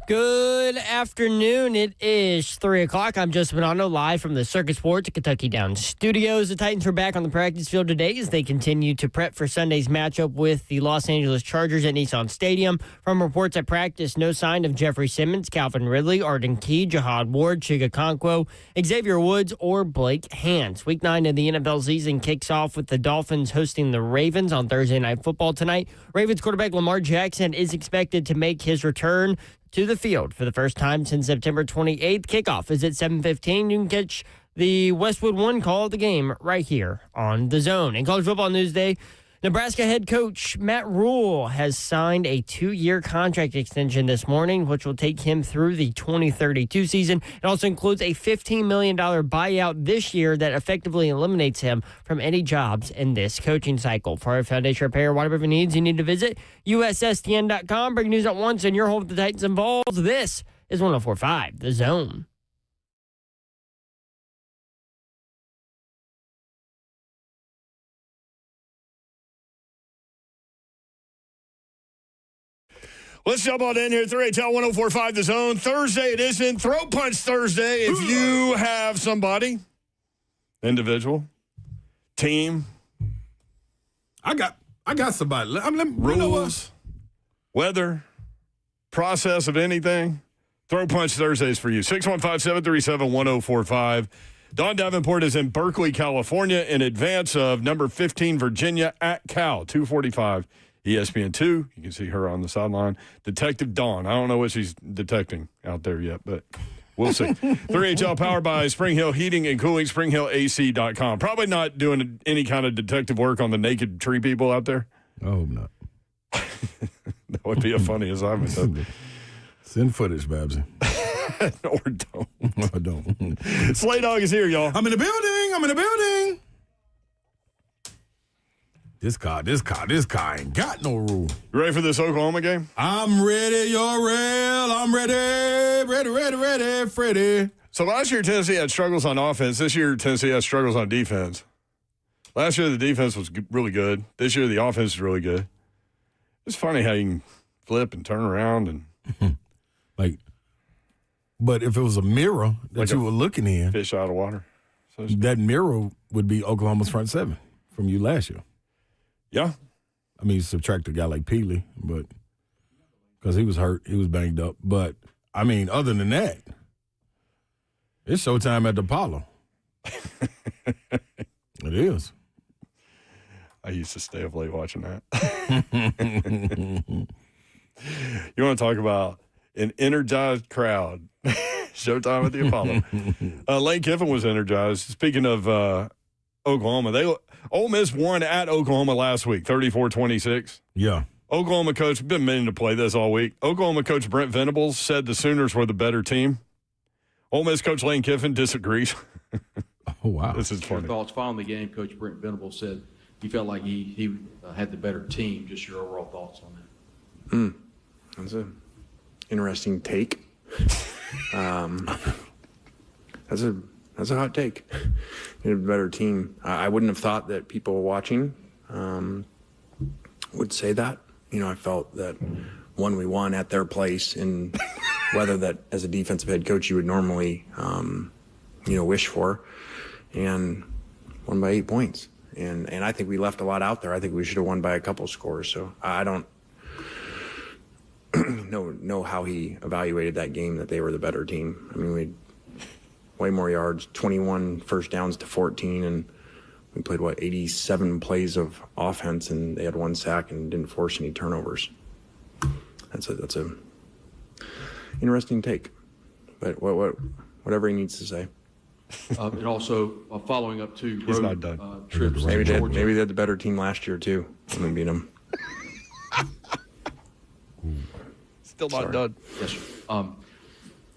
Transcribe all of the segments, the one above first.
Good afternoon. It is 3 o'clock. I'm Joseph Bonanno, live from the Circus Sports at Kentucky Downs Studios. The Titans are back on the practice field today as they continue to prep for Sunday's matchup with the Los Angeles Chargers at Nissan Stadium. From reports at practice, no sign of Jeffrey Simmons, Calvin Ridley, Arden Key, Jahad Ward, Chiga Okonkwo, Xavier Woods, or Blake Hance. Week 9 of the NFL season kicks off with the Dolphins hosting the Ravens on Thursday Night Football tonight. Ravens quarterback Lamar Jackson is expected to make his return to the field for the first time since September 28th. Kickoff is at 7:15. You can catch the Westwood One call of the game right here on The Zone. In college football news day, Nebraska head coach Matt Rule has signed a 2-year contract extension this morning, which will take him through the 2032 season. It also includes a $15 million buyout this year that effectively eliminates him from any jobs in this coaching cycle. For our foundation repair, whatever needs, you need to visit USSTN.com. Breaking news at once, and your home with the Titans involved. This is 104.5 The Zone. Let's jump on in here. 3HL 104.5 The Zone. Thursday it isn't. Throat Punch Thursday. If you have somebody, individual, team, I got somebody. rules, weather, process of anything, Throat Punch Thursdays for you. 615-737-1045. Dawn Davenport is in Berkeley, California, in advance of number 15 Virginia at Cal, 245. ESPN2, you can see her on the sideline. Detective Dawn. I don't know what she's detecting out there yet, but we'll see. 3HL powered by Spring Hill Heating and Cooling, springhillac.com. Probably not doing any kind of detective work on the naked tree people out there. I hope not. That would be a funny assignment, though. Send footage, Babsy. Or don't. Or don't. Slay Dog is here, y'all. I'm in the building. This car ain't got no rule. You ready for this Oklahoma game? I'm ready, you're real. I'm ready, Freddie. So last year, Tennessee had struggles on offense. This year, Tennessee has struggles on defense. Last year, the defense was really good. This year, the offense is really good. It's funny how you can flip and turn around and But if it was a mirror that like you were looking in, fish out of water. So that mirror would be Oklahoma's front seven from you last year. yeah. I mean, you subtract a guy like Peely, but because he was hurt, he was banged up. But I mean, other than that, it's showtime at the Apollo. It is. I used to stay up late watching that. You want to talk about an energized crowd? Showtime at the Apollo. Lane Kiffin was energized. Speaking of Oklahoma, Ole Miss won at Oklahoma last week, 34-26. Yeah. Oklahoma coach, been meaning to play this all week. Oklahoma coach Brent Venables said the Sooners were the better team. Ole Miss coach Lane Kiffin disagrees. Oh, wow. This is funny. Your thoughts following the game? Coach Brent Venables said he felt like he had the better team. Just your overall thoughts on that. That's an interesting take. That's a hot take. You have a better team. I wouldn't have thought that people watching would say that. You know, I felt that we won at their place, and whether that as a defensive head coach you would normally, wish for, and won by 8 points. And I think we left a lot out there. I think we should have won by a couple scores. So I don't know how he evaluated that game, that they were the better team. I mean, we had way more yards, 21 first downs to 14, and we played, 87 plays of offense, and they had 1 sack and didn't force any turnovers. That's a interesting take, but whatever he needs to say. And also following up to He's road not done. trips. Maybe to they Georgia. had the better team last year too, and we beat them. Still not done. Yes, sir.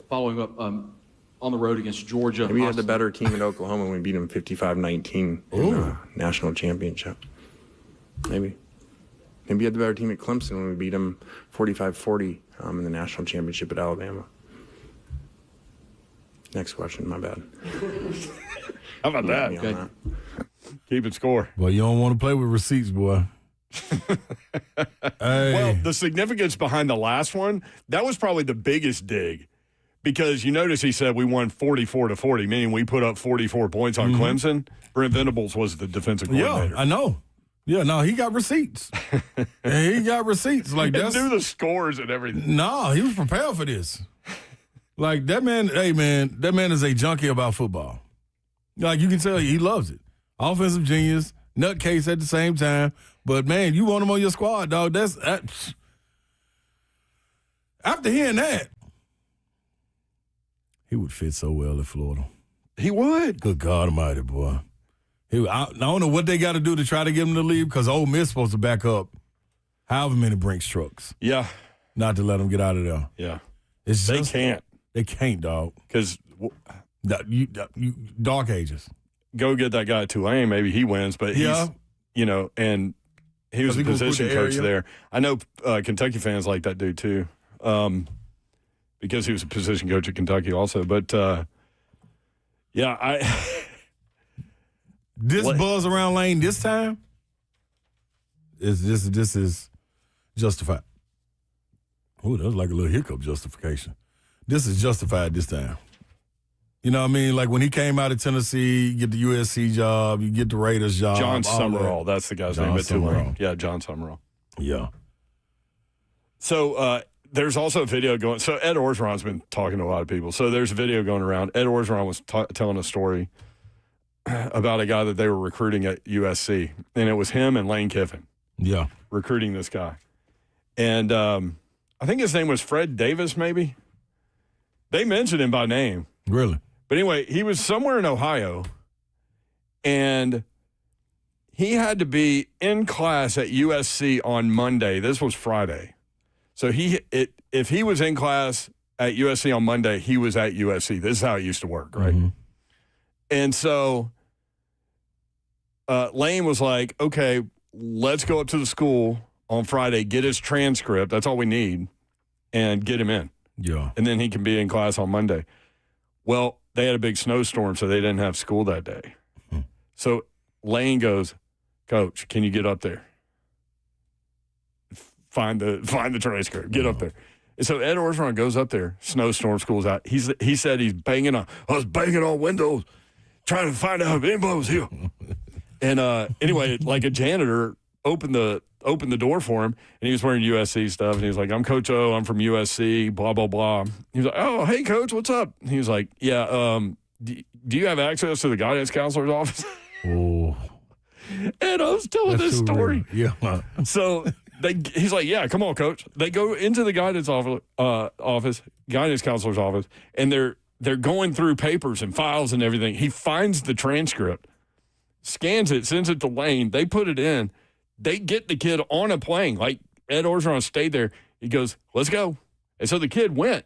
Following up on the road against Georgia. Maybe we had the better team at Oklahoma when we beat them 55-19 in the national championship. Maybe you had the better team at Clemson when we beat them 45-40 in the national championship at Alabama. Next question, my bad. How about that? Okay. Keep it score. Well, you don't want to play with receipts, boy. Well, the significance behind the last one, that was probably the biggest dig. Because you notice he said we won 44-40, meaning we put up 44 points on Clemson. Brent Venables was the defensive coordinator. Yeah, I know. Yeah, no, he got receipts. He got receipts. Like He that's knew the scores and everything. No, he was prepared for this. Like that man, hey man, that man is a junkie about football. Like you can tell he loves it. Offensive genius, nutcase at the same time. But man, you want him on your squad, dog. That's after hearing that, he would fit so well at Florida. He would. Good God Almighty, boy. I don't know what they got to do to try to get him to leave because Ole Miss supposed to back up however many Brinks trucks. Yeah. Not to let him get out of there. Yeah. They can't. They can't, dog. Because you dark ages. Go get that guy at Tulane. Maybe he wins, but he's, and he was a position coach there. I know Kentucky fans like that dude too, because he was a position coach at Kentucky also. But, This buzz around Lane this time this is justified. Oh, that was like a little hiccup justification. This is justified this time. You know what I mean? Like when he came out of Tennessee, you get the USC job, you get the Raiders job. John Summerall, that's the guy's name at Tulane. Yeah, John Summerall. Yeah. So there's also a video going. So Ed Orgeron's been talking to a lot of people. So there's a video going around. Ed Orgeron was telling a story about a guy that they were recruiting at USC, and it was him and Lane Kiffin. Yeah. Recruiting this guy. And I think his name was Fred Davis, maybe. They mentioned him by name. Really? But anyway, he was somewhere in Ohio, and he had to be in class at USC on Monday. This was Friday. So if he was in class at USC on Monday, he was at USC. This is how it used to work, right? Mm-hmm. And so Lane was like, okay, let's go up to the school on Friday, get his transcript. That's all we need, and get him in. Yeah. And then he can be in class on Monday. Well, they had a big snowstorm, so they didn't have school that day. So Lane goes, Coach, can you get up there? Find the transcript. Get up there. And so Ed Orgeron goes up there. Snowstorm, school's out. He said I was banging on windows, trying to find out if anybody was here. And anyway, like a janitor opened the door for him, and he was wearing USC stuff, and he was like, I'm Coach O, I'm from USC, blah, blah, blah. He was like, oh, hey, Coach, what's up? And he was like, yeah, do you have access to the guidance counselor's office? Oh. And I was telling this story. Real. Yeah. So he's like, yeah, come on, Coach. They go into the guidance counselor's office, and they're going through papers and files and everything. He finds the transcript, scans it, sends it to Lane. They put it in. They get the kid on a plane. Like Ed Orgeron stayed there. He goes, let's go. And so the kid went.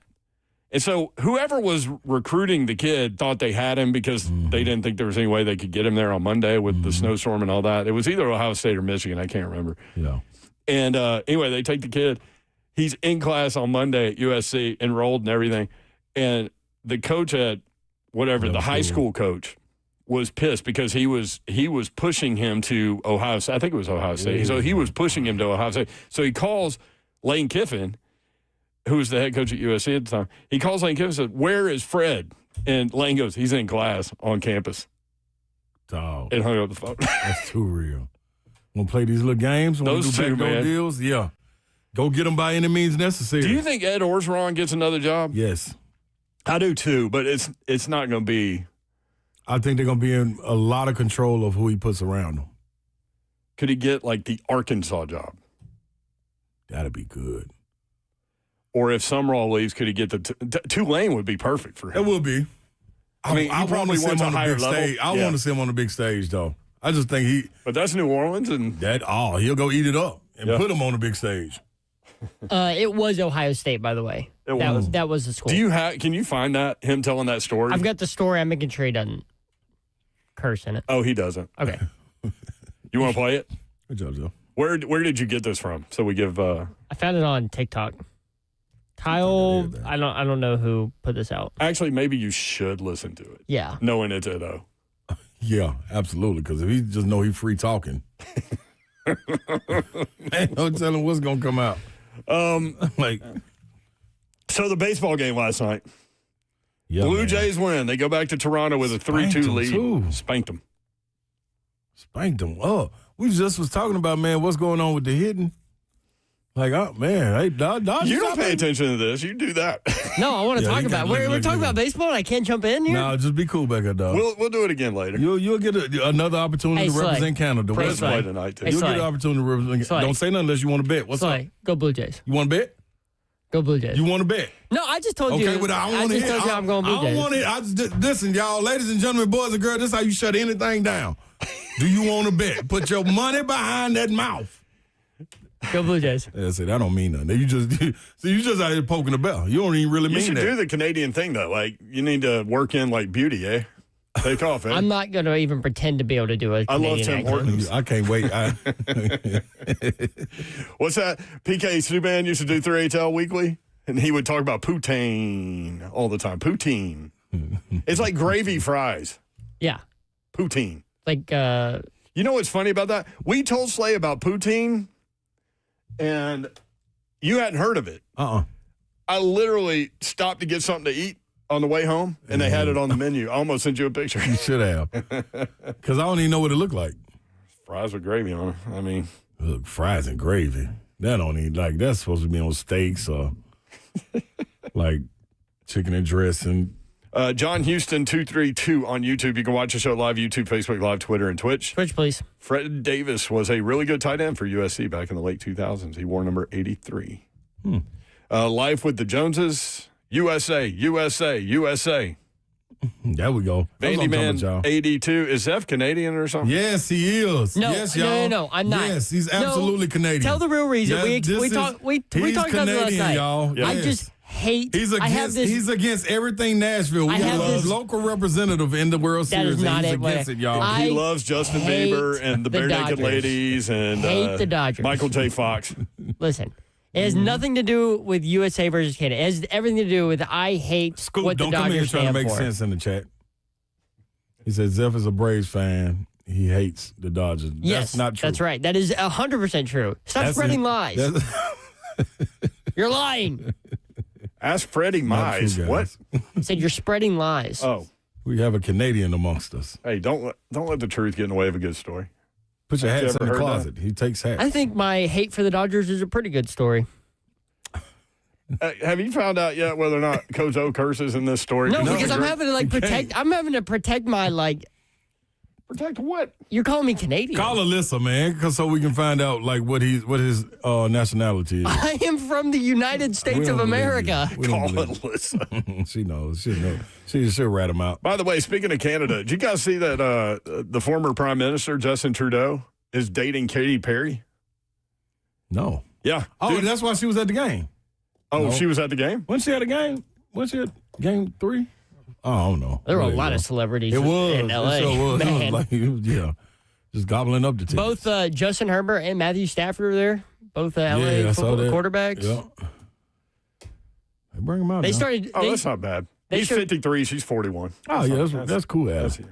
And so whoever was recruiting the kid thought they had him because they didn't think there was any way they could get him there on Monday with the snowstorm and all that. It was either Ohio State or Michigan. I can't remember. Yeah. And anyway, they take the kid. He's in class on Monday at USC, enrolled and everything. And the coach at whatever, the high school coach, was pissed because he was pushing him to Ohio State. I think it was Ohio State. Yeah. So he was pushing him to Ohio State. So he calls Lane Kiffin, who was the head coach at USC at the time. He calls Lane Kiffin and says, where is Fred? And Lane goes, he's in class on campus. Dog. And hung up the phone. That's too real. Want to play these little games? Those two, man. Deals? Yeah. Go get them by any means necessary. Do you think Ed Orgeron gets another job? Yes. I do too, but it's not going to be. I think they're going to be in a lot of control of who he puts around them. Could he get like the Arkansas job? That'd be good. Or if Summerall leaves, could he get the Tulane would be perfect for him. It would be. I mean, he probably wants a higher level. Stage. I want to see him on the big stage, though. I just think But that's New Orleans, and he'll go eat it up and put him on the big stage. It was Ohio State, by the way. That was the school. Can you find him telling that story? I've got the story. I'm making sure he doesn't curse in it. Oh, he doesn't. Okay. You want to play it? Good job, Joe. Where did you get this from? So we give. I found it on TikTok. Kyle, I don't know who put this out. Actually, maybe you should listen to it. Yeah. Knowing it's Edo. Yeah, absolutely. Because if he just know he's free talking. Ain't no telling what's gonna come out. Like, So the baseball game last night. yeah, Blue man. Jays win. They go back to Toronto with a 3-2 lead. Too. Spanked them. Spanked them. Oh, we just was talking about, man, what's going on with the hitting. Like, oh man, hey, Dodgers. You don't pay attention to this. You do that. No, I want to Yeah, talk you about. gotta We're look talking about baseball, and I can't jump in here. No, just be cool back there, dog. We'll do it again later. You'll get another opportunity Hey, to Slay. represent Canada. Hey, Let's Slay. play tonight, too. Hey, You'll Slay. get an opportunity to represent. Slay. Don't say nothing unless you want to bet. What's Slay, up? go Blue Jays. You want to bet? Go Blue Jays. You want to bet? No, I just told you. Okay, but I don't want to just hit. told you I'm going Blue I don't Jays. want it. I just listen, y'all, ladies and gentlemen, boys and girls. This is how you shut anything down. Do you want to bet? Put your money behind that mouth. Go Blue Jays. Yeah, see, that don't mean nothing. You just out here poking the bell. You don't even really You mean should that. do the Canadian thing, though. Like, you need to work in, like, beauty, eh? Take off, eh? I'm not going to even pretend to be able to do a I love Canadian Tim accent. Hortons. I can't wait. What's that? PK Subban used to do 3HL weekly, and he would talk about poutine all the time. Poutine. It's like gravy fries. Yeah. Poutine. Like, You know what's funny about that? We told Slay about poutine, and you hadn't heard of it. I literally stopped to get something to eat on the way home, and they had it on the menu. I almost sent you a picture. You should have. Because I don't even know what it looked like. Fries with gravy on it. I mean, Look, fries and gravy. That don't even, like, that's supposed to be on steaks or, like, chicken and dressing. John Houston 232 on YouTube. You can watch the show live, YouTube, Facebook Live, Twitter, and Twitch. Twitch, please. Fred Davis was a really good tight end for USC back in the late 2000s. He wore number 83. Life with the Joneses. USA, USA, USA. There we go. That's what I'm talking about, y'all. Vandyman 82. Is Zeph Canadian or something? Yes, he is. No, yes, no, y'all. no, I'm not. Yes, he's No, absolutely Canadian. Tell the real reason. Yeah, we he's talked about this last Canadian, night. y'all. Yeah. I Yes. just hate. He's I have against. this. He's against everything Nashville. We I have have a this- local representative in the World That Series. is not and he's it. against it, y'all. I He loves Justin hate Bieber and the Bare Naked Dodgers. Ladies and Hate the Dodgers. Michael J. Fox. Listen, it has nothing to do with USA versus Canada. It has everything to do with I hate Scoop, what the don't come here Dodgers trying to stand make for. sense in the chat. He said Zeph is a Braves fan. He hates the Dodgers. Yes, That's not true. That's right. That is 100% true. Stop That's spreading it. lies. You're lying. Ask Freddie Not true, Mize. guys. What? I said you're spreading lies. Oh, We have a Canadian amongst us. hey, don't let the truth get in the way of a good story. Put your Have you hats in ever the heard closet. He takes hats. I think my hate for the Dodgers is a pretty good story. Have you found out yet whether or not Coach O curses in this story? No, It's because a I'm great- having to protect. I'm having to protect my protect what? You're calling me Canadian. Call Alyssa, man, so we can find out like what his nationality is. I am from the United States We of don't believe America. you. We don't Call it, believe Alyssa. She knows. She knows. She'll rat him out. By the way, speaking of Canada, did you guys see that the former Prime Minister Justin Trudeau is dating Katy Perry? No. Yeah. Oh, Dude. that's why she was at the game. Oh, No. she was at the game? When she at a game? When she at game 3? Oh, I don't know. There were a you lot go. of celebrities It was. in LA. It sure was. It was Man. like, yeah. Just gobbling up the tickets. Both Justin Herbert and Matthew Stafford were there. Both LA I saw football that. quarterbacks. Yeah. They bring him out. They now. started. Oh, they- that's not bad. they He's showed- 53. She's 41. Oh, yeah. That's cool ass. Yeah.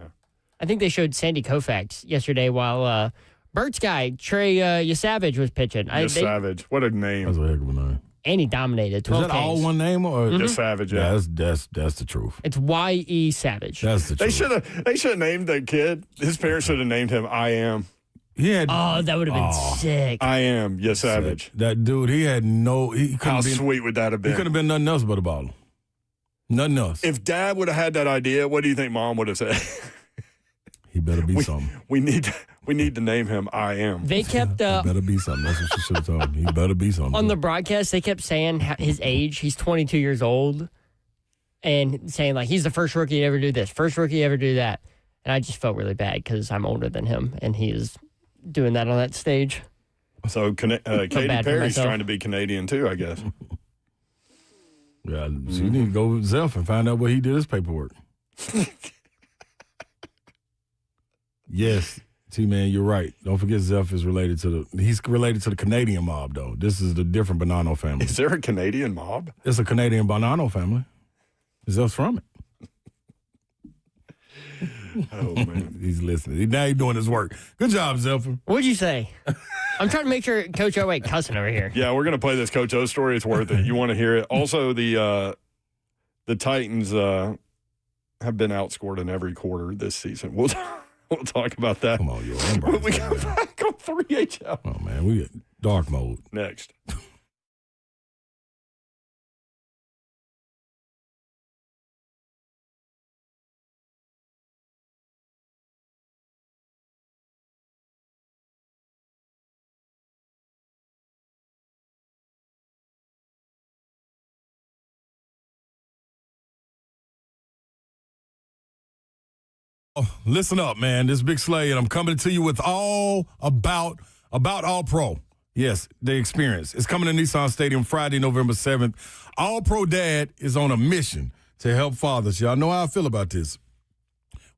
I think they showed Sandy Koufax yesterday while Bert's guy Trey Yesavage was pitching. Just Savage. What a name. That's a heck of a name. And he dominated. Is 12 that all Ks. one name or? Just Savage, yeah. That's the truth. It's Y.E. Savage. That's the They truth. should have named the kid. His parents should have named him I Am. He had Oh, that would have been sick. I Am. Yes, Savage. that dude. He had no. He couldn't How be. sweet would that have He could been? have been nothing else but a baller. Nothing else. If Dad would have had that idea, what do you think Mom would have said? He better be something. we need to name him I Am. They kept He better be something. That's what she should have told him. He better be something. on the broadcast. They kept saying his age. He's 22 years old, and saying like he's the first rookie to ever do this, first rookie to ever do that. And I just felt really bad because I'm older than him, and he is doing that on that stage. So Katy bad for Perry's myself. trying to be Canadian too, I guess. Yeah, so you need to go with Zelf and find out where he did his paperwork. Yes, T-Man, you're right. Don't forget Zelf is related to he's related to the Canadian mob, though. This is the different Bonanno family. Is there a Canadian mob? It's a Canadian Bonanno family. Zelf's from it. Oh, man. He's listening. Now he's doing his work. Good job, Zephyr. What'd you say? I'm trying to make sure Coach O ain't cussing over here. Yeah, we're going to play this Coach O story. It's worth it. You want to hear it. Also, the Titans have been outscored in every quarter this season. We'll talk about that. Come on, yo. When we come back on 3HL. Oh, man. We got dark mode. Next. Listen up, man. This is Big Slay, and I'm coming to you with all about All Pro. Yes, the experience. It's coming to Nissan Stadium Friday, November 7th. All Pro Dad is on a mission to help fathers. Y'all know how I feel about this.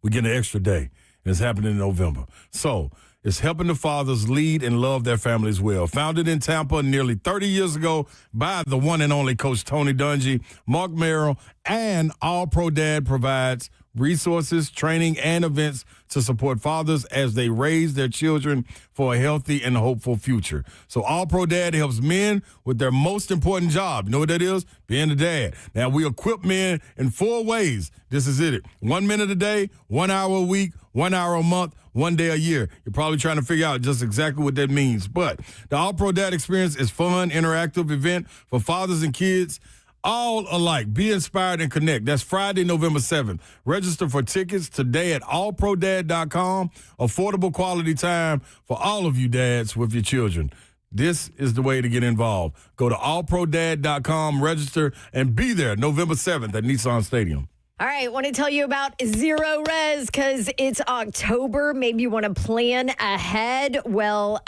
We get an extra day, and it's happening in November. So it's helping the fathers lead and love their families well. Founded in Tampa nearly 30 years ago by the one and only Coach Tony Dungy, Mark Merrill, and All Pro Dad provides resources, training, and events to support fathers as they raise their children for a healthy and hopeful future. So All Pro Dad helps men with their most important job. You know what that is? Being a dad. Now, we equip men in 4 ways. This is it. 1 minute a day, 1 hour a week, 1 hour a month, 1 day a year. You're probably trying to figure out just exactly what that means. But the All Pro Dad experience is fun, interactive event for fathers and kids all alike. Be inspired and connect. That's Friday, November 7th. Register for tickets today at allprodad.com. Affordable quality time for all of you dads with your children. This is the way to get involved. Go to allprodad.com, register, and be there November 7th at Nissan Stadium. All right, want to tell you about Zero Res because it's October. Maybe you want to plan ahead. Well,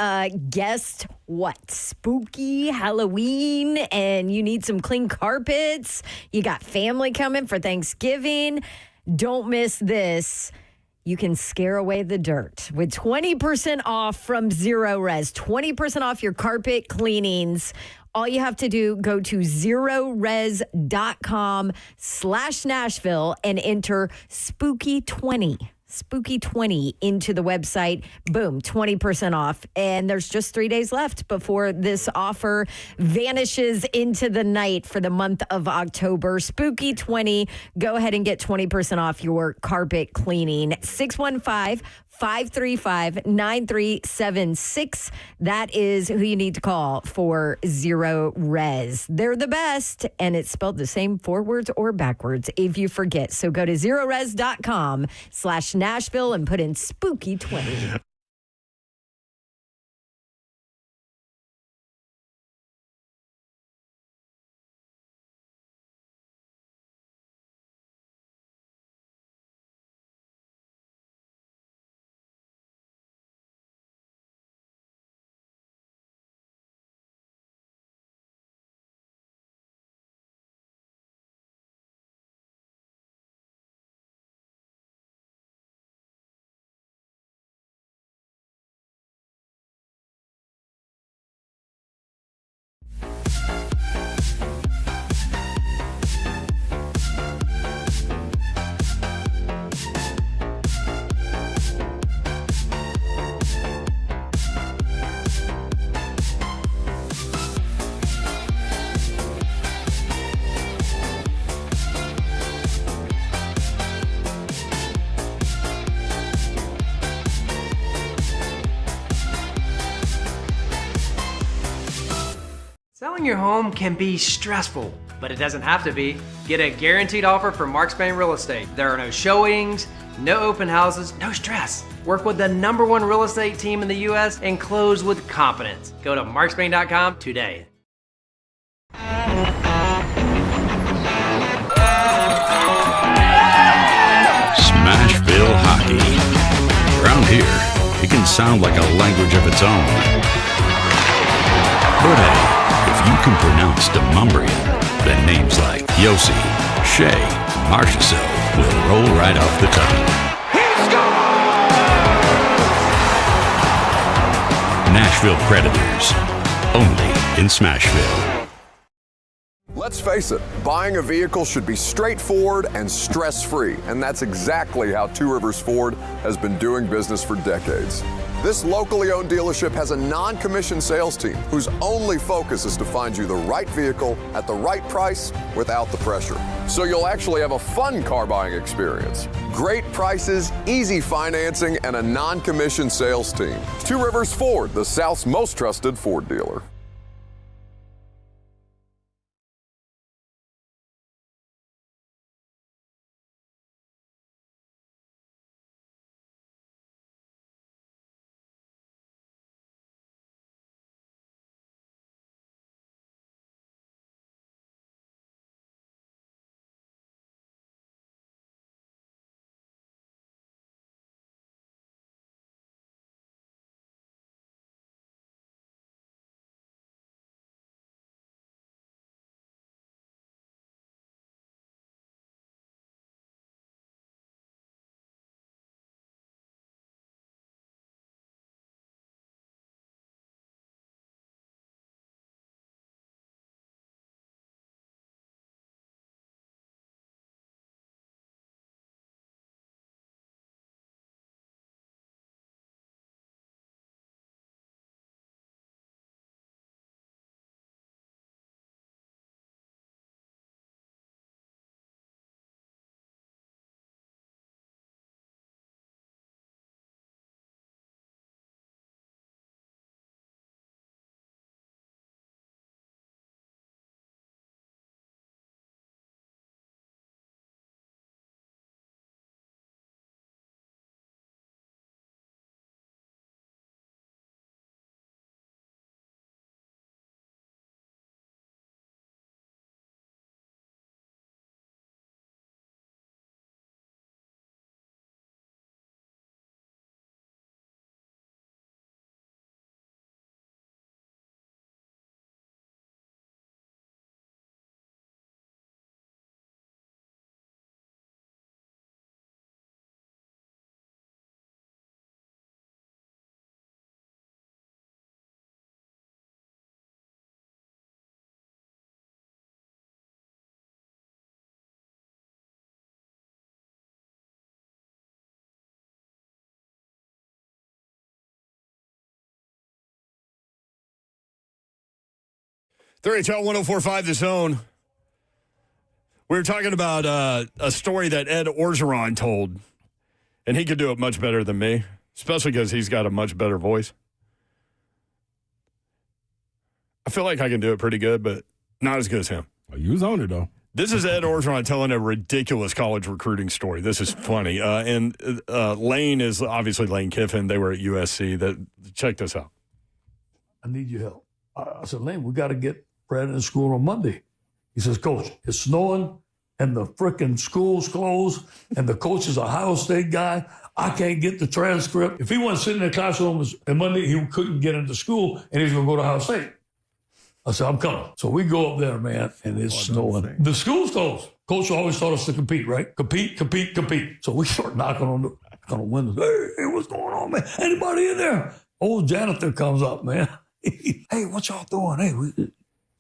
guess what? Spooky Halloween, and you need some clean carpets. You got family coming for Thanksgiving. Don't miss this. You can scare away the dirt with 20% off from Zero Res. 20% off your carpet cleanings. All you have to do, go to zerores.com/Nashville and enter Spooky20. Spooky20 into the website. Boom, 20% off. And there's just 3 days left before this offer vanishes into the night for the month of October. Spooky20, go ahead and get 20% off your carpet cleaning. 615-535-9376. That is who you need to call for Zero Res. They're the best, and it's spelled the same forwards or backwards if you forget. So go to zerores.com/Nashville and put in Spooky20. Selling your home can be stressful, but it doesn't have to be. Get a guaranteed offer from Mark Spain Real Estate. There are no showings, no open houses, no stress. Work with the #1 real estate team in the U.S. and close with confidence. Go to markspain.com today. Smashville hockey. Around here, it can sound like a language of its own. But hey, if you can pronounce Demumbrian, then names like Yossi, Shea, Marchessault will roll right off the tongue. Nashville Predators, only in Smashville. Let's face it, buying a vehicle should be straightforward and stress-free, and that's exactly how Two Rivers Ford has been doing business for decades. This locally owned dealership has a non-commissioned sales team whose only focus is to find you the right vehicle at the right price without the pressure. So you'll actually have a fun car buying experience. Great prices, easy financing, and a non-commissioned sales team. Two Rivers Ford, the South's most trusted Ford dealer. HL 104.5 The Zone. We were talking about a story that Ed Orgeron told, and he could do it much better than me, especially because he's got a much better voice. I feel like I can do it pretty good, but not as good as him. You was on it, though. This is Ed Orgeron telling a ridiculous college recruiting story. This is funny. And Lane is obviously Lane Kiffin. They were at USC. Check this out. I need your help. I said, Lane, we got to get Fred in school on Monday. He says, Coach, it's snowing and the frickin' school's closed and the coach is a Ohio State guy. I can't get the transcript. If he wasn't sitting in the classroom on Monday, he couldn't get into school and he's going to go to Ohio State. I said, I'm coming. So we go up there, man, and it's snowing. The school's closed. Coach always taught us to compete, right? Compete. So we start knocking on the windows. Hey, what's going on, man? Anybody in there? Old janitor comes up, man. Hey, what y'all doing? Hey,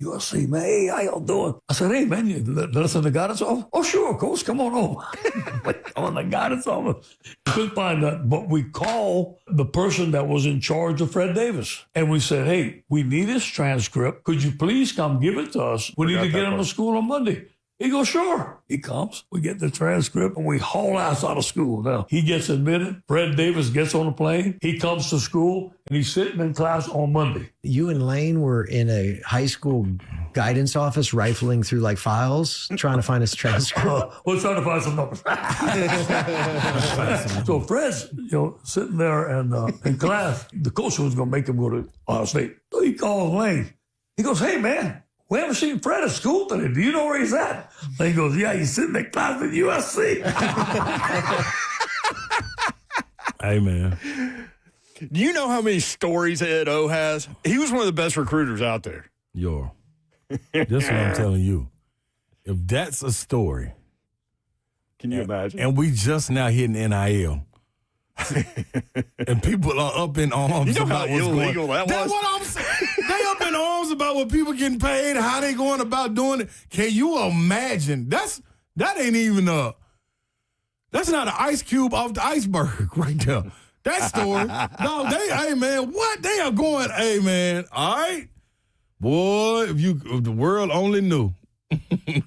USC, man. Hey, how y'all doing? I said, hey, man, you let us in the guidance office? Oh, sure, Coach. Come on over. On the guidance office. Couldn't find that, but we called the person that was in charge of Fred Davis. And we said, hey, we need his transcript. Could you please come give it to us? We need to get him to school on Monday. He goes, sure. He comes. We get the transcript, and we haul ass out of school. Now, he gets admitted. Fred Davis gets on a plane. He comes to school, and he's sitting in class on Monday. You and Lane were in a high school guidance office rifling through, like, files, trying to find his transcript. We're trying to find some numbers. So Fred's, sitting there and in class. The coach was going to make him go to Ohio State. So he calls Lane. He goes, hey, man. We haven't seen Fred at school today. Do you know where he's at? And he goes, yeah, he's sitting in class at USC. Hey, man. Do you know how many stories Ed O has? He was one of the best recruiters out there. This is what I'm telling you. If that's a story. Can you imagine? And we just now hitting NIL. And people are up in arms you know about how what's illegal going. that was? That's what I'm saying. They up in arms about what people getting paid, how they going about doing it. Can you imagine? That ain't even that's not an ice cube off the iceberg right there. That story. No, hey man, what? They are going, hey man, all right. Boy, if the world only knew.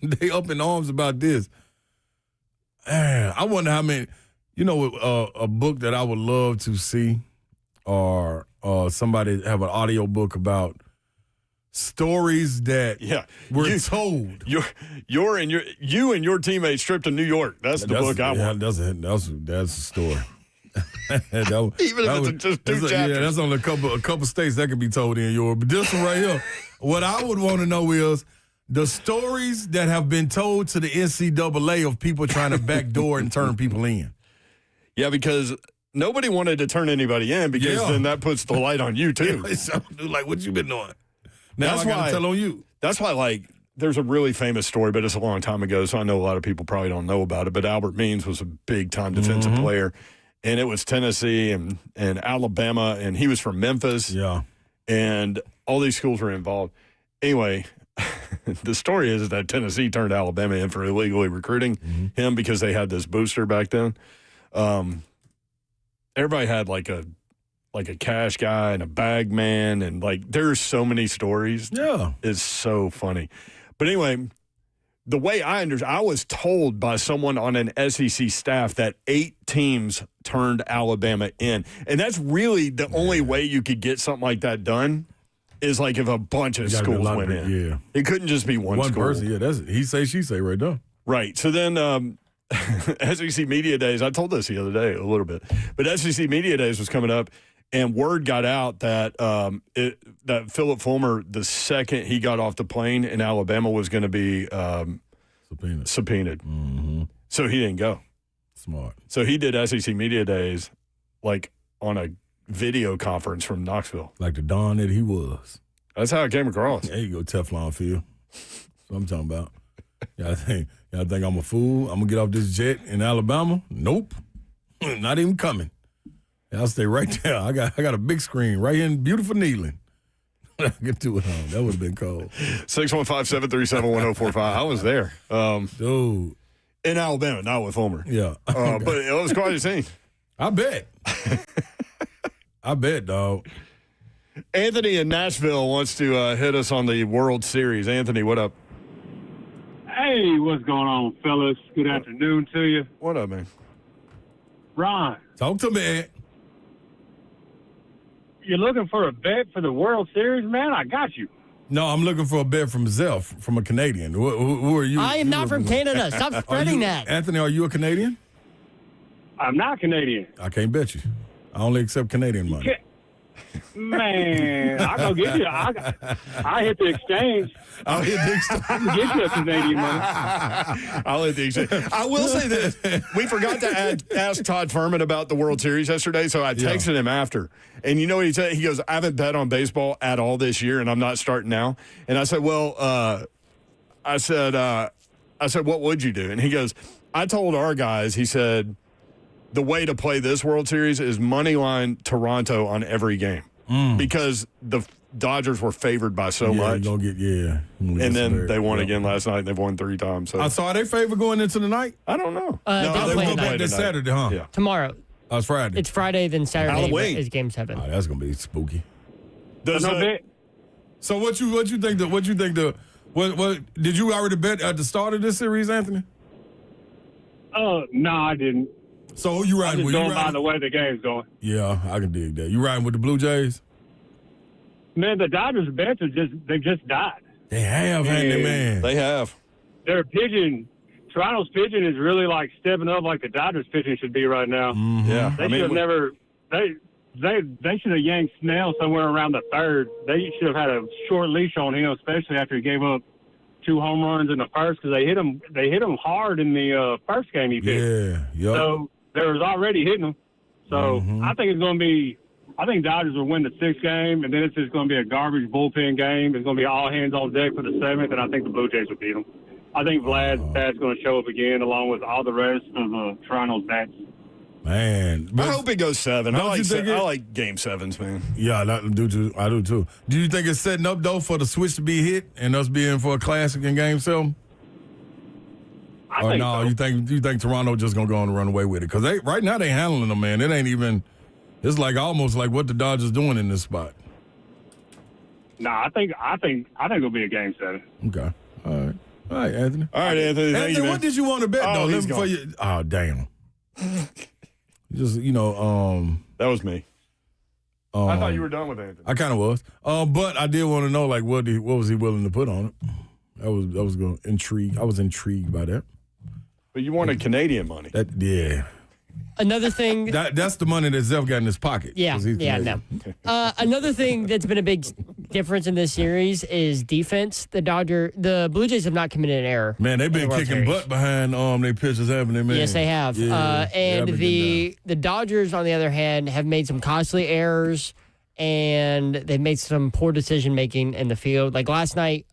They up in arms about this. Man, I wonder how many, a book that I would love to see or somebody have an audio book about stories that were told. You and your teammates stripped to New York. That's the book I want. That's a story. Even if it's just 2 chapters. Yeah, that's only a couple states that could be told in yours. But this one right here, what I would want to know is the stories that have been told to the NCAA of people trying to backdoor and turn people in. Yeah, because nobody wanted to turn anybody in because then that puts the light on you too. Like, what you been doing? Now I got to tell on you. That's why, there's a really famous story, but it's a long time ago, so I know a lot of people probably don't know about it. But Albert Means was a big-time defensive player, and it was Tennessee and Alabama, and he was from Memphis. Yeah. And all these schools were involved. Anyway, the story is that Tennessee turned Alabama in for illegally recruiting him because they had this booster back then. Everybody had like a cash guy and a bag man, and there's so many stories. Yeah. It's so funny. But anyway, the way I was told by someone on an SEC staff that 8 teams turned Alabama in. And that's really the only way you could get something like that done is if a bunch of schools went in. Yeah. It couldn't just be one school. Person, yeah, that's he say, she say right there. Right. So then SEC Media Days, I told this the other day a little bit, but SEC Media Days was coming up, and word got out that that Philip Fulmer, the second he got off the plane in Alabama, was going to be subpoenaed. Mm-hmm. So he didn't go. Smart. So he did SEC Media Days on a video conference from Knoxville. Like the Don that he was. That's how it came across. There you go, Teflon Phil. That's what I'm talking about. Y'all think I'm a fool? I'm going to get off this jet in Alabama? Nope. Not even coming. I'll stay right there. I got a big screen right here in beautiful Neyland. I get to it home. That would have been cold. 615-737-1045. I was there. Dude. In Alabama, not with Fulmer. Yeah. But it was quite a scene. I bet. I bet, dog. Anthony in Nashville wants to hit us on the World Series. Anthony, what up? Hey, what's going on, fellas? Good afternoon to you. What up, man? Ron. Talk to me, Ed. You're looking for a bet for the World Series, man? I got you. No, I'm looking for a bet from Zelf, from a Canadian. Who are you? I am not from Canada. Stop spreading that. Anthony, are you a Canadian? I'm not Canadian. I can't bet you. I only accept Canadian money. Man, I'll go get you. I hit the exchange. I'll hit the exchange. I can get you a Canadian money. I'll hit the exchange. I will say this. We forgot to ask Todd Furman about the World Series yesterday, so I texted him after. And you know what he said? He goes, I haven't bet on baseball at all this year, and I'm not starting now. And I said, well, I said, what would you do? And he goes, I told our guys, he said, the way to play this World Series is money line Toronto on every game because the Dodgers were favored by so much. And then they won again last night, and they've won 3 times. So. I saw they favor going into the night. I don't know. No, they go back this Saturday, huh? Yeah. Tomorrow. Oh, it's Friday. It's Friday, then Saturday Halloween. is Game 7. Oh, that's gonna be spooky. So what you think what did you already bet at the start of this series, Anthony? No, I didn't. So who you riding with? Going by the way the game's going. Yeah, I can dig that. You riding with the Blue Jays? Man, the Dodgers bench they just died. They have, haven't they, man? They have. Their pitching, Toronto's pitching is really stepping up like the Dodgers pitching should be right now. Mm-hmm. Yeah, they should have never. They should have yanked Snell somewhere around the 3rd. They should have had a short leash on him, especially after he gave up 2 home runs in the first because they hit him hard in the first game he pitched. Yeah, yep. So they was already hitting him. So I think it's going to be. I think Dodgers will win the 6th game, and then it's just going to be a garbage bullpen game. It's going to be all hands on deck for the 7th, and I think the Blue Jays will beat them. I think Vlad's going to show up again along with all the rest of Toronto's bats. Man. I hope it goes 7. I Don't like Game 7s, man. Yeah, I do too. Do you think it's setting up, though, for the switch to be hit and us being for a classic in Game 7? I think so. You think Toronto just going to go on and run away with it? Because right now they handling them, man. It ain't even – it's like almost like what the Dodgers doing in this spot. Nah, I think it'll be a Game 7. Okay. All right, Anthony. All right, Anthony. Thank you, man. What did you want to bet, though? He's gone. Oh, damn. Just, that was me. I thought you were done with Anthony. I kind of was. But I did want to know, like, what was he willing to put on it? I was going intrigued. I was intrigued by that. But you wanted Canadian money. Yeah. Another thing. That's the money that Zeph got in his pocket. Yeah, no. Another thing that's been a big difference in this series is defense. The Blue Jays have not committed an error. Man, they've been kicking butt behind their pitchers, haven't they, man? Yes, they have. Yeah, and the Dodgers, on the other hand, have made some costly errors, and they've made some poor decision making in the field. Like last night,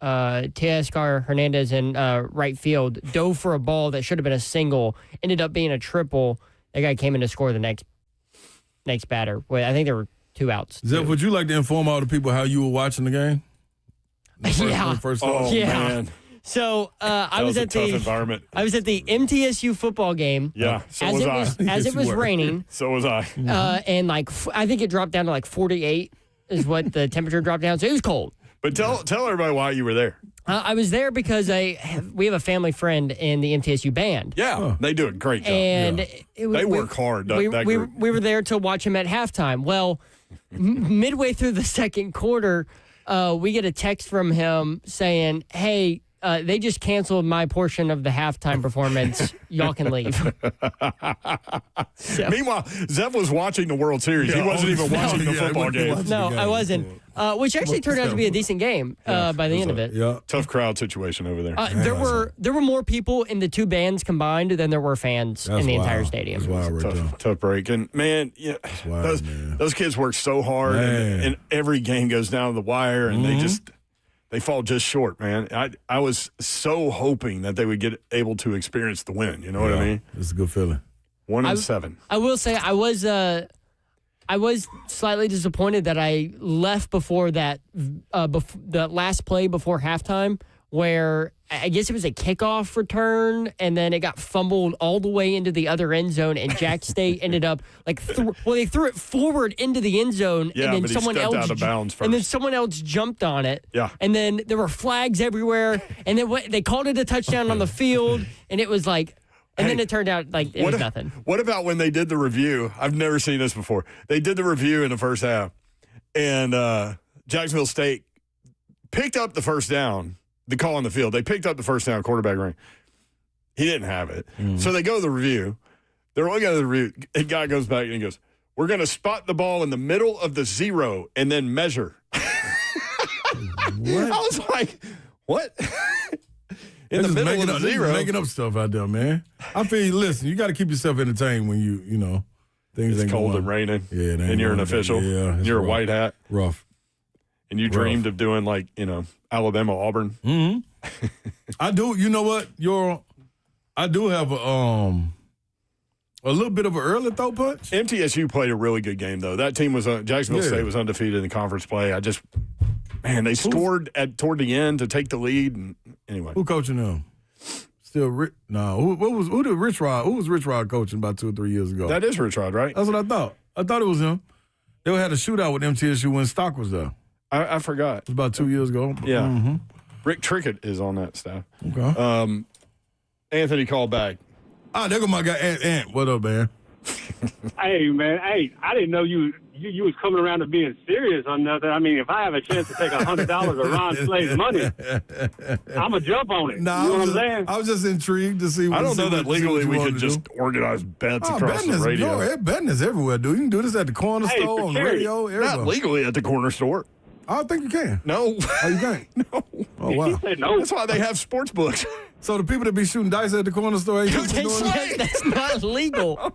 Teoscar Hernandez in right field dove for a ball that should have been a single, ended up being a triple. That guy came in to score the next batter. Wait, I think there were 2 outs. Zeph, would you like to inform all the people how you were watching the game? Man. So I was at the environment. I was at the MTSU football game. Yeah, as it was raining. So was I. And I think it dropped down to like 48 is what the temperature dropped down. So it was cold. But tell everybody why you were there. I was there because we have a family friend in the MTSU band. Yeah, they do a great job. And they work hard. We were there to watch him at halftime. Well, midway through the second quarter, we get a text from him saying, "Hey, they just canceled my portion of the halftime performance. Y'all can leave." Meanwhile, Zeph was watching the World Series. He wasn't even watching the football game. No, I wasn't. Which actually turned out to be a decent game by the end of it. Yeah. Tough crowd situation over there. There were more people in the 2 bands combined than there were fans in the entire stadium. That's wild, tough break. And, man, those kids work so hard, and every game goes down to the wire, and they fall just short, man. I was so hoping that they would get able to experience the win. You know what I mean? It's a good feeling. 1-7. I will say I was slightly disappointed that I left before that the last play before halftime, where I guess it was a kickoff return, and then it got fumbled all the way into the other end zone, and Jack State ended up they threw it forward into the end zone, and then someone else out of bounds first. and then someone else jumped on it, and then there were flags everywhere, and then they called it a touchdown on the field, and it was like. And then it turned out like it was nothing. What about when they did the review? I've never seen this before. They did the review in the first half, and Jacksonville State picked up the first down, the call on the field. They picked up the first down, quarterback ring. He didn't have it. So they go to the review. They're looking at the review. The guy goes back and he goes, "We're going to spot the ball in the middle of the 0 and then measure." What? I was like, what? In the middle of the 0. Making up stuff out there, man. I feel you. Listen, you got to keep yourself entertained when things it's ain't cold going. and raining. Yeah, and you're an official. Yeah, you're rough. a white hat. Rough. And you dreamed of doing Alabama, Auburn. Mm-hmm. I do. You know what? I do have a little bit of an early throw punch. MTSU played a really good game though. That team was Jacksonville State was undefeated in the conference play. They scored toward the end to take the lead. And anyway, who coaching them? Still, who did Rich Rod? Who was Rich Rod coaching about 2 or 3 years ago? That is Rich Rod, right? That's what I thought. I thought it was him. They had a shootout with MTSU when Stock was there. I forgot. It was about 2 years ago. Yeah. Mm-hmm. Rick Trickett is on that staff. Okay. Anthony called back. There go my guy Ant. What up, man? Hey, man. Hey, I didn't know you was coming around to being serious on nothing. I mean, if I have a chance to take $100 of Ron Slade's money, I'm going to jump on it. No, you know what I'm saying? I was just intrigued to see. I don't know that legally we could just organize bets across the radio. No, betting is everywhere, dude. You can do this at the corner store, on the radio, everywhere. Not legally at the corner store. I don't think you can. No. Oh, you can't? No. Oh, wow. He said no. That's why they have sports books. So the people that be shooting dice at the corner store ain't doing that? That's not legal.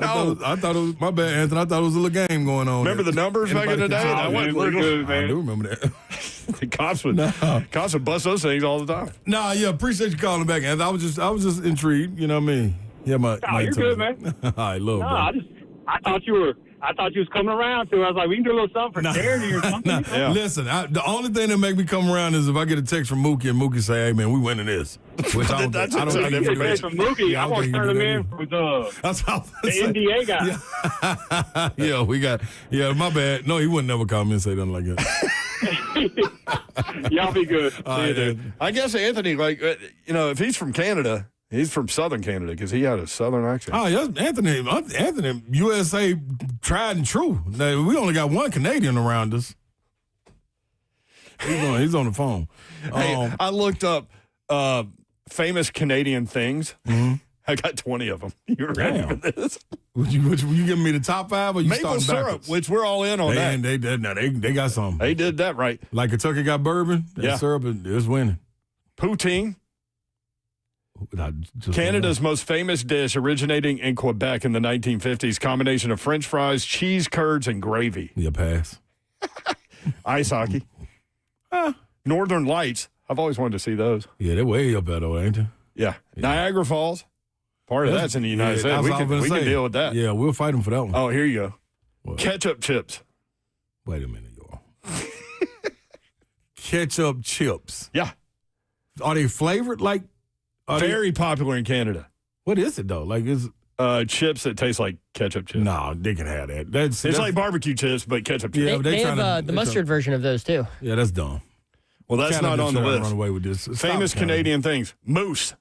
No. I thought it was, my bad, Anthony. I thought it was a little game going on. Remember the numbers back in the day? That wasn't legal. Good, man. I do remember that. The cops would bust those things all the time. Nah, yeah, appreciate you calling back, Anthony. I was just intrigued, you know what I mean? Yeah, Oh, you're good, man. All right, little No, bro. I thought you was coming around to. I was like, we can do a little something for charity or something. Listen, the only thing that make me come around is if I get a text from Mookie and Mookie say, "Hey, man, we winning this." Which I don't think If he you get from Mookie, I want to turn him in with the NDA guy. Yeah, we got. Yeah, my bad. No, he wouldn't never call me and say nothing like that. Y'all be good. All right, dude. I guess Anthony, if he's from Canada, he's from Southern Canada because he had a Southern accent. Oh, yes, Anthony, USA tried and true. Now, we only got one Canadian around us. He's on the phone. Hey, I looked up famous Canadian things. Mm-hmm. I got 20 of them. You ready for this? Would you giving me the top 5 or you Maple starting syrup, backwards? which we're all in on that. They got something. They did that right. Like Kentucky got bourbon. That syrup is winning. Poutine. Canada's most famous dish originating in Quebec in the 1950s. Combination of French fries, cheese curds, and gravy. Yeah, pass. Ice hockey. Northern Lights. I've always wanted to see those. Yeah, they're way up there, though, ain't they? Yeah. Niagara Falls. Part of that's in the United States. We can deal with that. Yeah, we'll fight them for that one. Oh, here you go. What? Ketchup chips. Wait a minute, y'all. Ketchup chips. Yeah. Are they flavored like? Very popular in Canada. What is it, though? Like, is chips that taste like ketchup chips. No, they can have that. It's like barbecue chips, but ketchup chips. Yeah, they have the mustard version of those, too. Yeah, that's dumb. Well, that's not on the list. Run away with this. Famous Canadian things. Moose.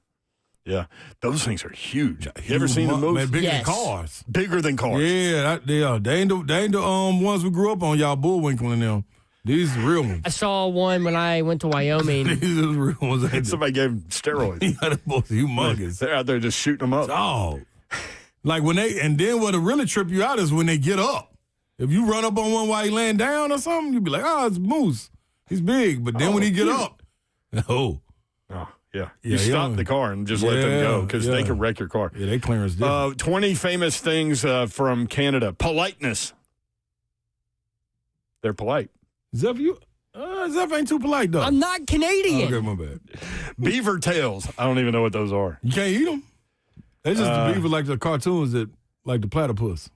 Yeah, those things are huge. You ever seen the moose? Man, bigger than cars. Bigger than cars. Yeah, they ain't the ones we grew up on. Y'all bullwinkle in them. These are real ones. I saw one when I went to Wyoming. These are the real ones. Somebody gave them steroids. Yeah, that boy's humongous. They're out there just shooting them up. Oh, like and then what'll really trip you out is when they get up. If you run up on one while he laying down or something, you'll be like, oh, it's moose. He's big. But then when he get up, yeah. You stop the car and just let them go because they can wreck your car. Yeah, they clearance different. 20 famous things from Canada. Politeness. They're polite. Zeph, Zeph ain't too polite, though. I'm not Canadian. Okay, my bad. Beaver tails. I don't even know what those are. You can't eat them. They just the beaver like the cartoons that like the platypus.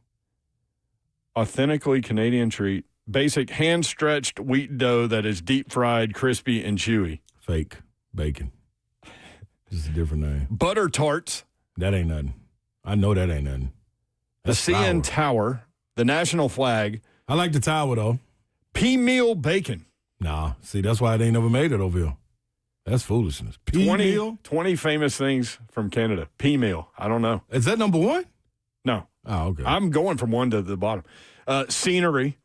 Authentically Canadian treat. Basic hand-stretched wheat dough that is deep-fried, crispy, and chewy. Fake bacon. Just a different name. Butter tarts. That ain't nothing. I know that ain't nothing. That's the CN Tower. The national flag. I like the tower, though. Pea meal bacon. Nah, see, that's why they ain't never made it over here. That's foolishness. Pea meal? 20 famous things from Canada. Pea meal. I don't know. Is that number one? No. Oh, okay. I'm going from one to the bottom. Scenery.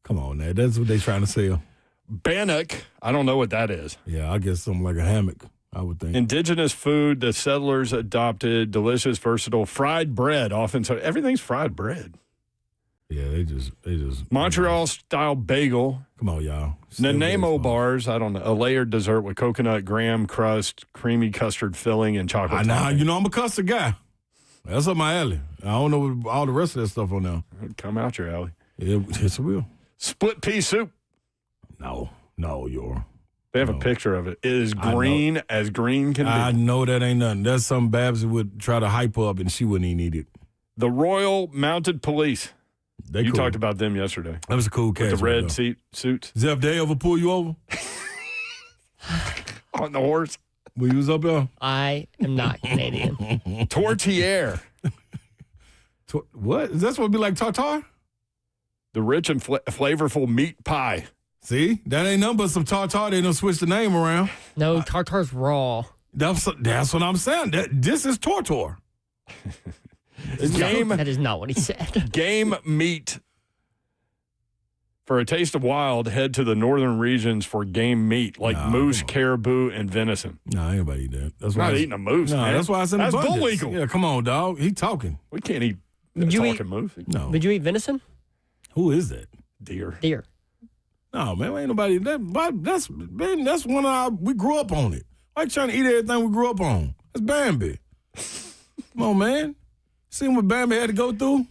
Come on, man. That's what they trying to sell. Bannock. I don't know what that is. Yeah, I guess something like a hammock, I would think. Indigenous food the settlers adopted. Delicious, versatile. Fried bread. Often so. Everything's fried bread. Yeah, they just Montreal-style bagel. Come on, y'all. Nanaimo bars. I don't know. A layered dessert with coconut, graham crust, creamy custard filling, and chocolate. You know I'm a custard guy. That's up my alley. I don't know what all the rest of that stuff on now. Come out your alley. Yeah, yes, it will. Split pea soup. No, They have a picture of it. It is green as green can be. I know that ain't nothing. That's something Babs would try to hype up, and she wouldn't even eat it. The Royal Mounted Police. You cool. talked about them yesterday. That was a cool catch. With the red suits. Zeph, they ever pull you over? On the horse? When you was up there? I am not Canadian. Tourtière. What? Is that supposed to be like tartare? The rich and flavorful meat pie. See? That ain't nothing but some tartare. They don't switch the name around. No, tartare's raw. That's what I'm saying. This is tortor. That is not what he said. Game meat. For a taste of wild, head to the northern regions for game meat like moose, caribou, and venison. No, anybody eat that. That's why not eating a moose, man. That's why it's in That's abundance. bullwinkle. Yeah, come on, dog. He talking. We can't eat talking moose. No. Would you eat venison? Who is that? Deer. No, man, ain't nobody. That's one of our. We grew up on it. Like trying to eat everything we grew up on. That's Bambi. Come on, man. Seen what Bambi had to go through?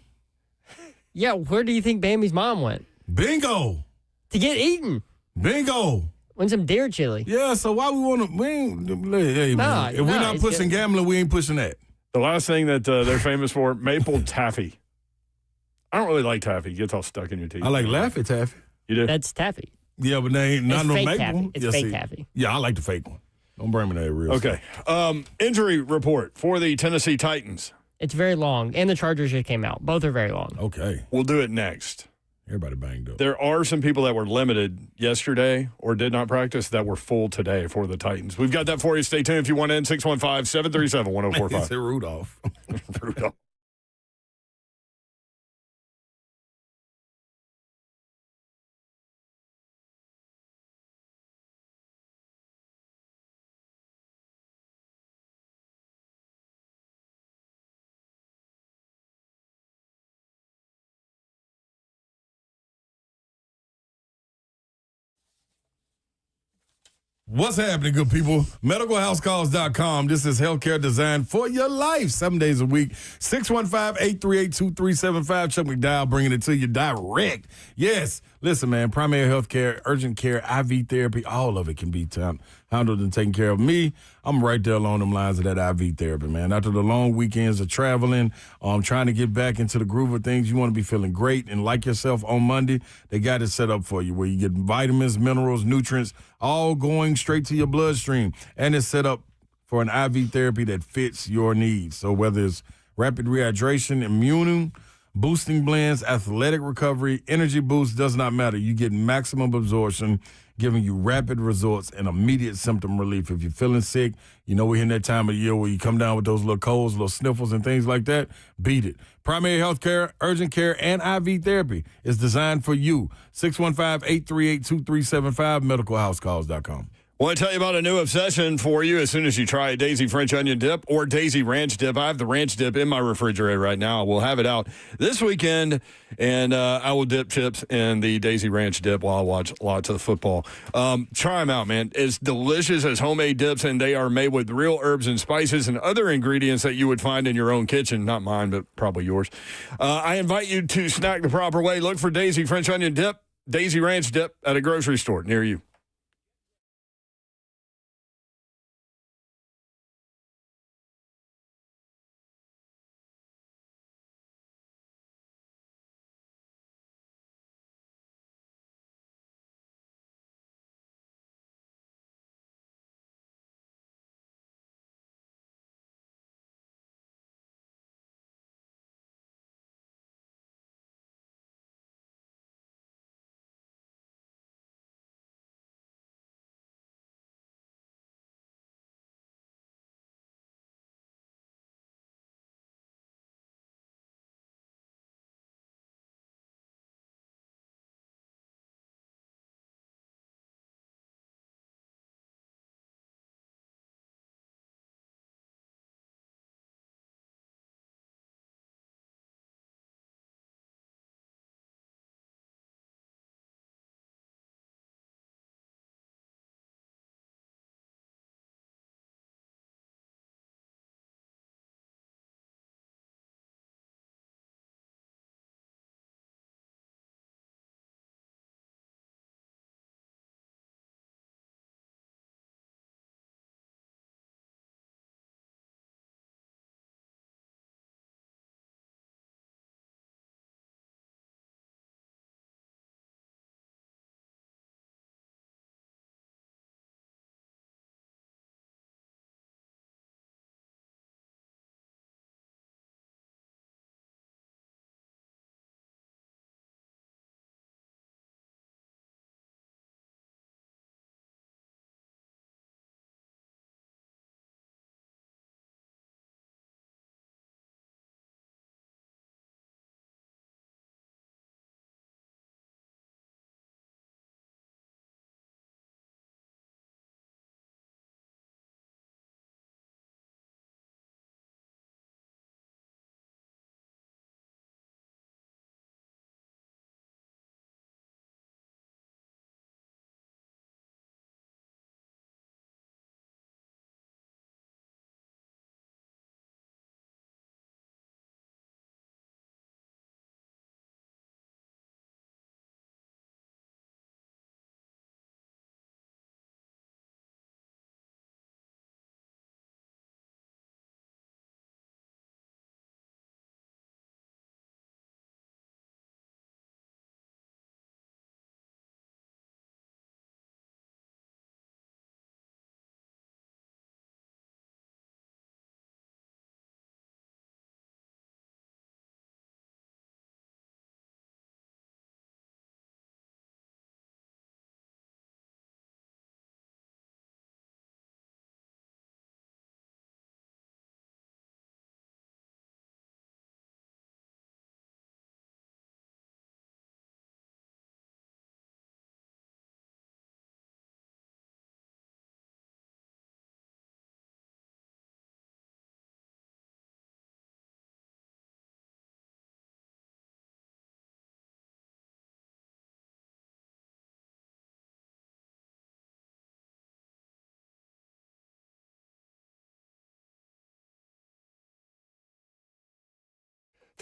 Yeah, where do you think Bambi's mom went? Bingo. To get eaten. Bingo. Win some deer chili. Yeah, so why we want to? If we're not pushing gambling, we ain't pushing that. The last thing that they're famous for, maple taffy. I don't really like taffy. It gets all stuck in your teeth. I like Laffy Taffy. You do? That's taffy. Yeah, but they ain't not It's no fake maple. taffy. It's fake taffy. Yeah, I like the fake one. Don't bring me that real. Okay. Injury report for the Tennessee Titans. It's very long, and the Chargers just came out. Both are very long. Okay. We'll do it next. Everybody banged up. There are some people that were limited yesterday or did not practice that were full today for the Titans. We've got that for you. Stay tuned if you want in. 615-737-1045. It's Rudolph. Rudolph. What's happening, good people? MedicalHouseCalls.com. This is healthcare designed for your life, 7 days a week. 615-838-2375. Chuck McDowell bringing it to you direct. Yes, listen, man, primary health care, urgent care, IV therapy, all of it can be handled and taken care of. Me, I'm right there along them lines of that IV therapy, man. After the long weekends of traveling, trying to get back into the groove of things, you want to be feeling great and like yourself on Monday, they got it set up for you where you get vitamins, minerals, nutrients, all going straight to your bloodstream. And it's set up for an IV therapy that fits your needs. So whether it's rapid rehydration, immune, boosting blends, athletic recovery, energy boost, does not matter. You get maximum absorption, giving you rapid results and immediate symptom relief. If you're feeling sick, you know we're in that time of year where you come down with those little colds, little sniffles and things like that, beat it. Primary health care, urgent care, and IV therapy is designed for you. 615-838-2375, medicalhousecalls.com. I want to tell you about a new obsession for you as soon as you try Daisy French Onion Dip or Daisy Ranch Dip. I have the Ranch Dip in my refrigerator right now. We'll have it out this weekend, and I will dip chips in the Daisy Ranch Dip while I watch lots of football. Try them out, man. It's delicious as homemade dips, and they are made with real herbs and spices and other ingredients that you would find in your own kitchen. Not mine, but probably yours. I invite you to snack the proper way. Look for Daisy French Onion Dip, Daisy Ranch Dip at a grocery store near you.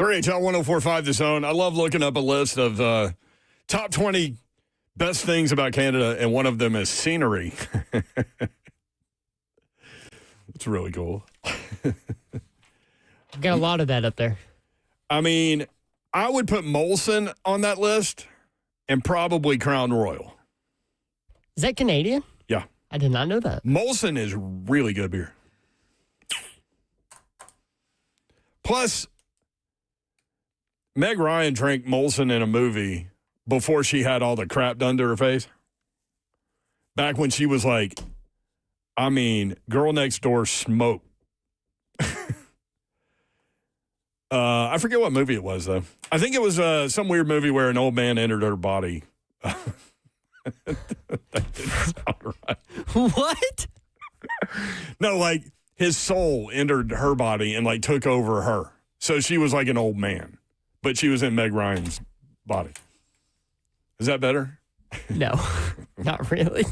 3HL 1045 The Zone. I love looking up a list of top 20 best things about Canada, and one of them is scenery. It's really cool. Got a lot of that up there. I mean, I would put Molson on that list and probably Crown Royal. Is that Canadian? Yeah. I did not know that. Molson is really good beer. Plus, Meg Ryan drank Molson in a movie before she had all the crap done to her face. Back when she was like, girl next door smoke. I forget what movie it was, though. I think it was some weird movie where an old man entered her body. That didn't sound right. What? No, like his soul entered her body and like took over her. So she was like an old man, but she was in Meg Ryan's body. Is that better? No, not really.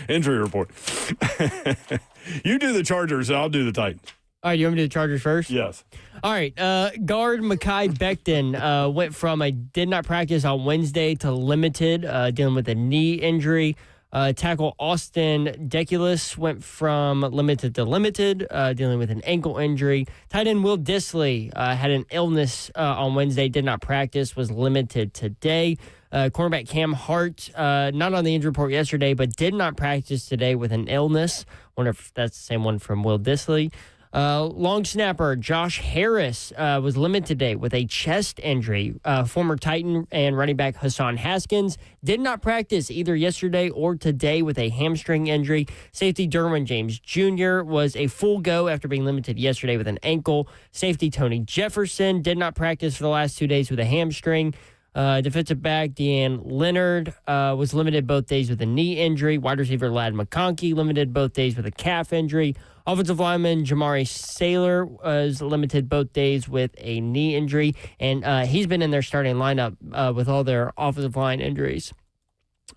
Injury report. You do the Chargers, I'll do the Titans. All right, you want me to do the Chargers first? Yes. All right, guard McCoy Becton went from a did not practice on Wednesday to limited, dealing with a knee injury. Tackle Austin Deculus went from limited to limited, dealing with an ankle injury. Tight end Will Dissly had an illness on Wednesday, did not practice, was limited today. Cornerback Cam Hart, not on the injury report yesterday, but did not practice today with an illness. Wonder if that's the same one from Will Dissly. Long snapper Josh Harris was limited today with a chest injury. Former Titan and running back Hassan Haskins did not practice either yesterday or today with a hamstring injury. Safety Derwin James Jr. was a full go after being limited yesterday with an ankle. Safety Tony Jefferson did not practice for the last 2 days with a hamstring. Defensive back Deanne Leonard was limited both days with a knee injury. Wide receiver Ladd McConkey limited both days with a calf injury. Offensive lineman Jamari Saylor was limited both days with a knee injury, and he's been in their starting lineup with all their offensive line injuries.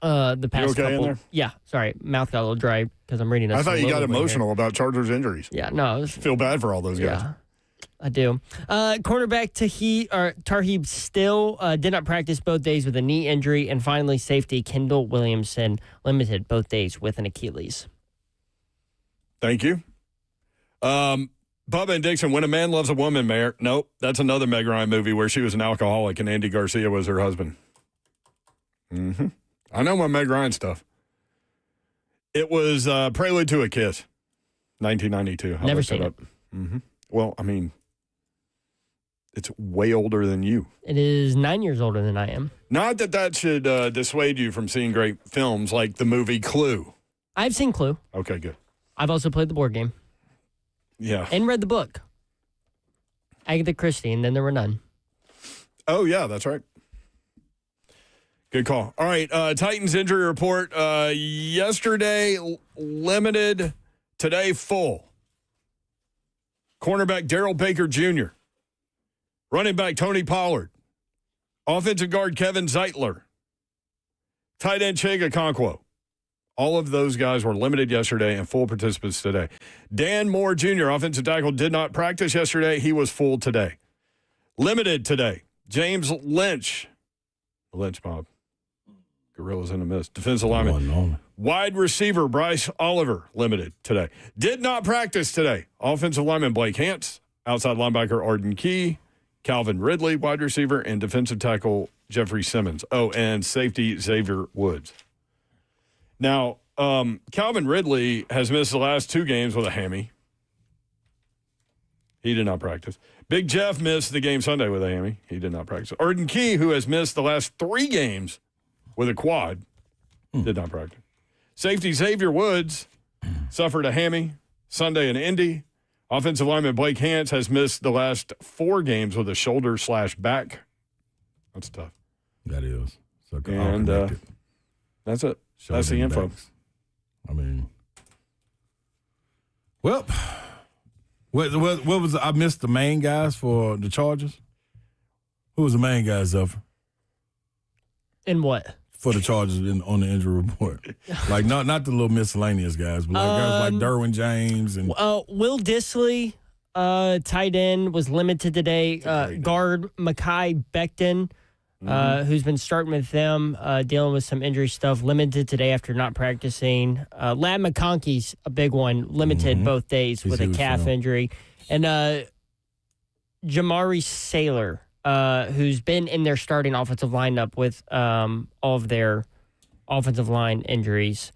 The past You okay couple. in there? Yeah, sorry, mouth got a little dry because I'm reading. I thought you got emotional about Chargers injuries. Yeah, no, feel bad for all those guys. Yeah. I do. Cornerback Tarheeb Still did not practice both days with a knee injury. And finally, safety Kendall Williamson limited both days with an Achilles. Thank you. Bubba and Dixon, When a Man Loves a Woman, Mayor. Nope, that's another Meg Ryan movie where she was an alcoholic and Andy Garcia was her husband. Mm-hmm. I know my Meg Ryan stuff. It was Prelude to a Kiss, 1992. Never seen it. Mm-hmm. Well, I mean, it's way older than you. It is 9 years older than I am. Not that should dissuade you from seeing great films like the movie Clue. I've seen Clue. Okay, good. I've also played the board game. Yeah. And read the book. Agatha Christie, and Then There Were None. Oh, yeah, that's right. Good call. All right, Titans injury report. Yesterday, limited. Today, full. Cornerback Darrell Baker Jr. Running back Tony Pollard. Offensive guard Kevin Zeitler. Tight end Chega Okonkwo. All of those guys were limited yesterday and full participants today. Dan Moore Jr., offensive tackle, did not practice yesterday. He was full today. Limited today. James Lynch. The Lynch mob. Gorillas in the mist. Defensive lineman. Wide receiver Bryce Oliver, limited today. Did not practice today. Offensive lineman Blake Hance. Outside linebacker Arden Key. Calvin Ridley, wide receiver. And defensive tackle Jeffrey Simmons. Oh, and safety Xavier Woods. Now, Calvin Ridley has missed the last 2 games with a hammy. He did not practice. Big Jeff missed the game Sunday with a hammy. He did not practice. Arden Key, who has missed the last 3 games with a quad, did not practice. Safety Xavier Woods suffered a hammy Sunday in Indy. Offensive lineman Blake Hance has missed the last 4 games with a shoulder/back. That's tough. That is. So and that's it. That's the info. I mean, well, what was I missed the main guys for the Chargers? Who was the main guys of? In what? For the Chargers on the injury report, like not the little miscellaneous guys, but like guys like Derwin James and Will Dissly tight end, was limited today. Guard McCoy Becton, who's been starting with them, dealing with some injury stuff, limited today after not practicing. Lad McConkey's a big one, limited both days with a calf injury. And Jamari Saylor, who's been in their starting offensive lineup with all of their offensive line injuries.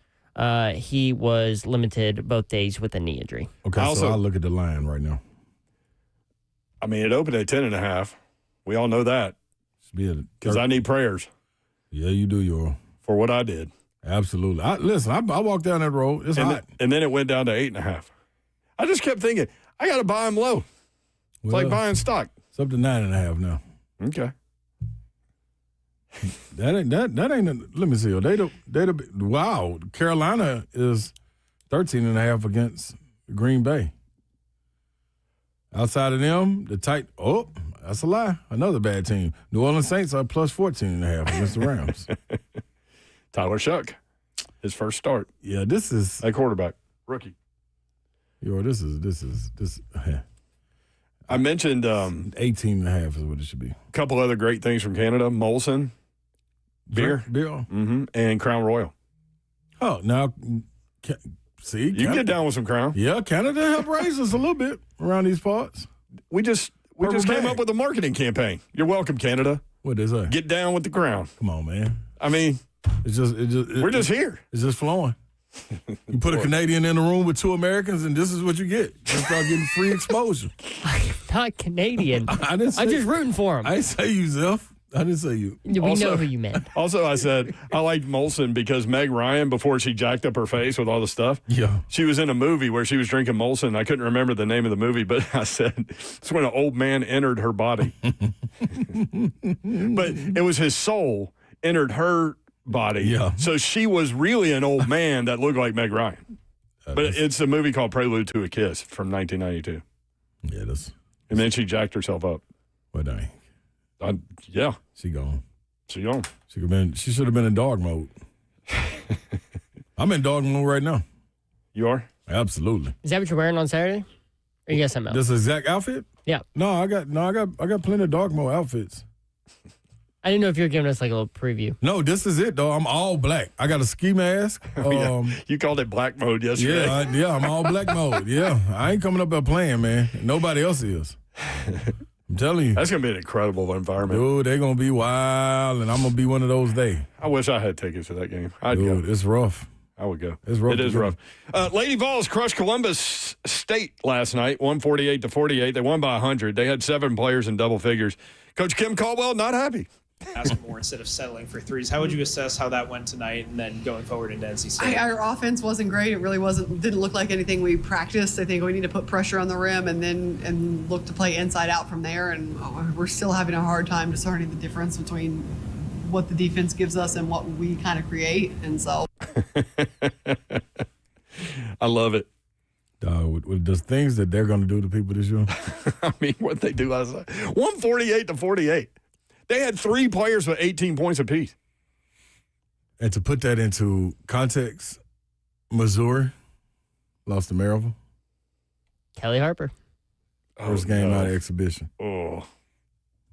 He was limited both days with a knee injury. Okay, so I'll look at the line right now. I mean, it opened at 10.5. We all know that. Because I need prayers. Yeah, you do, your for what I did. Absolutely. I walked down that road. It's hot. And then it went down to 8.5. I just kept thinking, I got to buy them low. It's like buying stock. It's up to 9.5 now. Okay. That ain't. Let me see. Wow. Carolina is 13.5 against Green Bay. Outside of them, that's a lie. Another bad team. New Orleans Saints are plus 14.5 against the Rams. Tyler Shuck, his first start. Yeah, this is a quarterback, rookie. This. I mentioned 18.5 is what it should be. A couple other great things from Canada: Molson beer, and Crown Royal. Oh, now see, you can get down with some Crown. Yeah, Canada helped raise us a little bit around these parts. We just came up with a marketing campaign. You're welcome, Canada. What is that? Get down with the Crown. Come on, man. I mean, we're just here. It's just flowing. You put a Canadian in a room with two Americans, and this is what you get. You start getting free exposure. I'm not Canadian. I'm just rooting for him. I didn't say you, Zeph. I didn't say you. We know who you meant. Also, I said I liked Molson because Meg Ryan, before she jacked up her face with all the stuff, she was in a movie where she was drinking Molson. I couldn't remember the name of the movie, but I said it's when an old man entered her body. But it was his soul entered her body. Yeah. So she was really an old man that looked like Meg Ryan. But it's a movie called Prelude to a Kiss from 1992. Yeah, it is. And then she jacked herself up. Well, dang. Yeah. She gone. She gone. She should have been in dog mode. I'm in dog mode right now. You are? Is Absolutely. that what you're wearing on Saturday? Or you got something else? This exact outfit? Yeah. No, I got plenty of dog mode outfits. I didn't know if you were giving us like a little preview. No, this is it though. I'm all black. I got a ski mask. You called it black mode yesterday. I'm all black mode. Yeah, I ain't coming up there playing, man. Nobody else is. I'm telling you. That's going to be an incredible environment. Dude, they're going to be wild, and I'm going to be one of those days. I wish I had tickets to that game. I'd go. It's rough. I would go. It's rough. It is rough. Lady Vols crushed Columbus State last night, 148-48. They won by 100. They had 7 players in double figures. Coach Kim Caldwell, not happy. Ask more instead of settling for threes. How would you assess how that went tonight and then going forward into NC State? Our offense wasn't great. It really didn't look like anything we practiced. I think we need to put pressure on the rim and look to play inside out from there. And we're still having a hard time discerning the difference between what the defense gives us and what we kind of create. And so I love it. With the things that they're going to do to people this year. I mean, what they do last night. 148-48. They had 3 players with 18 points apiece. And to put that into context, Missouri lost to Maryville. Kelly Harper. First game out of exhibition. Oh.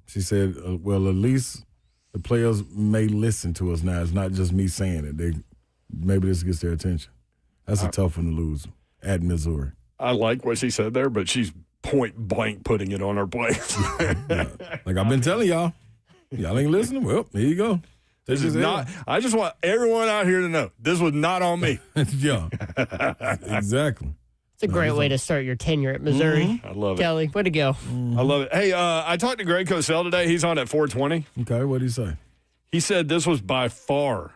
She said, well, at least the players may listen to us now. It's not just me saying it. Maybe this gets their attention. That's a tough one to lose at Missouri. I like what she said there, but she's point blank putting it on her players. Yeah. Like I've been telling y'all. Y'all ain't listening? Well, here you go. This is not. I just want everyone out here to know this was not on me. Yeah, exactly. It's a great way to start your tenure at Missouri. I love it. Kelly, way to go. I love it. Hey, I talked to Greg Cosell today. He's on at 420. Okay, what did he say? He said this was by far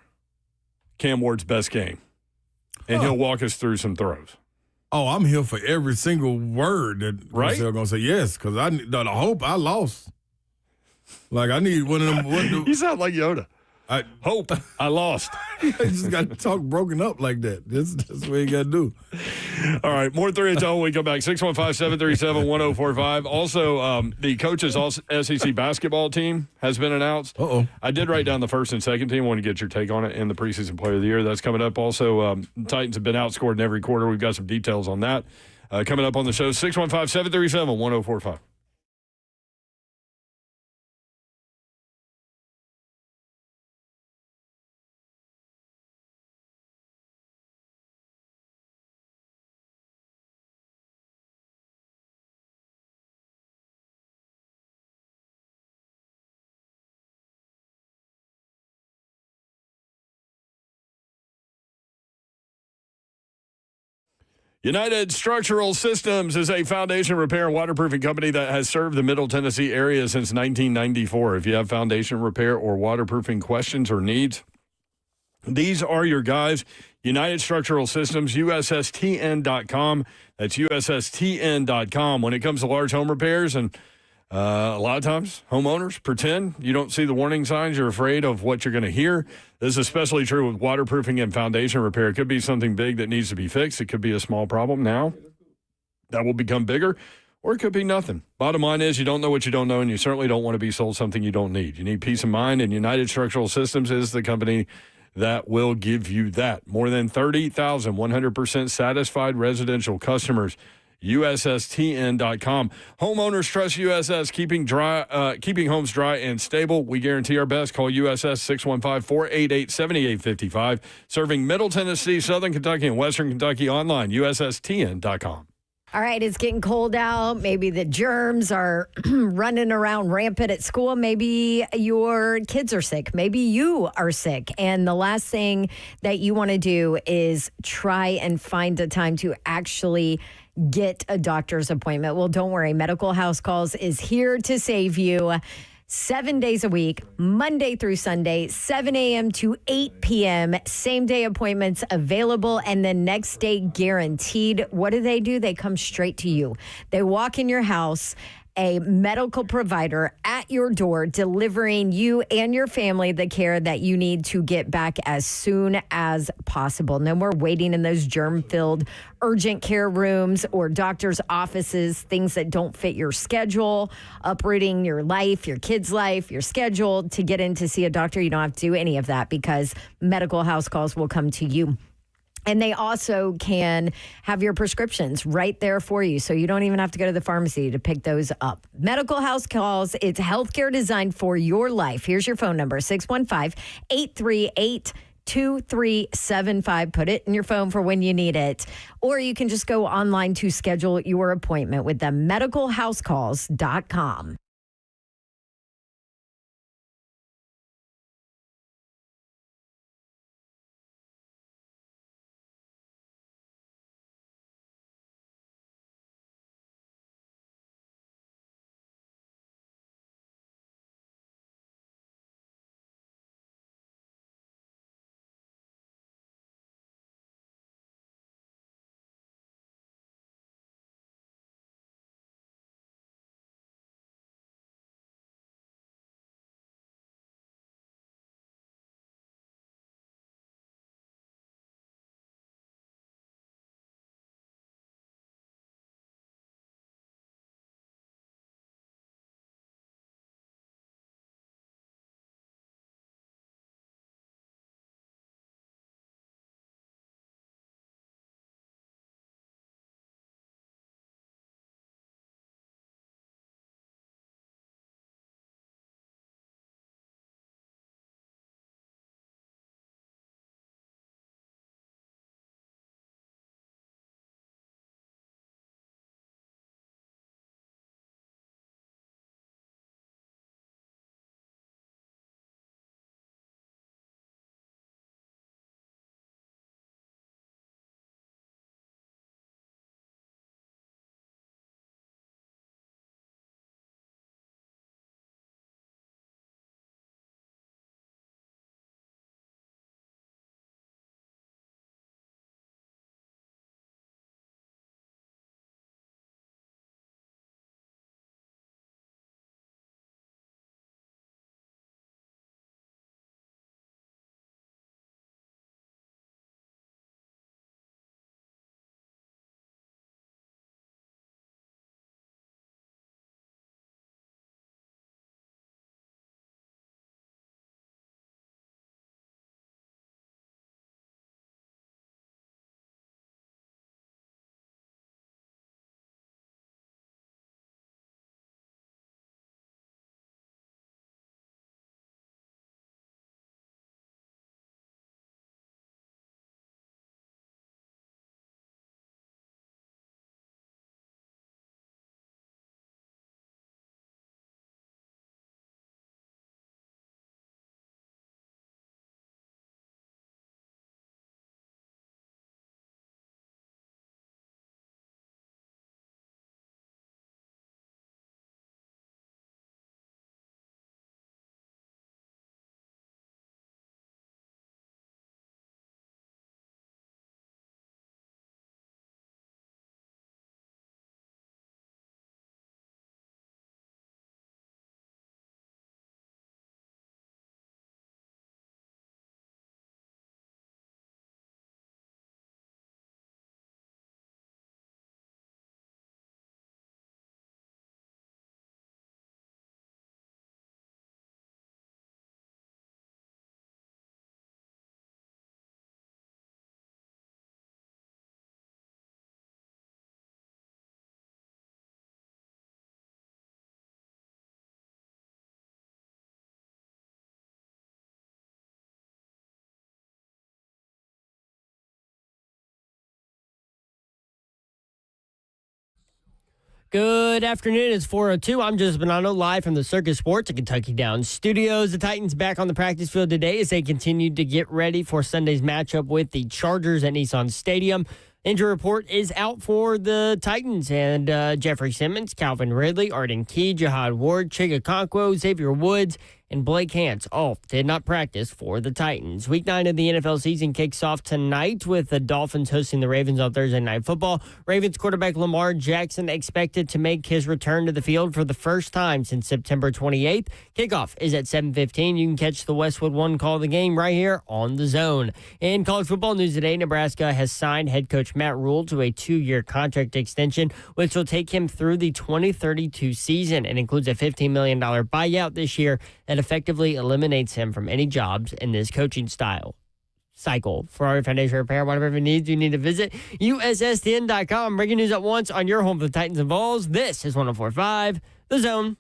Cam Ward's best game, and he'll walk us through some throws. Oh, I'm here for every single word that Cosell going to say yes, because the hope I lost. Like, I need one of them. You sound like Yoda. I hope I lost. You just got to talk broken up like that. That's what you got to do. All right, more 3 until when we come back. 615-737-1045. Also, the coaches' SEC basketball team has been announced. Uh-oh. I did write down the first and second team. I want to get your take on it in the preseason player of the year. That's coming up. Also, Titans have been outscored in every quarter. We've got some details on that. Coming up on the show, 615-737-1045. United Structural Systems is a foundation repair and waterproofing company that has served the Middle Tennessee area since 1994. If you have foundation repair or waterproofing questions or needs, these are your guys. United Structural Systems, USSTN.com. That's USSTN.com. When it comes to large home repairs, and a lot of times homeowners pretend you don't see the warning signs. You're afraid of what you're going to hear. This is especially true with waterproofing and foundation repair. It could be something big that needs to be fixed. It could be a small problem now that will become bigger, or it could be nothing. Bottom line is you don't know what you don't know, and you certainly don't want to be sold something you don't need. You need peace of mind, and United Structural Systems is the company that will give you that. More than 30,000 100% satisfied residential customers. USSTN.com. Homeowners trust USS, keeping homes dry and stable. We guarantee our best. Call USS 615-488-7855. Serving Middle Tennessee, Southern Kentucky, and Western Kentucky. Online, USSTN.com. All right, it's getting cold out. Maybe the germs are running around rampant at school. Maybe your kids are sick. Maybe you are sick. And the last thing that you want to do is try and find a time to actually get a doctor's appointment. Well, don't worry. Medical House Calls is here to save you 7 days a week, Monday through Sunday, 7 a.m. to 8 p.m. Same day appointments available, and then next day guaranteed. What do? They come straight to you. They walk in your house, a medical provider at your door, delivering you and your family the care that you need to get back as soon as possible. No more waiting in those germ-filled urgent care rooms or doctor's offices, things that don't fit your schedule, uprooting your life, your kid's life, your schedule to get in to see a doctor. You don't have to do any of that because Medical House Calls will come to you. And they also can have your prescriptions right there for you, so you don't even have to go to the pharmacy to pick those up. Medical House Calls, it's healthcare designed for your life. Here's your phone number, 615-838-2375. Put it in your phone for when you need it. Or you can just go online to schedule your appointment with them, medicalhousecalls.com. Good afternoon. It's 4:02. I'm Joseph Bonanno, live from the Circus Sports at Kentucky Downs Studios. The Titans back on the practice field today as they continue to get ready for Sunday's matchup with the Chargers at Nissan Stadium. Injury report is out for the Titans, and Jeffrey Simmons, Calvin Ridley, Arden Key, Jihad Ward, Chiga Okonkwo, Xavier Woods, and Blake Hance all did not practice for the Titans. Week 9 of the NFL season kicks off tonight with the Dolphins hosting the Ravens on Thursday Night Football. Ravens quarterback Lamar Jackson expected to make his return to the field for the first time since September 28th. Kickoff is at 7:15. You can catch the Westwood One call of the game right here on The Zone. In college football news today, Nebraska has signed head coach Matt Rule to a 2-year contract extension, which will take him through the 2032 season and includes a $15 million buyout this year that effectively eliminates him from any jobs in this coaching style cycle. Ferrari Foundation Repair, whatever it needs, you need to visit USSTN.com. Breaking news at once on your home for the Titans and Vols. This is 104.5 The Zone.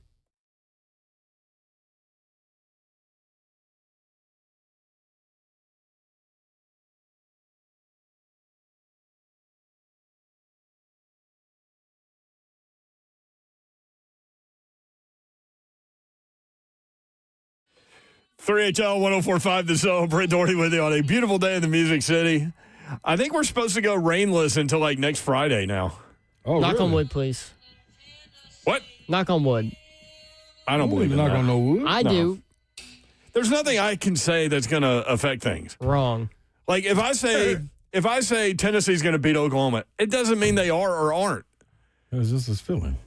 $3HL 104.5 The Zone. Brent Doherty with you on a beautiful day in the Music City. I think we're supposed to go rainless until like next Friday now. Oh, Knock really? on wood, please. What? Knock on wood. I don't believe in knock that. on no wood. I do. There's nothing I can say that's going to affect things. Wrong. Like if I say Tennessee's going to beat Oklahoma, it doesn't mean they are or aren't. It's just this feeling.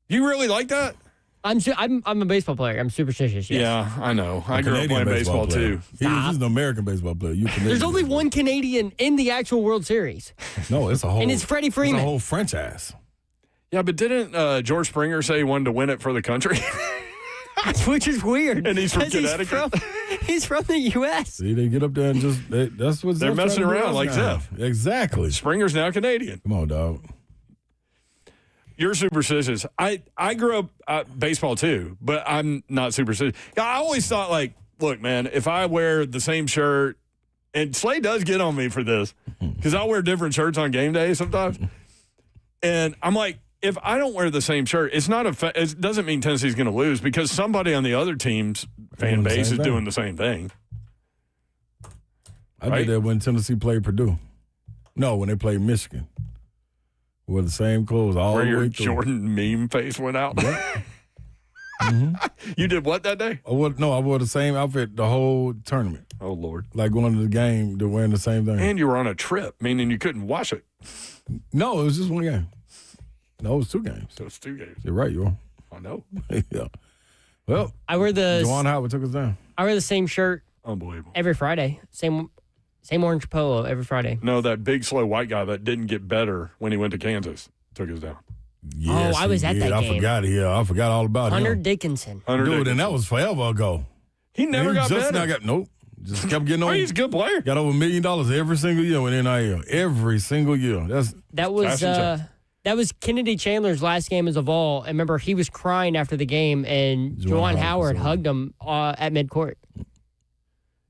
You really like that? I'm a baseball player. I'm superstitious. Yes. Yeah, I know. I grew up Canadian playing baseball player. too. He's an American baseball player. You Canadian. There's only one Canadian in the actual World Series. No, it's a whole. And it's Freddie Freeman. It's a whole franchise. Yeah, but didn't George Springer say he wanted to win it for the country? Which is weird. And he's from 'cause Connecticut. He's from the U.S. See, they get up there and just that's what They're Zeff's messing trying to do around like now. Zeff. Exactly. Springer's now Canadian. Come on, dog. You're superstitious. I grew up baseball too, but I'm not superstitious. I always thought, like, look, man, if I wear the same shirt, and Slay does get on me for this because I'll wear different shirts on game day sometimes, and I'm like, if I don't wear the same shirt, it's not it doesn't mean Tennessee's going to lose because somebody on the other team's fan base is doing the same thing. I did that when Tennessee played Purdue. No, when they played Michigan. Wore the same clothes all Where the your way through. Jordan meme face went out. You did what that day? I wore the same outfit the whole tournament. Oh, Lord. Like going to the game, they're wearing the same thing. And you were on a trip, meaning you couldn't wash it. No, it was just one game. No, it was 2 games. So it's 2 games. You're right, you are. I know. Yeah. Well, I wear the Juwan Howard took us down. I wear the same shirt Unbelievable. every Friday. Same orange polo every Friday. No, that big, slow white guy that didn't get better when he went to Kansas took us down. Yes, I was he at did. that I game. forgot. Yeah, I forgot all about Hunter him. Dickinson. Dude, and that was forever ago. He never got just better. now nope. Just kept getting over. He's a good player. Got over $1 million every single year with NIL. Every single year. That was Kennedy Chandler's last game as a Vol. I remember he was crying after the game, and Juwan Howard hugged him at midcourt.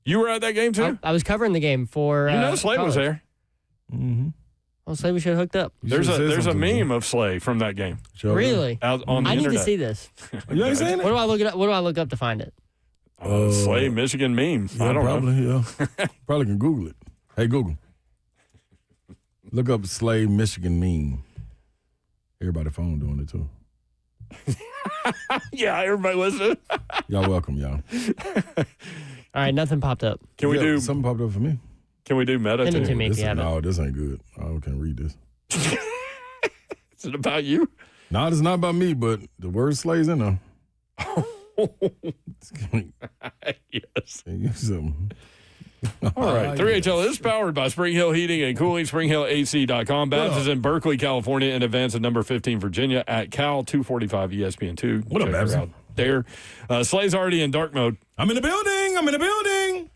You were at that game too? I was covering the game for. Slay was there. Mm-hmm. Well, Slay, we should have hooked up. There's a meme of Slay from that game. Really? Out on the I need internet. to see this. You ain't seen it? What do I look up? What do I look up to find it? Slay Michigan meme. Yeah, I don't probably, know. Yeah. Probably can Google it. Hey, Google. Look up Slay Michigan meme. Everybody phone doing it too. Yeah, everybody listen. Y'all welcome, y'all. All right, nothing popped up. Can we do something popped up for me? Can we do meta Send it too? to me if you have it. No, this ain't good. I can't read this. Is it about you? No, it's not about me, but the word Slay's in there. Yes. All right. 3HL is powered by Spring Hill Heating and Cooling, SpringHillAC.com. Babs is in Berkeley, California, in advance of number 15, Virginia, at Cal 245 ESPN2. What up, Check her Babs? out there. Slay's already in dark mode. I'm in the building.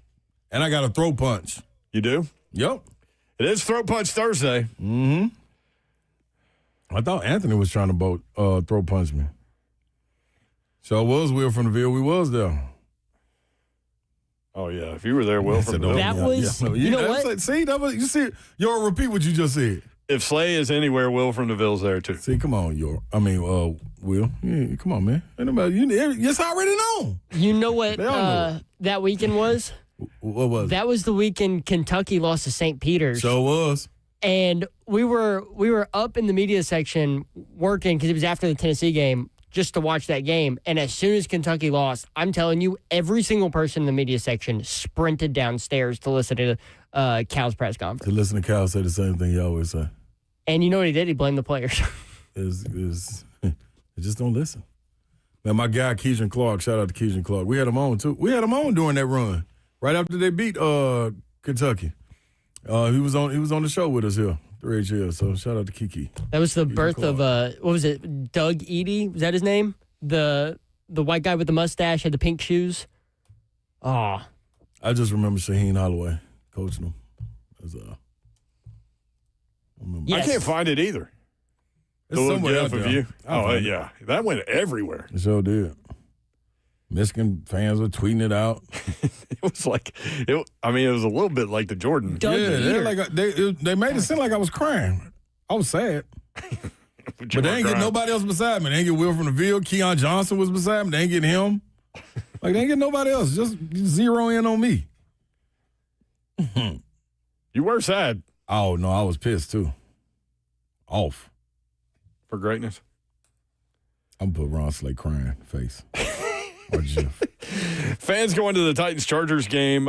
And I got a throw punch. You do? Yep. It is Throat Punch Thursday. Mm-hmm. I thought Anthony was trying to throw punch me. So it was Will from the Ville. We was there. Oh, yeah. If you were there, Will from the Ville. That was, you know what? See, you see, y'all repeat what you just said. If Slay is anywhere, Will from DeVille's there too. See, come on, Will. Yeah, come on, man. Ain't nobody, it's already known. You know what They all know that weekend was? What was it? That was the weekend Kentucky lost to St. Peter's. So was. And we were up in the media section working because it was after the Tennessee game just to watch that game. And as soon as Kentucky lost, I'm telling you, every single person in the media section sprinted downstairs to listen to Cal's press conference. To listen to Cal say the same thing he always say. And you know what he did? He blamed the players. They just don't listen. Man, my guy Keyshawn Clark, shout out to Keyshawn Clark. We had him on too. We had him on during that run, right after they beat Kentucky. He was on the show with us here, 3HL. So shout out to Kiki. That was the birth of what was it? Doug Edie? Was that his name? The white guy with the mustache had the pink shoes. Oh, I just remember Shaheen Holloway coaching him. I can't find it either. It's The little somewhere gif out of there. you. I'll Oh, find it. yeah. That went everywhere. It sure did. Michigan fans were tweeting it out. It was like, it was a little bit like the Jordan. They made it seem like I was crying. I was sad. But they ain't get nobody else beside me. They ain't get Will from the Ville. Keon Johnson was beside me. They ain't getting him. Like, they ain't getting nobody else. Just zero in on me. You were sad. Oh, no, I was pissed, too. Off. For greatness. I'm going to put Ron Slay crying face. Or Jeff. Fans going to the Titans-Chargers game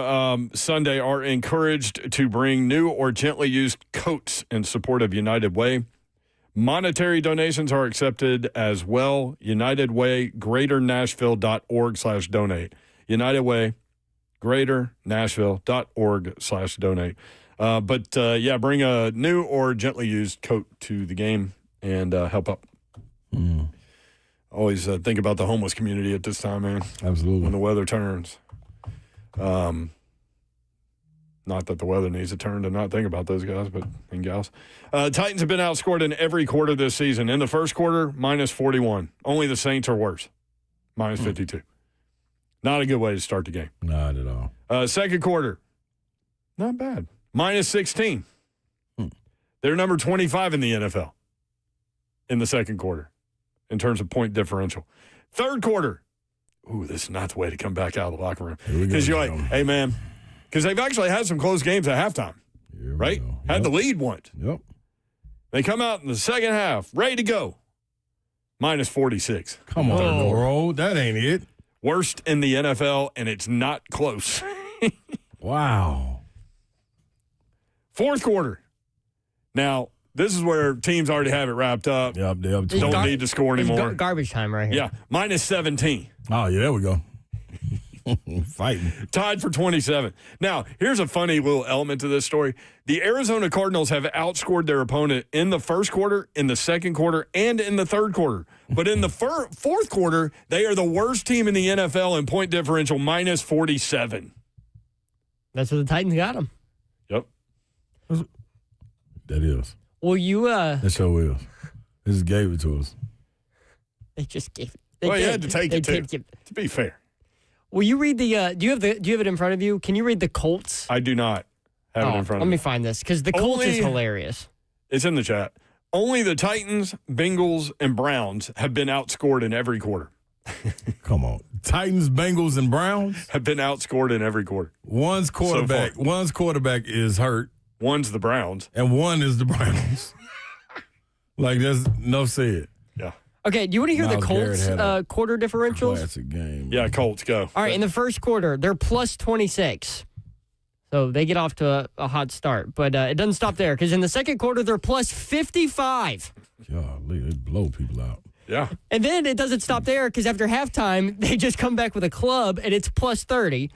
Sunday are encouraged to bring new or gently used coats in support of United Way. Monetary donations are accepted as well. United Way, greaternashville.org/donate. United Way, greaternashville.org/donate. Bring a new or gently used coat to the game and help up. Always think about the homeless community at this time, man. Absolutely. When the weather turns. Not that the weather needs to turn to not think about those guys and gals. Titans have been outscored in every quarter this season. In the first quarter, minus 41. Only the Saints are worse. Minus 52. Not a good way to start the game. Not at all. Second quarter, not bad. Minus 16. They're number 25 in the NFL in the second quarter in terms of point differential. Third quarter, this is not the way to come back out of the locker room. Because you're like, hey, man, because they've actually had some close games at halftime, right? Had the lead once. Yep. They come out in the second half, ready to go. Minus 46. Come on, bro. That ain't it. Worst in the NFL, and it's not close. Wow. Fourth quarter. Now, this is where teams already have it wrapped up. Yep. Don't need to score anymore. Garbage time right here. Yeah, minus 17. Oh, yeah, there we go. Fighting. Tied for 27. Now, here's a funny little element to this story. The Arizona Cardinals have outscored their opponent in the first quarter, in the second quarter, and in the third quarter. But in the fourth quarter, they are the worst team in the NFL in point differential, minus 47. That's what the Titans got them. Yep. That is. Well, That sure is. They just gave it to us. They just gave it. You had to take it, too, to be fair. Will you read the do you have it in front of you? Can you read the Colts? I do not have it in front of me. Let me find this because the Colts is hilarious. It's in the chat. Only the Titans, Bengals, and Browns have been outscored in every quarter. Come on. Titans, Bengals, and Browns have been outscored in every quarter. One's quarterback is hurt. One's the Browns. And one is the Browns. Like, there's no said. Yeah. Okay, do you want to hear the Colts quarter differentials? Classic game. Yeah, Colts, go. All right, in the first quarter, they're plus 26. So they get off to a hot start. But it doesn't stop there because in the second quarter, they're plus 55. Golly, they blow people out. Yeah. And then it doesn't stop there because after halftime, they just come back with a club and it's plus 30.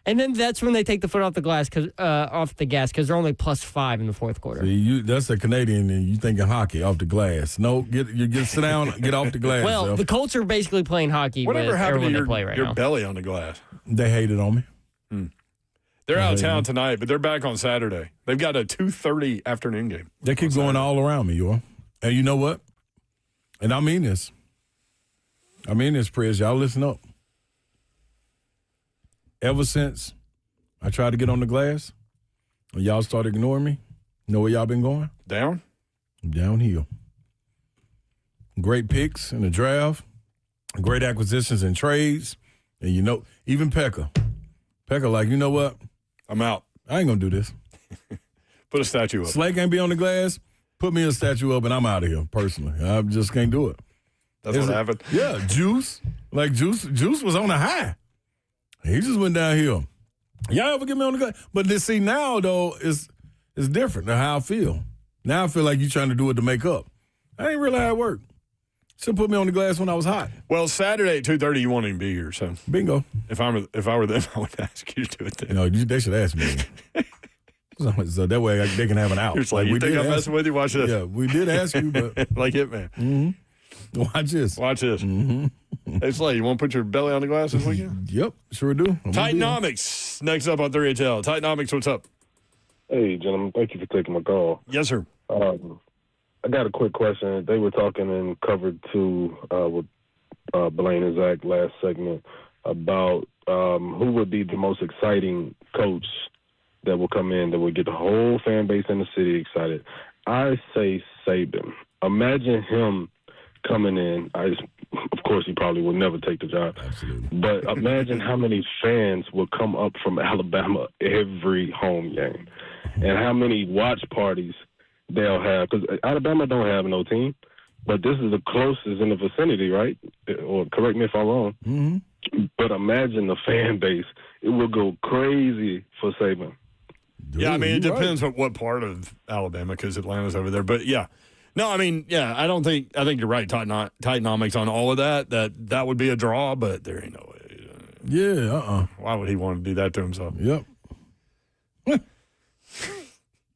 And then that's when they take the foot off the gas because they're only plus 5 in the fourth quarter. See, that's a Canadian, and you thinking hockey off the glass. No, sit down, get off the glass. Well, the Colts are basically playing hockey. Whatever happened to your now. belly on the glass? They hated on me. They're out of town tonight, but they're back on Saturday. They've got a 2:30 afternoon game. They keep going all around me, you are. And you know what? And I mean this. Prez. Y'all listen up. Ever since I tried to get on the glass, and y'all started ignoring me, Know where y'all been going? Down? Downhill. Great picks in the draft, great acquisitions and trades, and even Pekka. Pekka, like, you know what? I'm out. I ain't gonna do this. Put a statue up. Slay can't be on the glass. Put me a statue up, and I'm out of here. Personally, I just can't do it. That's what happened. Yeah, Juice. Like Juice was on a high. He just went downhill. Y'all ever get me on the glass? But see now though, it's different than how I feel. Now I feel like you're trying to do it to make up. I ain't really how it worked. Should put me on the glass when I was hot. Well, Saturday at 2:30, you won't even be here. So bingo. If I were them, I would ask you to do it then. No, they should ask me. So that way they can have an out. You're just like, you think I'm messing with you? Watch this. Yeah, we did ask you, but like Hitman. Mm-hmm. Watch this. Watch this. Mm-hmm. Hey, Slay, you want to put your belly on the glass this weekend? Yep, sure do. Titanomics next up on 3HL. Titanomics, what's up? Hey, gentlemen, thank you for taking my call. Yes, sir. I got a quick question. They were talking in covered 2 with Blaine and Zach last segment about who would be the most exciting coach that will come in that will get the whole fan base in the city excited. I say Saban. Imagine him coming in. Of course, he probably would never take the job. Absolutely. But imagine how many fans would come up from Alabama every home game, and how many watch parties they'll have. Because Alabama don't have no team, but this is the closest in the vicinity, right? Or correct me if I'm wrong. Mm-hmm. But imagine the fan base. It will go crazy for Saban. Yeah, I mean, it depends on what part of Alabama, because Atlanta's over there. But, yeah. No, I mean, yeah, I think you're right, Titanomics on all of that. That would be a draw, but there ain't no way. Yeah, Why would he want to do that to himself? Yep.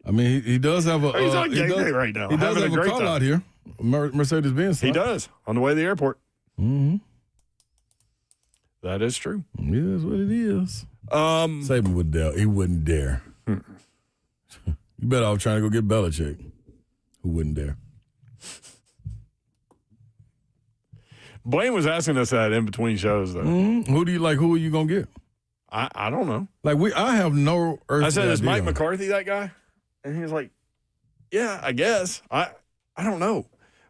I mean, he does have a. He's on game day right now. He does have a great call time out here, Mercedes-Benz. He does, on the way to the airport. Mm-hmm. That is true. It is what it is. Saban would dare. He wouldn't dare. You better off trying to go get Belichick. Who wouldn't dare? Blaine was asking us that in between shows, though. Mm-hmm. Who do you like? Who are you gonna get? I don't know. Like I have no earthly I said, is idea. Mike McCarthy that guy? And he was like, yeah, I guess. I don't know.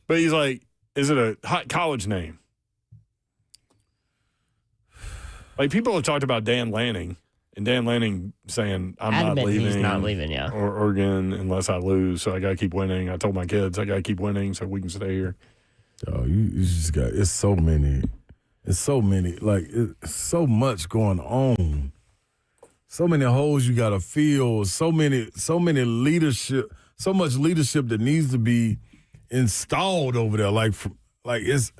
But he's like, is it a hot college name? Like, people have talked about Dan Lanning, and Dan Lanning saying, I'm not leaving. He's not leaving, yeah. Or Oregon unless I lose, so I got to keep winning. I told my kids I got to keep winning so we can stay here. Oh, you just got, it's so many, like, it's so much going on. So many holes you got to fill, so many leadership, so much leadership that needs to be installed over there. Like it's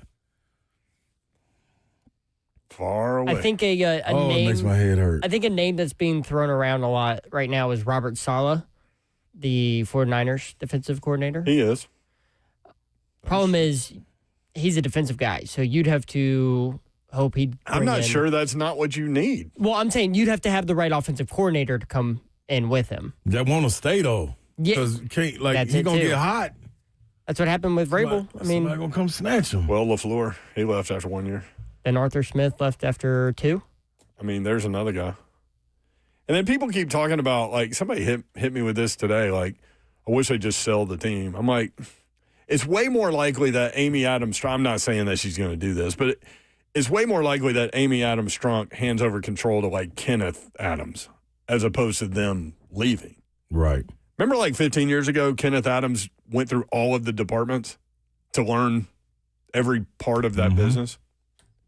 far away. I think a name. It makes my head hurt. I think a name that's being thrown around a lot right now is Robert Saleh, the 49ers defensive coordinator. He is. Problem is, he's a defensive guy, so you'd have to hope he'd. I'm not sure that's not what you need. Well, I'm saying you'd have to have the right offensive coordinator to come in with him. That want to stay though. Yeah, because he's gonna get hot. That's what happened with Vrabel. Somebody gonna come snatch him. Well, LaFleur, he left after 1 year. Then Arthur Smith left after 2. I mean, there's another guy. And then people keep talking about, like, somebody hit me with this today, like, I wish they'd just sell the team. I'm like, it's way more likely that Amy Adams Strunk, I'm not saying that she's going to do this, but it's way more likely that Amy Adams Strunk hands over control to, like, Kenneth Adams as opposed to them leaving. Right. Remember, like, 15 years ago, Kenneth Adams went through all of the departments to learn every part of that business?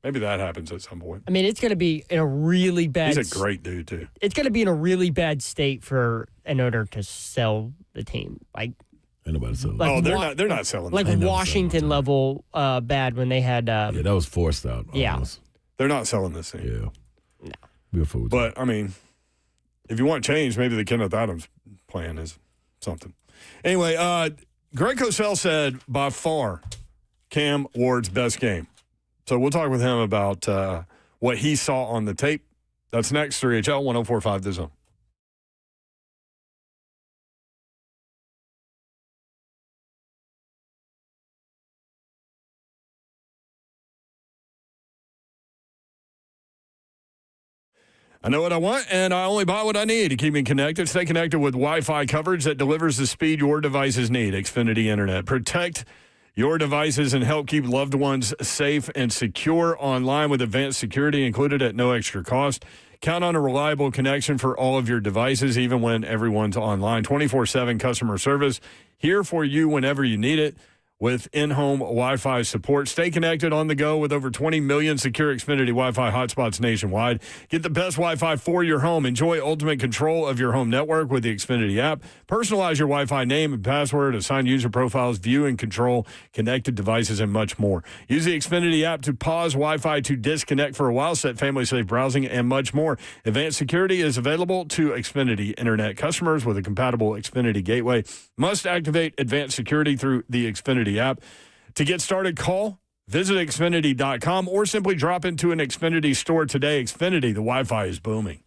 Maybe that happens at some point. I mean, it's going to be in a really bad. He's a great dude too. It's going to be in a really bad state for an owner to sell the team. Like, ain't nobody selling. Like, they're not selling. Like Washington level bad when they had. Yeah, that was forced out. Almost. They're not selling this thing. Yeah, no. Be a fool. But I mean, if you want change, maybe the Kenneth Adams plan is something. Anyway, Greg Cosell said by far Cam Ward's best game. So we'll talk with him about what he saw on the tape. That's next, 3HL 104.5 The Zone. I know what I want, and I only buy what I need to keep me connected. Stay connected with Wi-Fi coverage that delivers the speed your devices need. Xfinity Internet. Protect your devices and help keep loved ones safe and secure online with advanced security included at no extra cost. Count on a reliable connection for all of your devices, even when everyone's online. 24/7 customer service, here for you whenever you need it. With in-home Wi-Fi support. Stay connected on the go with over 20 million secure Xfinity Wi-Fi hotspots nationwide. Get the best Wi-Fi for your home. Enjoy ultimate control of your home network with the Xfinity app. Personalize your Wi-Fi name and password, assign user profiles, view and control connected devices, and much more. Use the Xfinity app to pause Wi-Fi, to disconnect for a while, set family-safe browsing, and much more. Advanced security is available to Xfinity Internet customers with a compatible Xfinity gateway. Must activate advanced security through the Xfinity app. To get started, visit Xfinity.com or simply drop into an Xfinity store today. Xfinity, the Wi-Fi is booming.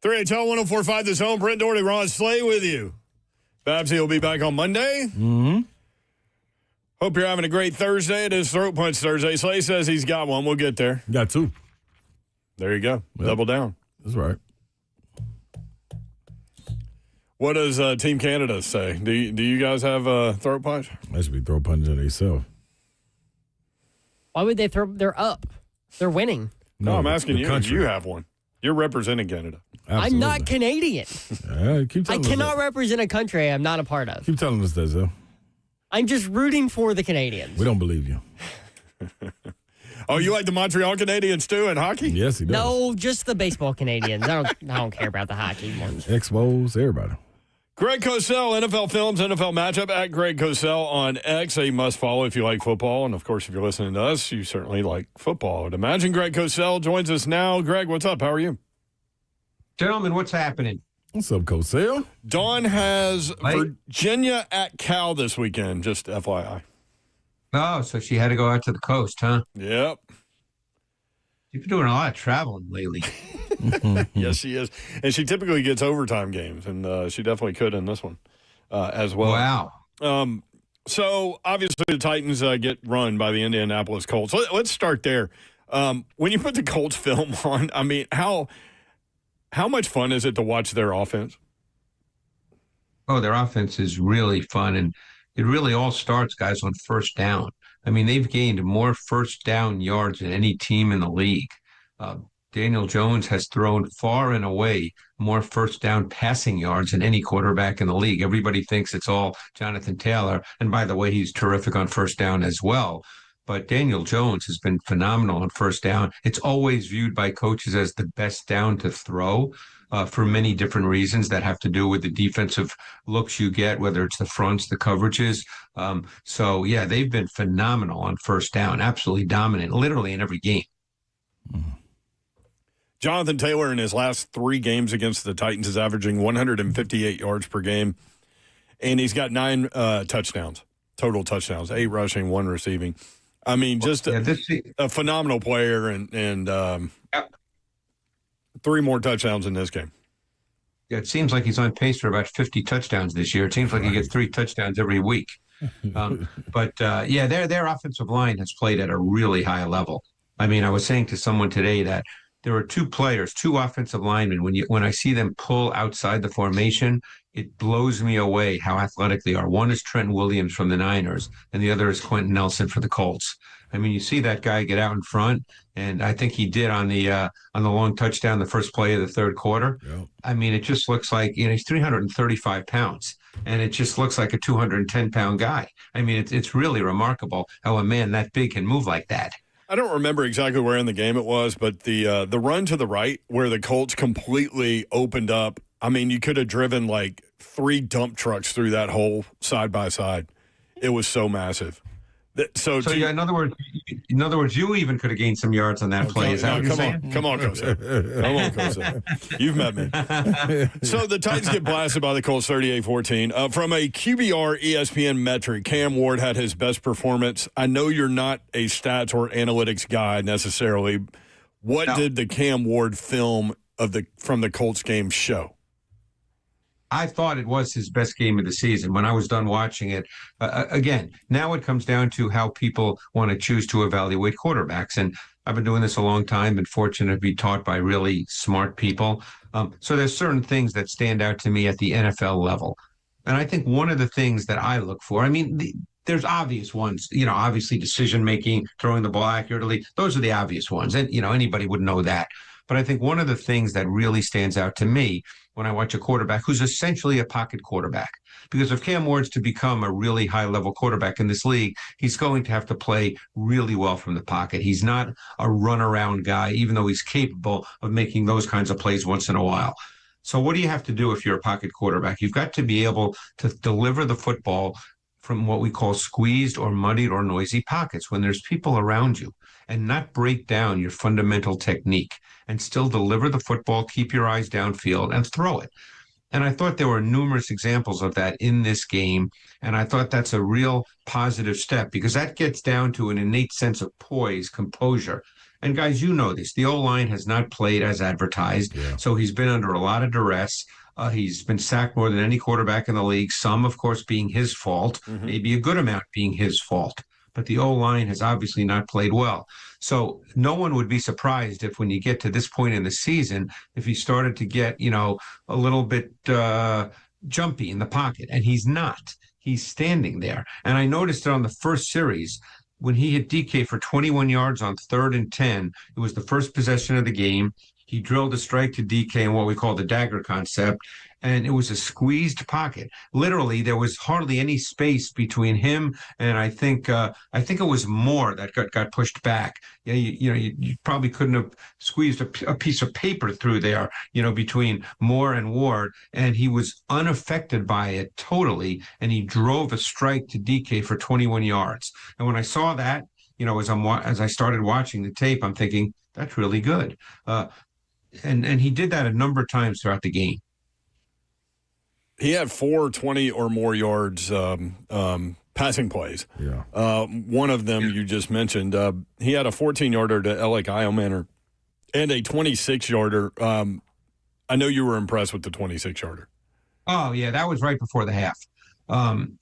3HL 1045 this home. Brent Doherty, Ron Slay with you. Babsy will be back on Monday. Mm-hmm. Hope you're having a great Thursday. It is Throat Punch Thursday. Slay says he's got one. We'll get there. Got two. There you go. Yep. Double down. That's right. What does Team Canada say? Do you guys have a throat punch? They should be throat punching themselves. Why would they throw? They're up. They're winning. No, I'm asking you. Country. You have one. You're representing Canada. Absolutely. I'm not Canadian. I cannot represent a country I'm not a part of. Keep telling us that, Zell. I'm just rooting for the Canadians. We don't believe you. Oh, you like the Montreal Canadiens too in hockey? Yes, he does. No, just the baseball Canadians. I don't care about the hockey ones. Expos, everybody. Greg Cosell, NFL Films, NFL Matchup at Greg Cosell on X. A must follow if you like football. And, of course, if you're listening to us, you certainly like football. I would imagine Greg Cosell joins us now. Greg, what's up? How are you? Gentlemen, what's happening? What's up, Cosell? Dawn has Virginia at Cal this weekend, just FYI. Oh, so she had to go out to the coast, huh? Yep. You've been doing a lot of traveling lately. Yes, she is. And she typically gets overtime games, and she definitely could in this one as well. Wow. So, obviously, the Titans get run by the Indianapolis Colts. Let's start there. When you put the Colts film on, I mean, how much fun is it to watch their offense? Oh, their offense is really fun, and it really all starts, guys, on first down. I mean, they've gained more first down yards than any team in the league. Daniel Jones has thrown far and away more first down passing yards than any quarterback in the league. Everybody thinks it's all Jonathan Taylor. And by the way, he's terrific on first down as well. But Daniel Jones has been phenomenal on first down. It's always viewed by coaches as the best down to throw for many different reasons that have to do with the defensive looks you get, whether it's the fronts, the coverages. So, yeah, they've been phenomenal on first down, absolutely dominant, literally in every game. Jonathan Taylor in his last 3 games against the Titans is averaging 158 yards per game, and he's got 9 touchdowns, total touchdowns, 8 rushing, 1 receiving. I mean, just a phenomenal player, and 3 more touchdowns in this game. Yeah, it seems like he's on pace for about 50 touchdowns this year. It seems like he gets 3 touchdowns every week. But their offensive line has played at a really high level. I mean, I was saying to someone today that there are 2 players, 2 offensive linemen. When I see them pull outside the formation, it blows me away how athletic they are. One is Trent Williams from the Niners, and the other is Quentin Nelson for the Colts. I mean, you see that guy get out in front, and I think he did on the long touchdown, the first play of the third quarter. Yep. I mean, it just looks like, he's 335 pounds, and it just looks like a 210-pound guy. I mean, it's really remarkable how a man that big can move like that. I don't remember exactly where in the game it was, but the run to the right where the Colts completely opened up. I mean, you could have driven like 3 dump trucks through that hole side by side. It was so massive. So yeah, in other words, you even could have gained some yards on that play. Is that what you're saying? Come on, Cosell. You've met me. So the Titans get blasted by the Colts 38-14. From a QBR ESPN metric, Cam Ward had his best performance. I know you're not a stats or analytics guy necessarily. What did the Cam Ward film from the Colts game show? I thought it was his best game of the season when I was done watching it. Again, now it comes down to how people want to choose to evaluate quarterbacks. And I've been doing this a long time, been fortunate to be taught by really smart people. So there's certain things that stand out to me at the NFL level. And I think one of the things that I look for, I mean, there's obvious ones, obviously decision-making, throwing the ball accurately. Those are the obvious ones. And, anybody would know that. But I think one of the things that really stands out to me when I watch a quarterback who's essentially a pocket quarterback, because if Cam Ward's to become a really high-level quarterback in this league, he's going to have to play really well from the pocket. He's not a run-around guy, even though he's capable of making those kinds of plays once in a while. So what do you have to do if you're a pocket quarterback? You've got to be able to deliver the football from what we call squeezed or muddied or noisy pockets when there's people around you, and not break down your fundamental technique and still deliver the football, keep your eyes downfield, and throw it. And I thought there were numerous examples of that in this game. And I thought that's a real positive step because that gets down to an innate sense of poise, composure. And guys, you know this. The O-line has not played as advertised. Yeah. So he's been under a lot of duress. He's been sacked more than any quarterback in the league, some, of course, being his fault, maybe a good amount being his fault. But the O-line has obviously not played well. So no one would be surprised if when you get to this point in the season, if he started to get, a little bit jumpy in the pocket. And he's not. He's standing there. And I noticed it on the first series when he hit DK for 21 yards on 3rd and 10. It was the first possession of the game. He drilled a strike to DK in what we call the dagger concept, and it was a squeezed pocket. Literally, there was hardly any space between him and I think it was Moore that got pushed back. Yeah, you probably couldn't have squeezed a piece of paper through there, between Moore and Ward, and he was unaffected by it totally, and he drove a strike to DK for 21 yards. And when I saw that, as I started watching the tape, I'm thinking that's really good. And he did that a number of times throughout the game. He had 4 20 or more yards passing plays. Yeah. One of them you just mentioned. He had a 14-yarder to Alec Iomanner and a 26-yarder. I know you were impressed with the 26-yarder. Oh, yeah, that was right before the half.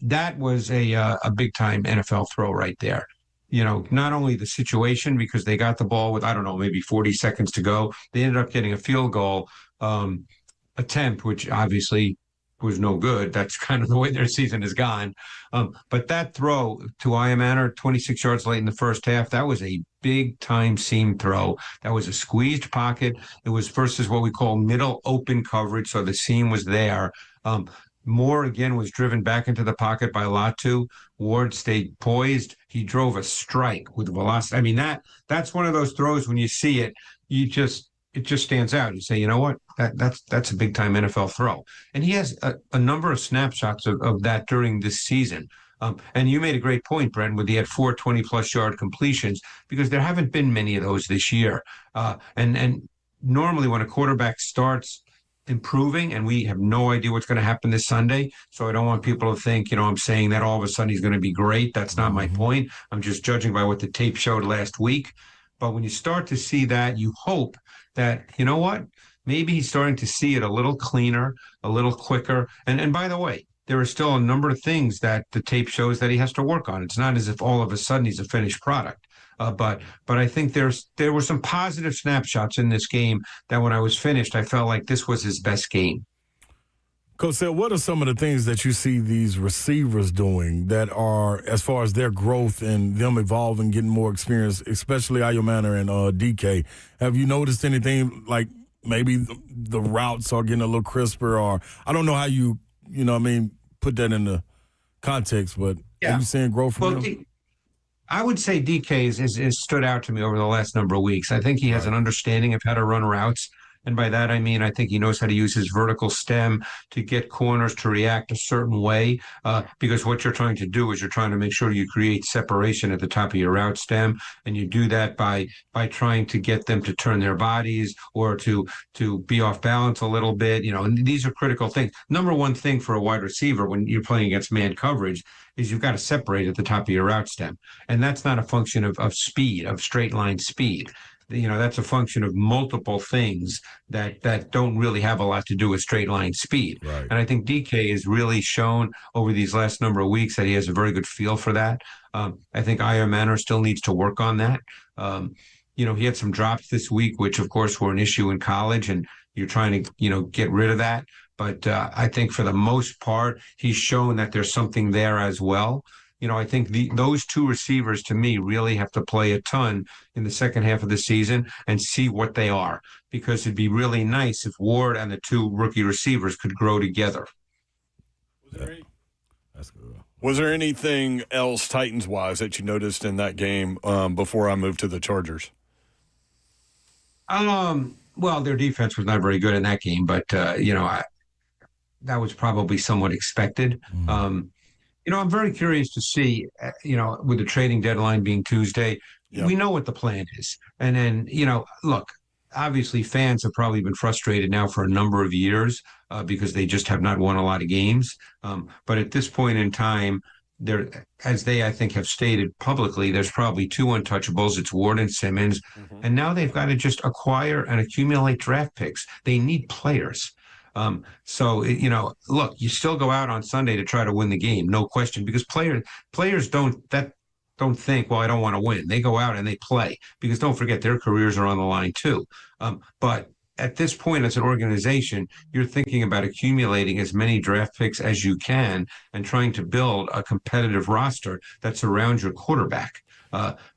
That was a big-time NFL throw right there. Not only the situation because they got the ball with, maybe 40 seconds to go. They ended up getting a field goal attempt, which obviously was no good. That's kind of the way their season has gone. But that throw to Iomanner, 26 yards late in the first half, that was a big-time seam throw. That was a squeezed pocket. It was versus what we call middle open coverage, so the seam was there. Moore, again, was driven back into the pocket by Latu. Ward stayed poised. He drove a strike with velocity. I mean, that's one of those throws when you see it, it just stands out. You say, you know what? That's a big-time NFL throw. And he has a number of snapshots of that during this season. And you made a great point, Brent, where he had 4 20-plus yard completions because there haven't been many of those this year. And normally when a quarterback starts improving, and we have no idea what's going to happen this Sunday. So I don't want people to think, I'm saying that all of a sudden he's going to be great. That's not my point. I'm just judging by what the tape showed last week. But when you start to see that, you hope that, maybe he's starting to see it a little cleaner, a little quicker. And by the way, there are still a number of things that the tape shows that he has to work on. It's not as if all of a sudden he's a finished product. But I think there were some positive snapshots in this game that when I was finished, I felt like this was his best game. Coach Sale, what are some of the things that you see these receivers doing that are, as far as their growth and them evolving, getting more experience, especially Iomanner and DK? Have you noticed anything like maybe the routes are getting a little crisper, or I don't know how you put that in the context, but are you seeing growth from them? I would say DK has stood out to me over the last number of weeks. I think he has an understanding of how to run routes. And by that, I mean, I think he knows how to use his vertical stem to get corners to react a certain way, because what you're trying to do is you're trying to make sure you create separation at the top of your route stem. And you do that by trying to get them to turn their bodies or to be off balance a little bit. And these are critical things. Number one thing for a wide receiver when you're playing against man coverage is you've got to separate at the top of your route stem. And that's not a function of speed, of straight line speed. That's a function of multiple things that don't really have a lot to do with straight line speed. Right. And I think DK has really shown over these last number of weeks that he has a very good feel for that. I think Iomanner still needs to work on that. He had some drops this week, which of course were an issue in college, and you're trying to, get rid of that. But I think for the most part, he's shown that there's something there as well. I think those two receivers, to me, really have to play a ton in the second half of the season and see what they are, because it'd be really nice if Ward and the two rookie receivers could grow together. That's good. Was there anything else Titans-wise that you noticed in that game before I moved to the Chargers? Well, their defense was not very good in that game, but, that was probably somewhat expected. Mm-hmm. I'm very curious to see, with the trading deadline being Tuesday, we know what the plan is. And then, look, obviously fans have probably been frustrated now for a number of years because they just have not won a lot of games. But at this point in time, there, as they, I think, have stated publicly, there's probably two untouchables. It's Ward and Simmons. And now they've got to just acquire and accumulate draft picks. They need players. Look, you still go out on Sunday to try to win the game, no question, because players don't think, well, I don't want to win. They go out and they play because don't forget their careers are on the line too. But at this point, as an organization, you're thinking about accumulating as many draft picks as you can and trying to build a competitive roster that surrounds your quarterback.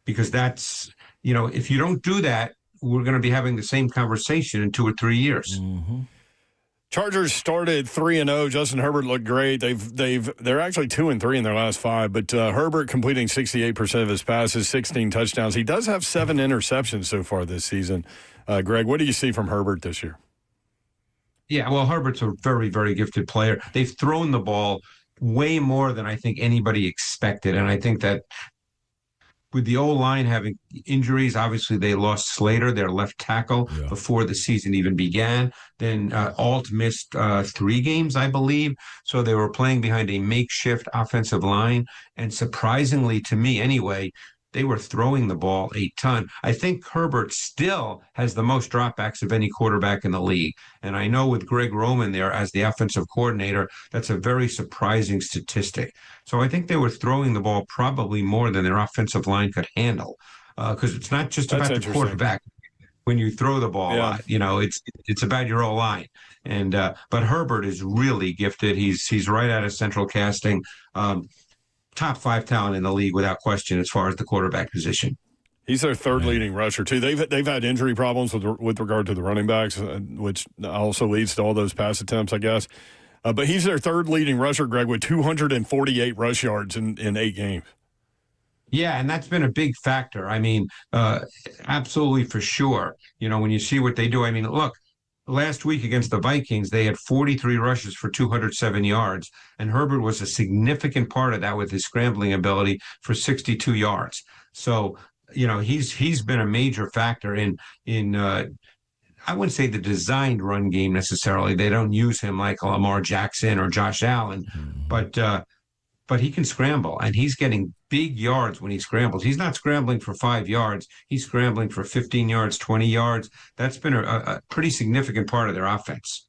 Because that's, if you don't do that, we're going to be having the same conversation in 2 or 3 years. Mm-hmm. Chargers started 3-0. Justin Herbert looked great. They're actually 2-3 in their last 5, but Herbert completing 68% of his passes, 16 touchdowns. He does have 7 interceptions so far this season. Greg, what do you see from Herbert this year? Yeah, well, Herbert's a very, very gifted player. They've thrown the ball way more than I think anybody expected, and I think that with the O-line having injuries, obviously they lost Slater, their left tackle, before the season even began. Then Alt missed 3 games, I believe. So they were playing behind a makeshift offensive line. And surprisingly to me anyway, they were throwing the ball a ton. I think Herbert still has the most dropbacks of any quarterback in the league. And I know with Greg Roman there as the offensive coordinator, that's a very surprising statistic. So I think they were throwing the ball probably more than their offensive line could handle. Because it's not just about the quarterback. When you throw the ball a lot, it's about your O-line. And but Herbert is really gifted. He's right out of Central Casting. Top 5 talent in the league without question as far as the quarterback position. He's their third leading rusher too. They've had injury problems with regard to the running backs, which also leads to all those pass attempts, I guess. But he's their third leading rusher, Greg, with 248 rush yards in 8 games. Yeah, and that's been a big factor. I mean, absolutely for sure. When you see what they do, I mean, look, last week against the Vikings, they had 43 rushes for 207 yards, and Herbert was a significant part of that with his scrambling ability for 62 yards. So, he's been a major factor in I wouldn't say the designed run game necessarily. They don't use him like Lamar Jackson or Josh Allen, but he can scramble, and he's getting big yards when he scrambles. He's not scrambling for 5 yards. He's scrambling for 15 yards, 20 yards. That's been a pretty significant part of their offense.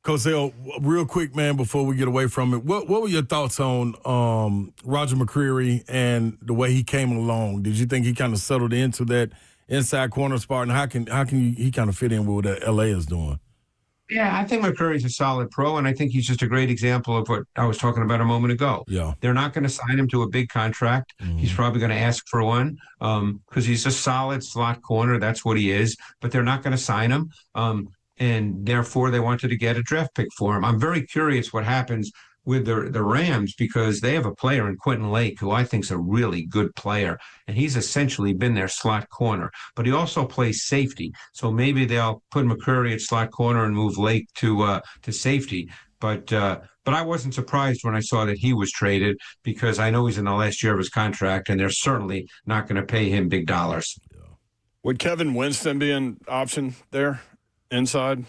Cosell, real quick, man, before we get away from it, what were your thoughts on Roger McCreary and the way he came along? Did you think he kind of settled into that inside corner spot, and how can he kind of fit in with what LA is doing? Yeah, I think McCurry's a solid pro, and I think he's just a great example of what I was talking about a moment ago. Yeah. They're not going to sign him to a big contract. Mm-hmm. He's probably going to ask for one because he's a solid slot corner. That's what he is. But they're not going to sign him, and therefore they wanted to get a draft pick for him. I'm very curious what happens with the Rams because they have a player in Quentin Lake who I think is a really good player, and he's essentially been their slot corner. But he also plays safety, so maybe they'll put McCurry at slot corner and move Lake to safety. But I wasn't surprised when I saw that he was traded because I know he's in the last year of his contract, and they're certainly not going to pay him big dollars. Would Kevin Winston be an option there, inside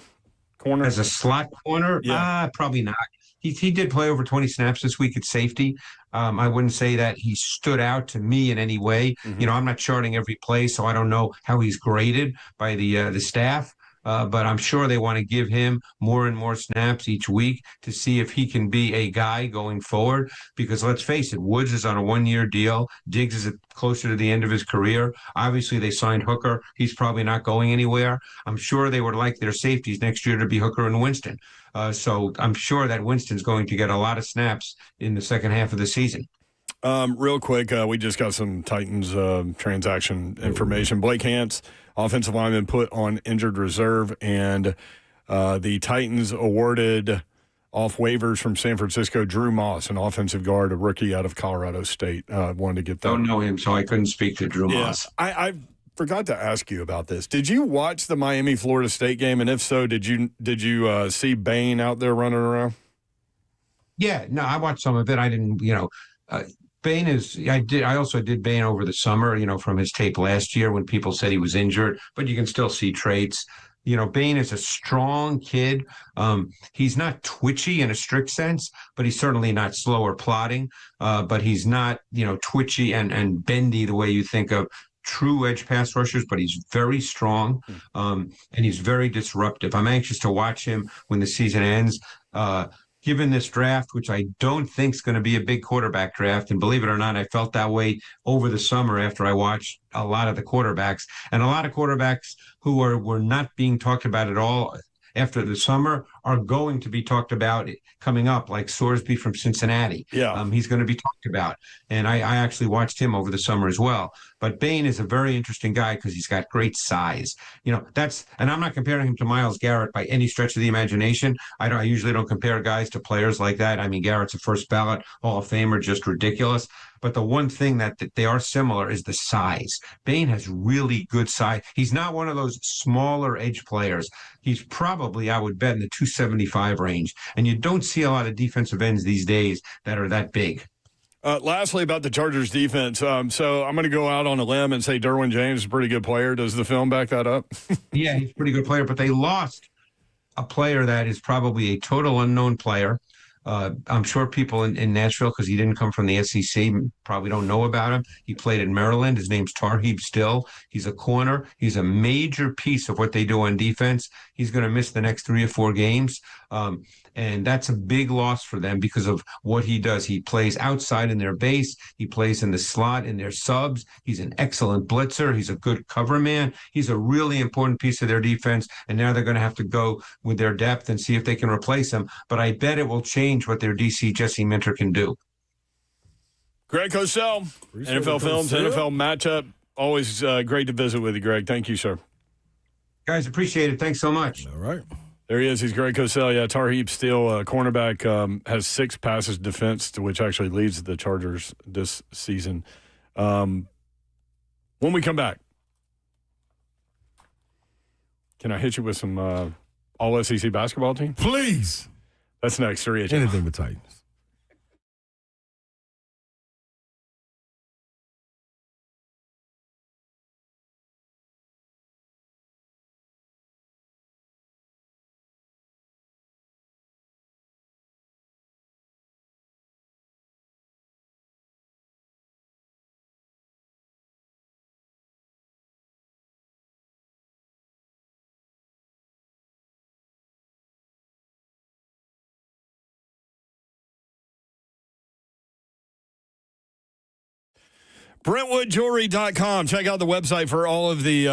corner? As a slot corner? Yeah. Probably not. He did play over 20 snaps this week at safety. I wouldn't say that he stood out to me in any way. Mm-hmm. I'm not charting every play, so I don't know how he's graded by the staff. But I'm sure they want to give him more and more snaps each week to see if he can be a guy going forward. Because let's face it, Woods is on a 1-year deal. Diggs is closer to the end of his career. Obviously, they signed Hooker. He's probably not going anywhere. I'm sure they would like their safeties next year to be Hooker and Winston. So I'm sure that Winston's going to get a lot of snaps in the second half of the season. Real quick, we just got some Titans transaction information. Blake Hance, offensive lineman, put on injured reserve, and the Titans awarded off waivers from San Francisco Drew Moss, an offensive guard, a rookie out of Colorado State. Wanted to get that. Don't know him, so I couldn't speak to Drew Moss. I forgot to ask you about this. Did you watch the Miami-Florida State game? And if so, did you see Bain out there running around? Yeah, no, I watched some of it. I didn't, Bain is, I also did Bain over the summer, from his tape last year when people said he was injured, but you can still see traits. Bain is a strong kid. He's not twitchy in a strict sense, but he's certainly not slow or plodding. But he's not, twitchy and bendy the way you think of true edge pass rushers, but he's very strong, and he's very disruptive. I'm anxious to watch him when the season ends. Given this draft, which I don't think is going to be a big quarterback draft, and believe it or not, I felt that way over the summer after I watched a lot of the quarterbacks, and a lot of quarterbacks who were not being talked about at all after the summer are going to be talked about coming up, like Sorsby from Cincinnati. Yeah. He's going to be talked about. And I actually watched him over the summer as well. But Bain is a very interesting guy because he's got great size. And I'm not comparing him to Myles Garrett by any stretch of the imagination. I usually don't compare guys to players like that. I mean, Garrett's a first ballot Hall of Famer, just ridiculous. But the one thing that they are similar is the size. Bain has really good size. He's not one of those smaller edge players. He's probably, I would bet, in the 275 range. And you don't see a lot of defensive ends these days that are that big. Lastly, about the Chargers defense. So I'm going to go out on a limb and say Derwin James is a pretty good player. Does the film back that up? Yeah, he's a pretty good player, but they lost a player that is probably a total unknown player. I'm sure people in Nashville, because he didn't come from the SEC, probably don't know about him. He played in Maryland. His name's Tarheeb Still. He's a corner. He's a major piece of what they do on defense. He's going to miss the next 3 or 4 games. And that's a big loss for them because of what he does. He plays outside in their base. He plays in the slot in their subs. He's an excellent blitzer. He's a good cover man. He's a really important piece of their defense. And now they're going to have to go with their depth and see if they can replace him. But I bet it will change what their DC Jesse Minter can do. Greg Cosell, NFL Films, NFL Matchup. Always great to visit with you, Greg. Thank you, sir. Guys, appreciate it. Thanks so much. All right. There he is. He's Greg Cosell. Yeah, Tarheeb Still, cornerback, has 6 passes defense, which actually leads the Chargers this season. When we come back, can I hit you with some all-SEC basketball team? Please. That's next. Anything but Titans. BrentwoodJewelry.com. Check out the website for all of the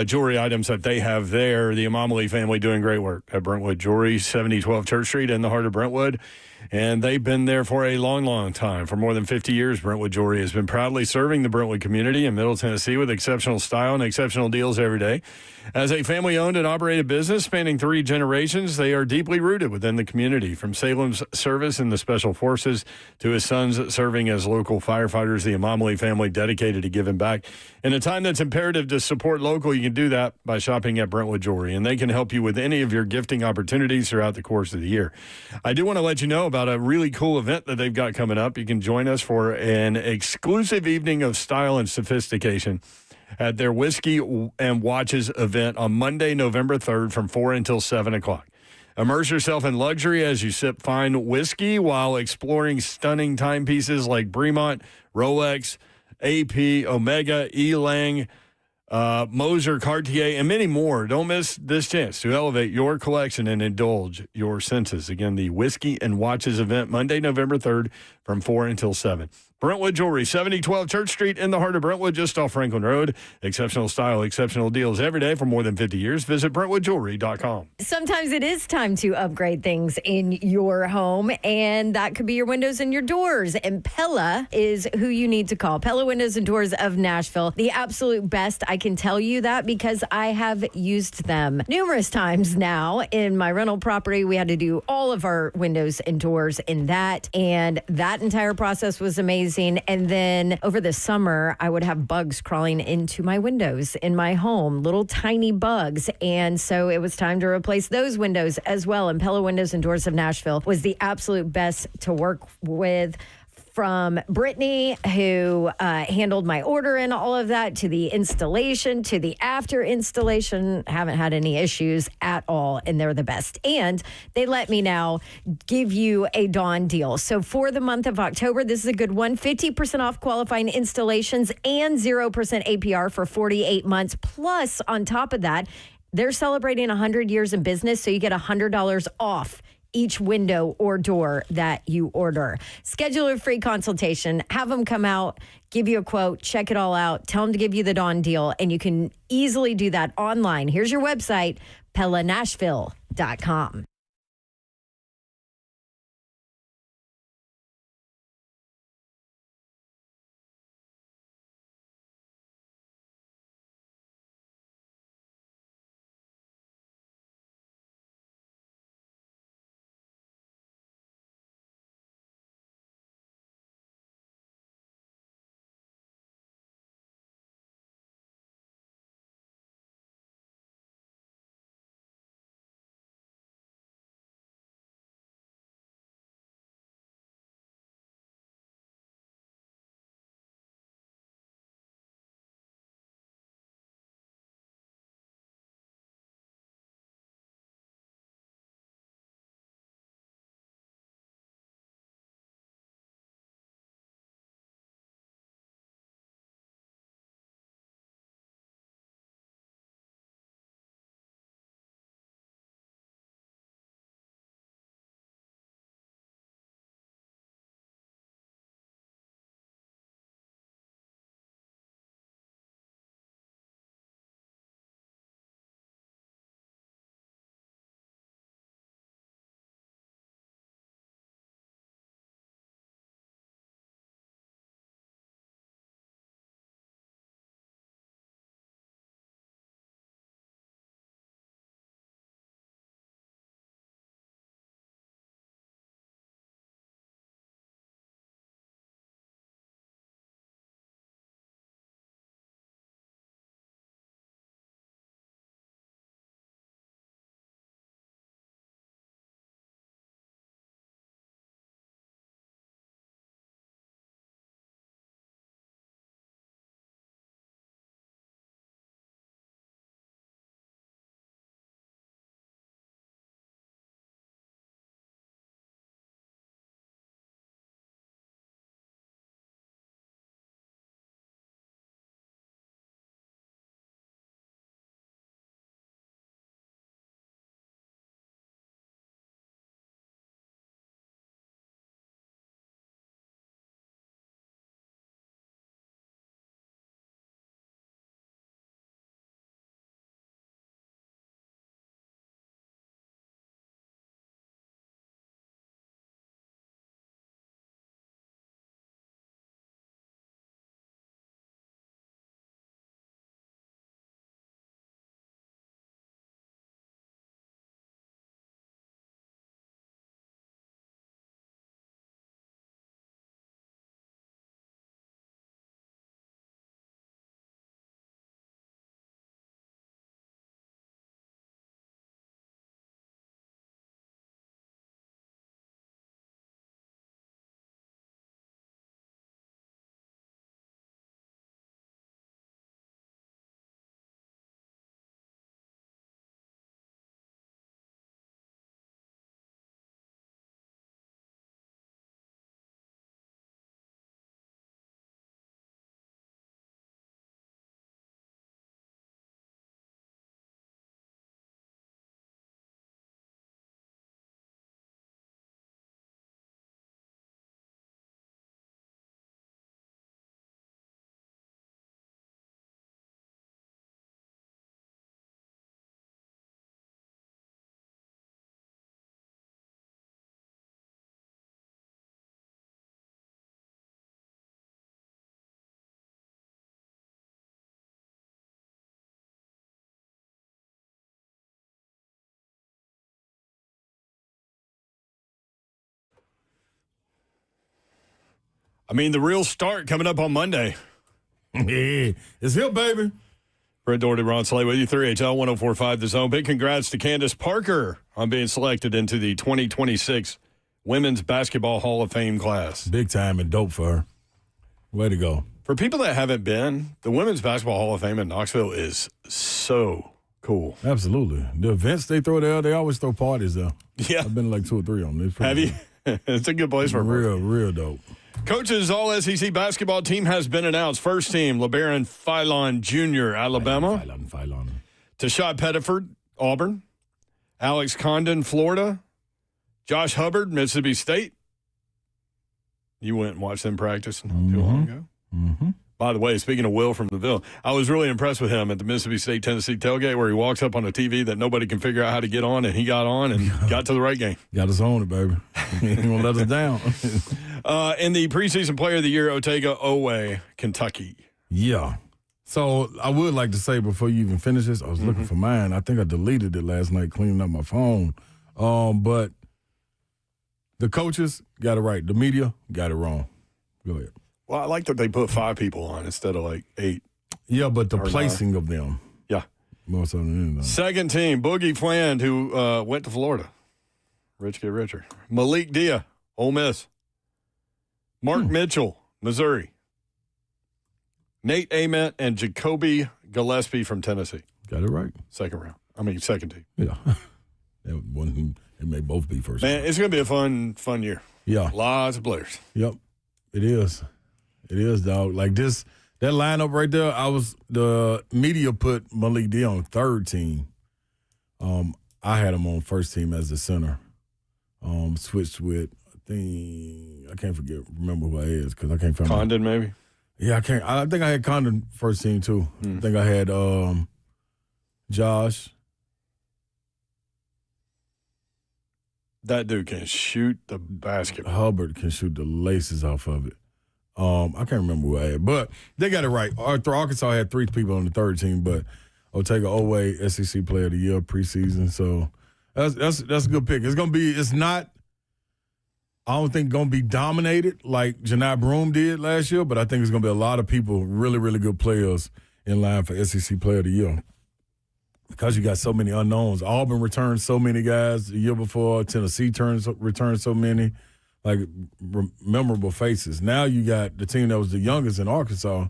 jewelry items that they have there. The Imamali family doing great work at Brentwood Jewelry, 7012 Church Street in the heart of Brentwood. And they've been there for a long, long time. For more than 50 years, Brentwood Jewelry has been proudly serving the Brentwood community in Middle Tennessee with exceptional style and exceptional deals every day. As a family-owned and operated business spanning 3 generations, they are deeply rooted within the community. From Salem's service in the Special Forces to his sons serving as local firefighters, the Imamali family dedicated to giving back. In a time that's imperative to support local, you can do that by shopping at Brentwood Jewelry, and they can help you with any of your gifting opportunities throughout the course of the year. I do want to let you know about a really cool event that they've got coming up. You can join us for an exclusive evening of style and sophistication at their Whiskey and Watches event on Monday, November 3rd from 4 until 7 o'clock. Immerse yourself in luxury as you sip fine whiskey while exploring stunning timepieces like Bremont, Rolex, AP, Omega, Elang, Moser, Cartier, and many more. Don't miss this chance to elevate your collection and indulge your senses. Again, the Whiskey and Watches event, Monday, November 3rd from 4 until 7. Brentwood Jewelry, 7012 Church Street in the heart of Brentwood, just off Franklin Road. Exceptional style, exceptional deals every day for more than 50 years. Visit BrentwoodJewelry.com. Sometimes it is time to upgrade things in your home, and that could be your windows and your doors. And Pella is who you need to call. Pella Windows and Doors of Nashville. The absolute best. I can tell you that because I have used them numerous times now. In my rental property, we had to do all of our windows and doors in that, and that entire process was amazing. And then over the summer, I would have bugs crawling into my windows in my home, little tiny bugs. And so it was time to replace those windows as well. And Pella Windows and Doors of Nashville was the absolute best to work with. from Brittany, who handled my order and all of that, to the installation, to the after installation. Haven't had any issues at all, and they're the best. And they let me now give you a Dawn deal. So for the month of October, this is a good one. 50% off qualifying installations and 0% APR for 48 months. Plus, on top of that, they're celebrating 100 years in business, so you get $100 off each window or door that you order. Schedule a free consultation. Have them come out, give you a quote, check it all out, tell them to give you the Dawn deal, and you can easily do that online. Here's your website, PellaNashville.com. I mean, the real start coming up on Monday. It's here, baby. Brett Doherty, Ron Slay with you, 3HL 1045 The Zone. Big congrats to Candace Parker on being selected into the 2026 Women's Basketball Hall of Fame class. Big time and dope for her. Way to go. For people that haven't been, the Women's Basketball Hall of Fame in Knoxville is so cool. Absolutely. The events they throw there, they always throw parties there. Yeah. I've been to like 2 or 3 of them. Have you? It's a good place for real dope. Coach's All-SEC basketball team has been announced. First team, LeBaron Philon Jr., Alabama. Philon. Tashad Pettiford, Auburn. Alex Condon, Florida. Josh Hubbard, Mississippi State. You went and watched them practice not too long ago. Mm-hmm. By the way, speaking of Will from the Ville, I was really impressed with him at the Mississippi State-Tennessee tailgate where he walks up on a TV that nobody can figure out how to get on, and he got on and got to the right game. Got us on it, baby. He ain't going to let us down. In the preseason player of the year, Otega Owe, Kentucky. Yeah. So I would like to say before you even finish this, I was looking for mine. I think I deleted it last night cleaning up my phone. But the coaches got it right. The media got it wrong. Go ahead. Well, I like that they put 5 people on instead of like 8. Yeah, but the placing of them. Yeah. More so than anything. Second team, Boogie Fland, who went to Florida. Rich get richer. Malik Dia, Ole Miss. Mark Mitchell, Missouri. Nate Ament and Jacoby Gillespie from Tennessee. Got it right. Second team. Yeah. It may both be first. Man, it's going to be a fun year. Yeah. Lots of players. Yep. It is. It is, dog. Like that lineup right there, the media put Malik D on third team. I had him on first team as the center. Switched with, I can't remember who I is because I can't find Condon, maybe? Yeah, I think I had Condon first team too. I think I had Josh. That dude can shoot the basketball. Hubbard can shoot the laces off of it. I can't remember who I had, but they got it right. Arkansas had 3 people on the third team, but Otega Owe, SEC Player of the Year preseason. So that's a good pick. It's not, I don't think going to be dominated like Janai Broome did last year, but I think it's going to be a lot of people, really, really good players in line for SEC Player of the Year. Because you got so many unknowns. Auburn returned so many guys the year before. Tennessee returned so many, like memorable faces. Now you got the team that was the youngest in Arkansas,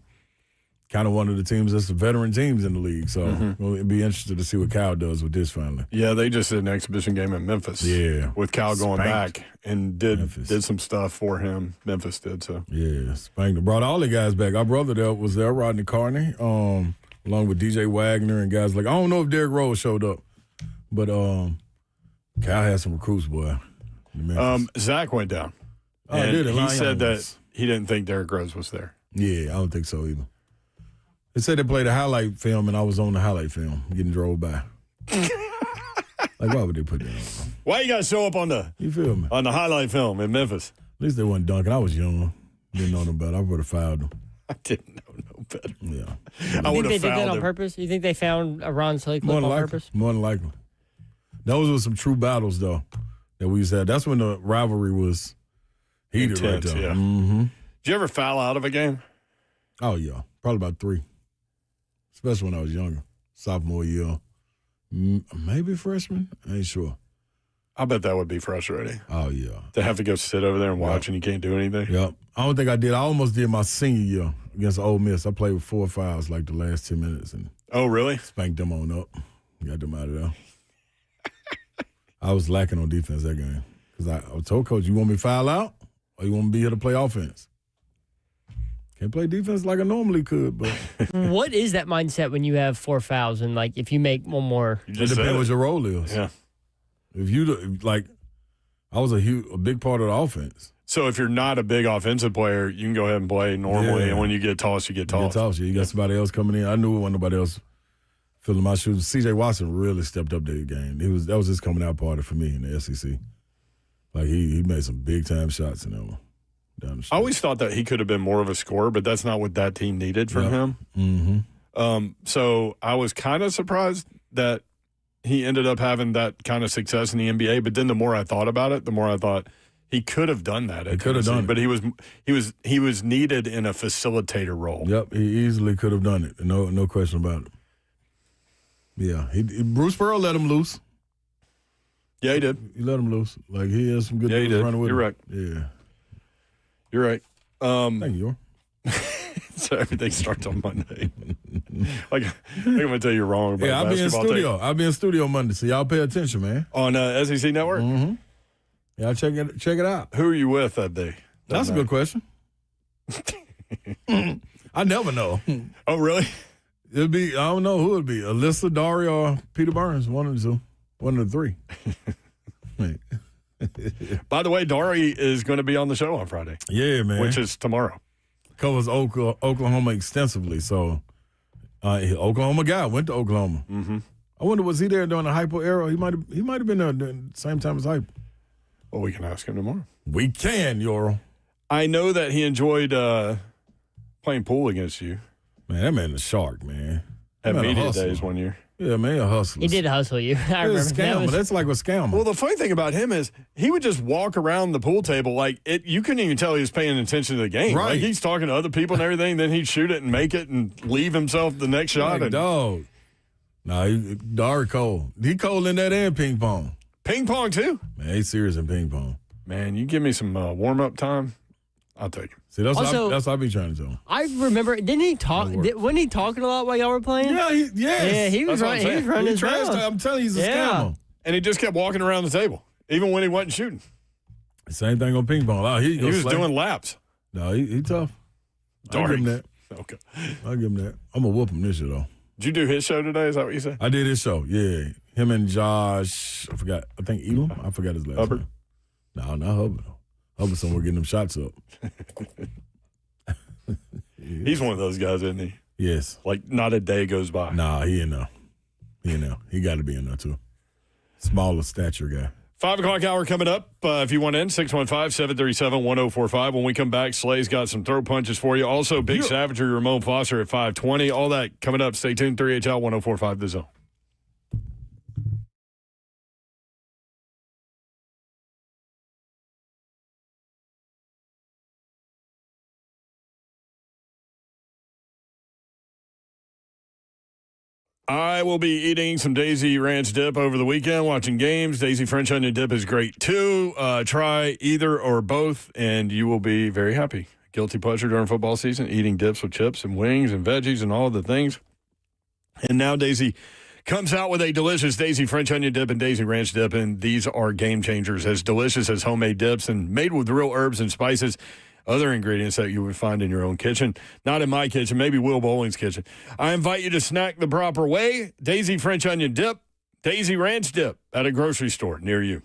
kind of one of the teams that's the veteran teams in the league. So we'll be interested to see what Cal does with this finally. Yeah, they just did an exhibition game in Memphis. Yeah. With Cal going Spanked back and did some stuff for him. Memphis did, so. Yeah, spanked. Brought all the guys back. Our brother there was there, Rodney Carney, along with DJ Wagner and guys like, I don't know if Derrick Rose showed up, but Cal had some recruits, boy. Zach went down. Oh, and did it? He said that he didn't think Derrick Rose was there. Yeah, I don't think so either. They said they played a highlight film, and I was on the highlight film getting drove by. Like, why would they put that on? Why you got to show up on the highlight film in Memphis? At least they wasn't dunking. I was young. Didn't know no better. I would have fouled them. I didn't know no better. Yeah. I would You think have they did that fouled on him. purpose? You think they found a Ron Slade clip on purpose? More than likely. Those were some true battles, though, that we used to have. That's when the rivalry was heated Intense, right there. yeah. Mm-hmm. Did you ever foul out of a game? Oh, yeah. Probably about 3. Especially when I was younger. Sophomore year. Maybe freshman. I ain't sure. I bet that would be frustrating. Oh, yeah. To have to go sit over there and watch and you can't do anything. Yep. I don't think I did. I almost did my senior year against Ole Miss. I played with 4 fouls like the last 10 minutes. And oh, really? Spanked them on up. Got them out of there. I was lacking on defense that game. Because I told Coach, you want me to foul out or you want me to be here to play offense? Can't play defense like I normally could, but. What is that mindset when you have 4 fouls and, like, if you make one more? It depends what your role is. Yeah. If you, like, I was a big part of the offense. So if you're not a big offensive player, you can go ahead and play normally, and when you get tossed, you get tossed. You got somebody else coming in. I knew it wasn't nobody else filling my shoes. C.J. Watson really stepped up that game. That was his coming out party for me in the SEC. Like, he made some big-time shots in that one. Down the street. I always thought that he could have been more of a scorer, but that's not what that team needed from him. Mm-hmm. So I was kind of surprised that he ended up having that kind of success in the NBA. But then the more I thought about it, the more I thought he could have done that. He could have done it, but he was needed in a facilitator role. Yep, he easily could have done it. No question about it. Yeah, Bruce Pearl let him loose. Yeah, he did. He let him loose. Like, he has some good Yeah, he dudes did. running with You're him. right. Yeah. You're right. Thank you. So everything starts on Monday. like I'm going to tell you wrong about I'll be in studio. I'll be in studio Monday, so y'all pay attention, man. On SEC Network? Mm-hmm. Y'all check it out. Who are you with that day? That's a good question. I never know. Oh, really? It'll be, I don't know who it'll be. Alyssa, Daria, or Peter Burns. One of the two. One of the three. By the way, Dari is going to be on the show on Friday. Yeah, man. Which is tomorrow. Covers Oklahoma extensively. So, Oklahoma guy went to Oklahoma. Mm-hmm. I wonder, was he there during the Hypo era? He might have been there during the same time as Hypo. Well, we can ask him tomorrow. We can, Yoro. I know that he enjoyed playing pool against you. Man, that man is a shark, man. At That man a media hustler. days one year. Yeah, man, a hustler. He did hustle you. I He's a remember. scammer. That's like a scammer. Well, the funny thing about him is he would just walk around the pool table like it. You couldn't even tell he was paying attention to the game. Right. Like he's talking to other people and everything. Then he'd shoot it and make it and leave himself the next shot. Like, And dog. Nah, Dari cold. He cold in that and ping pong. Ping pong too. Man, he's serious in ping pong. Man, you give me some warm up time, I'll take it. See, that's Also- what I be trying to tell him. I remember, didn't he talk? Wasn't he talking a lot while y'all were playing? Yeah, Yeah, he was running. He was running his trash mouth. talk. I'm telling you, he's a Yeah. scammer. And he just kept walking around the table, even when he wasn't shooting. Same thing on ping pong. Oh, He was doing laps. No, he tough. I'll give him that. Okay. I'll give him that. I'm going to whoop him this year, though. Did you do his show today? Is that what you said? I did his show, yeah. Him and Josh, I think Elam? I forgot his last Hubbard? name. No, not Hubbard. Hubbard somewhere getting them shots up. He's one of those guys, isn't he? Yes. Like, not a day goes by. Nah, he in there. He got to be in there, too. Smaller stature guy. 5 o'clock hour coming up. If you want in, 615-737-1045. When we come back, Slay's got some throat punches for you. Also, Big Savagery, Ramon Foster at 520. All that coming up. Stay tuned. 3HL 1045 The Zone. I will be eating some Daisy Ranch dip over the weekend, watching games. Daisy French Onion Dip is great, too. Try either or both, and you will be very happy. Guilty pleasure during football season, eating dips with chips and wings and veggies and all the things. And now Daisy comes out with a delicious Daisy French Onion Dip and Daisy Ranch Dip, and these are game changers, as delicious as homemade dips and made with real herbs and spices. Other ingredients that you would find in your own kitchen. Not in my kitchen, maybe Will Bowling's kitchen. I invite you to snack the proper way. Daisy French Onion Dip, Daisy Ranch Dip at a grocery store near you.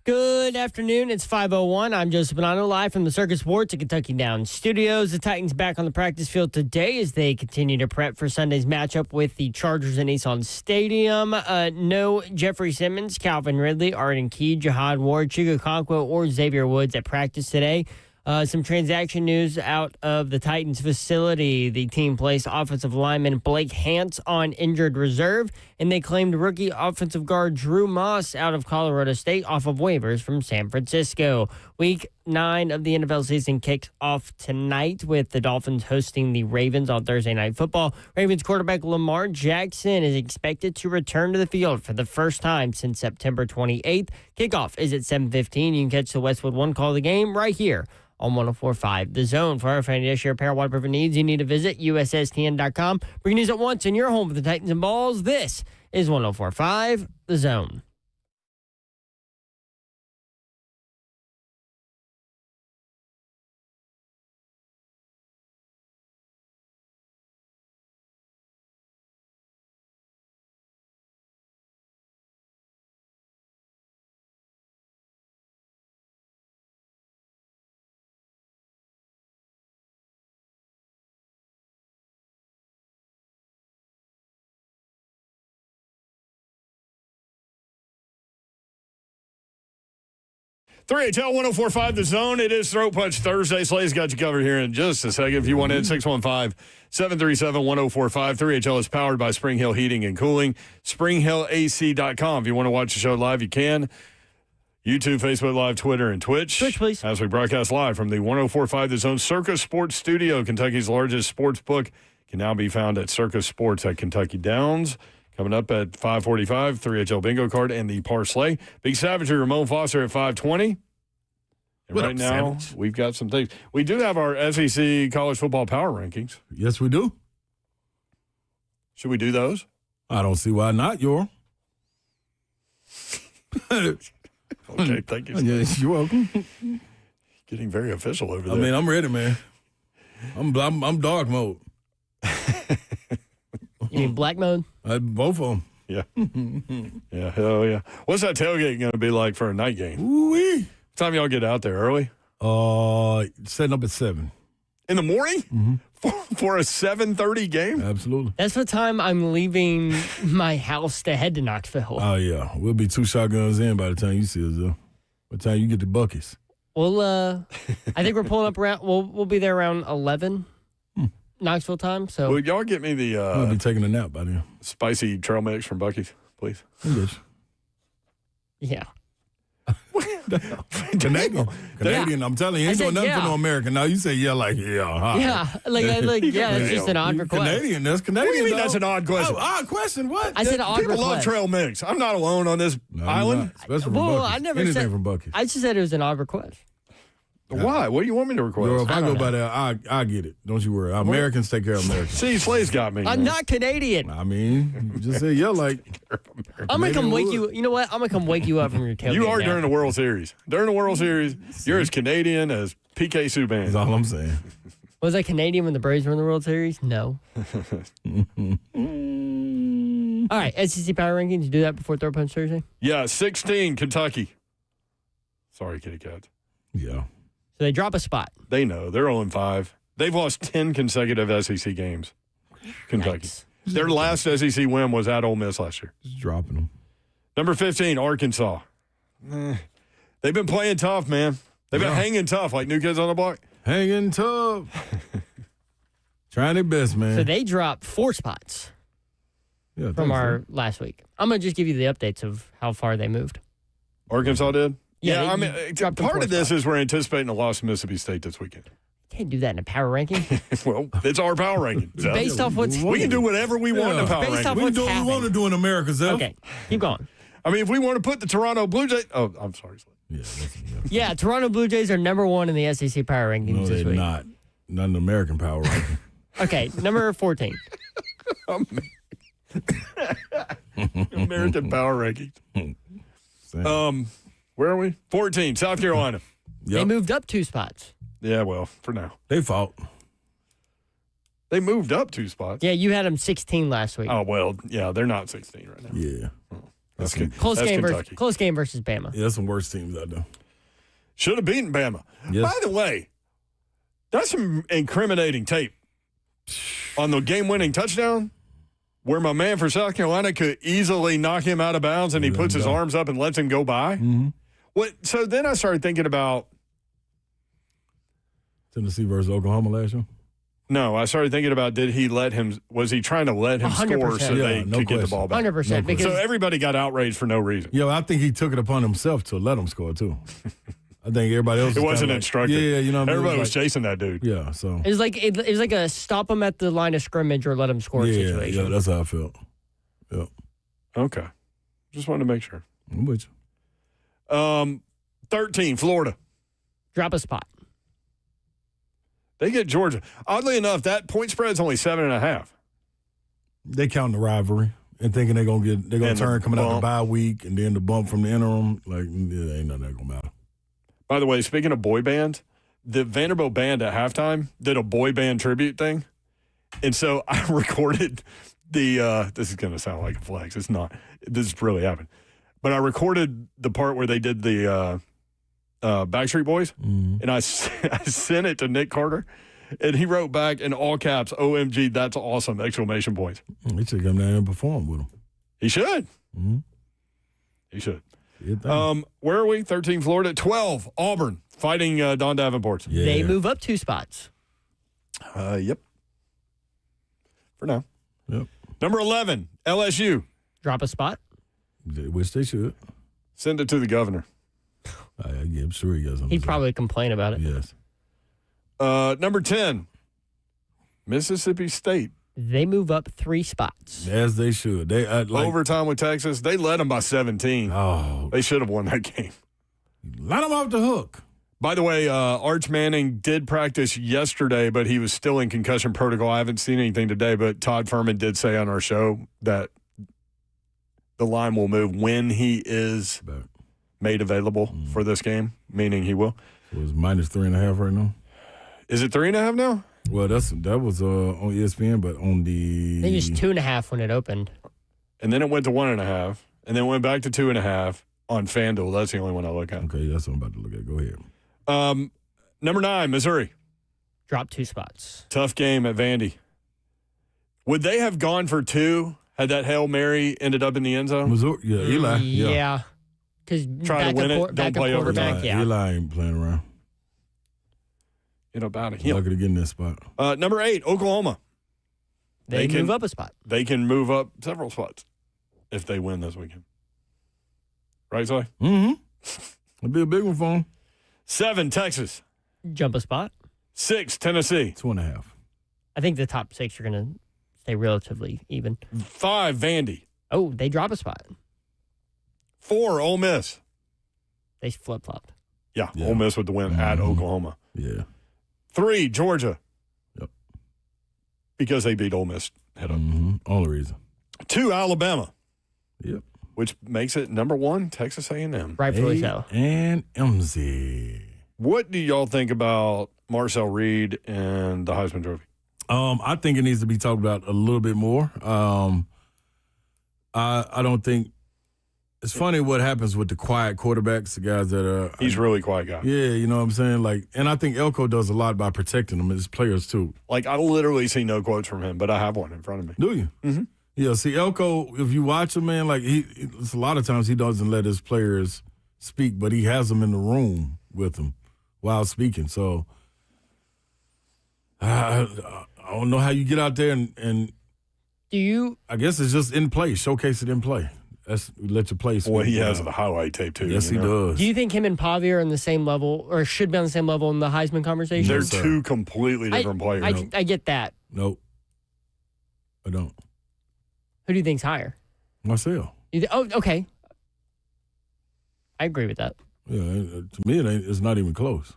Good afternoon. It's 5:01. I'm Joseph Bonanno, live from the Circus Sports at Kentucky Downs Studios. The Titans back on the practice field today as they continue to prep for Sunday's matchup with the Chargers in Nissan Stadium. No Jeffrey Simmons, Calvin Ridley, Arden Key, Jihad Ward, Chigo Conquo, or Xavier Woods at practice today. Some transaction news out of the Titans facility. The team placed offensive lineman Blake Hance on injured reserve, and they claimed rookie offensive guard Drew Moss out of Colorado State off of waivers from San Francisco. Week 9 of the NFL season kicks off tonight with the Dolphins hosting the Ravens on Thursday Night Football. Ravens quarterback Lamar Jackson is expected to return to the field for the first time since September 28th. Kickoff is at 7:15. You can catch the Westwood One call of the game right here on 104.5 The Zone. For our financial repair waterproofing needs, you need to visit USSTN.com. Bring news at once in your home for the Titans and Balls. This is 104.5 The Zone. .3HL 104.5 The Zone. It is Throat Punch Thursday. Slay's got you covered here in just a second. If you want in, 615-737-1045. 3HL is powered by Spring Hill Heating and Cooling. SpringHillAC.com. If you want to watch the show live, you can. YouTube, Facebook Live, Twitter, and Twitch. Twitch, please. As we broadcast live from the 104.5 The Zone Circus Sports Studio. Kentucky's largest sports book can now be found at Circus Sports at Kentucky Downs. Coming up at 5:45, 3HL Bingo Card and the Parsley. Big Savagery, Ramon Foster at 5:20. And What right up, now, Savage? we've got some things. We do have our SEC college football power rankings. Yes, we do. Should we do those? I don't see why not, Yor. Okay, thank you. Yes, you're welcome. Getting very official over there. I mean, I'm ready, man. I'm dark mode. You mean black mode? Both of them. Yeah. Yeah, hell yeah. What's that tailgate going to be like for a night game? Ooh-wee. What time y'all get out there? Early? Setting up at 7. In the morning? For a 7:30 game? Absolutely. That's the time I'm leaving my house to head to Knoxville. Oh, yeah. We'll be 2 shotguns in by the time you see us, though. By the time you get the buckets. Well, I think we're pulling up around, we'll be there around 11 Knoxville time. So Will y'all get me the I'll be taking a nap by then. spicy trail mix from Buc-ee's, please? yeah. Canadian, I'm telling you, I ain't said doing nothing yeah. for no American. Now you say yeah, like yeah. Yeah, it's just an odd request. Canadian, that's Canadian. What do you mean though. that's an odd question? Oh, odd question. What? I said odd People love request. trail mix. I'm not alone on this No, island. you're not. Especially from Well, Buc-ee's. I never Anything said. from Buc-ee's. I just said it was an odd request. Why? What do you want me to request? Yo, if I I go don't by there, I get it. Don't you worry. Americans take care of Americans. See, Slay's got me. I'm man. not Canadian. I mean, you just say yeah, like I'm gonna come wake would. you. You know what? I'm gonna come wake you up from your tailgate. You are now. during the World Series. During the World Series, you're as Canadian as PK that's Subban. all I'm saying. Was I Canadian when the Braves were in the World Series? No. All right, SEC Power Rankings. You do that before Throw Punch Thursday? Yeah, 16, Kentucky. Sorry, kitty cats. Yeah. So they drop a spot. They know. They're 0-5. They've lost 10 consecutive SEC games. Kentucky. Yikes. Their last SEC win was at Ole Miss last year. Just dropping them. Number 15, Arkansas. They've been playing tough, man. They've been hanging tough like New Kids on the Block. Hanging tough. Trying their best, man. So they dropped 4 spots yeah, from thanks, our man. last week. I'm gonna just give you the updates of how far they moved. Arkansas did? Yeah, I they mean, dropped them part 4 of this spots. is we're anticipating a loss to Mississippi State this weekend. Can't do that in a power ranking. Well, it's our power ranking. So Based off what's we can do whatever we want in the power Based ranking. off We can what's do what we happened. want to do in America, Zell. Okay, keep going. I mean, if we want to put the Toronto Blue Jays. Oh, I'm sorry. Yeah, Yeah, Toronto Blue Jays are number 1 in the SEC Power Rankings no, this they're week. not. Not an American power ranking. Okay, number 14. American power rankings. Same. Where are we? 14, South Carolina. They Yep. moved up 2 spots. Yeah, well, for now. They fought. They moved up 2 spots. Yeah, you had them 16 last week. Oh, well, yeah, they're not 16 right now. Yeah. That's Close game Kentucky. versus Bama. Yeah, there's some worse teams out there. Should have beaten Bama. Yes. By the way, that's some incriminating tape on the game-winning touchdown where my man for South Carolina could easily knock him out of bounds and he puts his arms up and lets him go by. Mm-hmm. So then I started thinking about Tennessee versus Oklahoma last year. No, I started thinking about was he trying to let him 100%. score so they could get the ball back? 100%. Because So everybody got outraged for no reason. Yeah, I think he took it upon himself to let him score, too. I think everybody else It was wasn't kinda instructed. Yeah, you know what I mean? Everybody It was chasing that dude. Yeah, so. it was like a stop him at the line of scrimmage or let him score situation. Yeah, that's how I felt. Yep. Okay. Just wanted to make sure. I'm with you. 13, Florida. Drop a spot. They get Georgia. Oddly enough, that point spread's only 7.5. They count the rivalry and thinking they're gonna turn coming out the bye week and then the bump from the interim. Like, yeah, ain't nothing that gonna matter. By the way, speaking of boy bands, the Vanderbilt band at halftime did a boy band tribute thing. And so I recorded this is going to sound like a flex. It's not. This really happened. But I recorded the part where they did the Backstreet Boys, and I sent it to Nick Carter, and he wrote back in all caps, OMG, that's awesome, exclamation points. He should come down and perform with them. He should. Mm-hmm. He should. Where are we? 13, Florida. 12, Auburn, fighting Don Davenport. Yeah. They move up 2 spots. Yep. For now. Yep. Number 11, LSU. Drop a spot. Which they should. Send it to the governor. I'm sure he does. He'd probably complain about it. Yes. Number 10, Mississippi State. They move up 3 spots. As they should. They overtime with Texas. They led them by 17. Oh. They should have won that game. Let them off the hook. By the way, Arch Manning did practice yesterday, but he was still in concussion protocol. I haven't seen anything today, but Todd Furman did say on our show that the line will move when he is made available for this game, meaning he will. So it's minus 3.5 right now. Is it 3.5 now? Well, that was on ESPN, but on the I think it was 2.5 when it opened. And then it went to 1.5, and then went back to 2.5 on FanDuel. That's the only one I look at. Okay, that's what I'm about to look at. Go ahead. Number 9, Missouri. Drop 2 spots. Tough game at Vandy. Would they have gone for 2 had that Hail Mary ended up in the end zone? Missouri, yeah, Eli. Yeah. Because try to win it, don't play overtime. Yeah. Eli ain't playing around. Get up out of here. Lucky to get in that spot. Number 8, Oklahoma. They move up a spot. They can move up several spots if they win this weekend. Right, Zoe? Mm-hmm. It'll be a big one for them. 7, Texas. Jump a spot. 6, Tennessee. 2.5. I think the top 6 are going to stay relatively even. 5, Vandy. Oh, they drop a spot. 4, Ole Miss. They flip-flopped. Yeah, Ole Miss with the win at Oklahoma. Yeah. 3, Georgia. Yep. Because they beat Ole Miss head up. Only reason. 2, Alabama. Yep. Which makes it number 1, Texas A&M. Rightfully so. And MZ. What do y'all think about Marcel Reed and the Heisman Trophy? I think it needs to be talked about a little bit more. I don't think it's funny what happens with the quiet quarterbacks, the guys that are. He's a really quiet guy. Yeah, you know what I'm saying? Like, and I think Elko does a lot by protecting them, his players too. Like, I literally see no quotes from him, but I have one in front of me. Do you? Mm-hmm. Yeah, see, Elko, if you watch him, man, like, it's a lot of times he doesn't let his players speak, but he has them in the room with him while speaking. So, I don't know how you get out there and do you? I guess it's just in play, showcase it in play. Let your play speak. Well, he has the highlight tape, too. Yes, he does. Do you think him and Pavia are on the same level or should be on the same level in the Heisman conversation? They're 2 completely different players. I get that. Nope. I don't. Who do you think's higher? Marcel. Okay. I agree with that. Yeah, to me, it's not even close.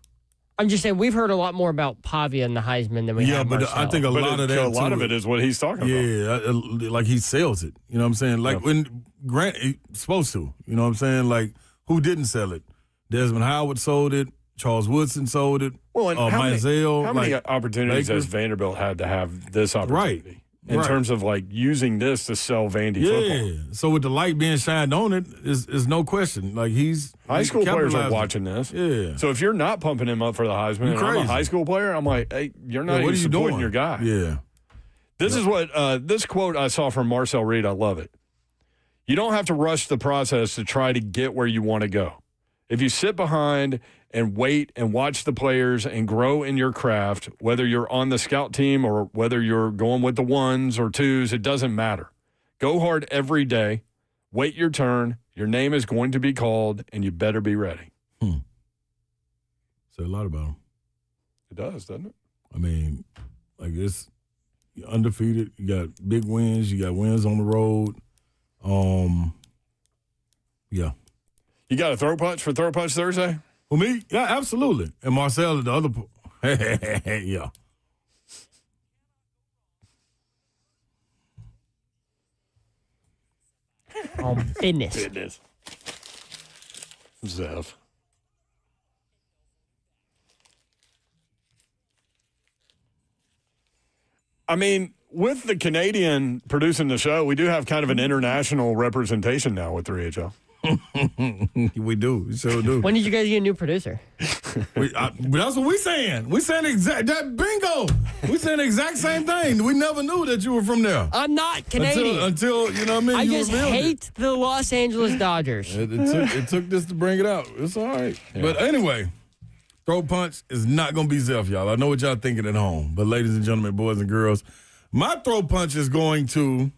I'm just saying we've heard a lot more about Pavia and the Heisman than we have Marcel. I think a lot of it is what he's talking about. Yeah, like he sells it. You know what I'm saying? Like when Grant he's supposed to. You know what I'm saying? Like who didn't sell it? Desmond Howard sold it. Charles Woodson sold it. Well, and how many Mizell, opportunities has Vanderbilt had to have this opportunity? in terms of like using this to sell Vandy football. So with the light being shined on it, is no question. Like high school players are watching this. Yeah. So if you're not pumping him up for the Heisman, and I'm a high school player, I'm like, hey, you're not even supporting your guy. Yeah. This is what this quote I saw from Marcel Reed. I love it. You don't have to rush the process to try to get where you want to go. If you sit behind and wait and watch the players and grow in your craft, whether you're on the scout team or whether you're going with the ones or twos, it doesn't matter. Go hard every day. Wait your turn. Your name is going to be called, and you better be ready. Say a lot about him. It does, doesn't it? I mean, like you're undefeated. You got big wins. You got wins on the road. Yeah. You got a throw punch for Throw Punch Thursday? For me? Yeah, absolutely. And Marcel, the other yeah. Business. Zev. I mean, with the Canadian producing the show, we do have kind of an international representation now with 3HL. We do. We sure do. When did you guys get a new producer? That's what we saying. We saying bingo. We saying the exact same thing. We never knew that you were from there. I'm not Canadian. Until you know what I mean? I you just hate the Los Angeles Dodgers. It took this to bring it out. It's all right. Yeah. But anyway, Throw Punch is not going to be Zeph, y'all. I know what y'all thinking at home. But ladies and gentlemen, boys and girls, my Throw Punch is going to...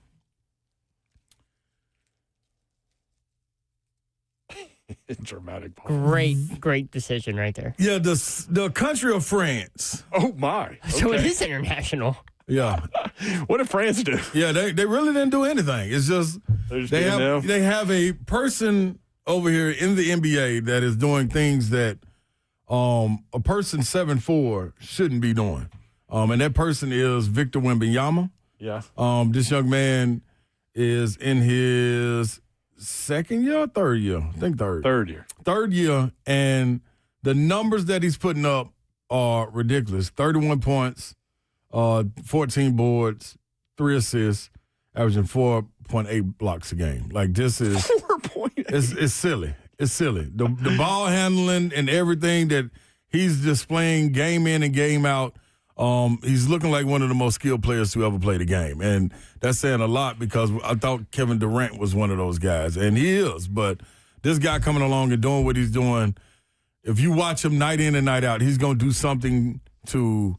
Dramatic pause. Great decision right there. Yeah, the country of France. Oh, my. Okay. So it is international. Yeah. What did France do? Yeah, they really didn't do anything. It's just they have a person over here in the NBA that is doing things that a person 7'4" shouldn't be doing. And that person is Victor Wembanyama. Yeah. This young man is in his second year or third year? I think third. Third year, and the numbers that he's putting up are ridiculous. 31 points, 14 boards, 3 assists, averaging 4.8 blocks a game. Like, this is 4.8. It's silly. It's silly. The ball handling and everything that he's displaying game in and game out, he's looking like one of the most skilled players to ever play the game. And that's saying a lot because I thought Kevin Durant was one of those guys. And he is. But this guy coming along and doing what he's doing, if you watch him night in and night out, he's going to do something to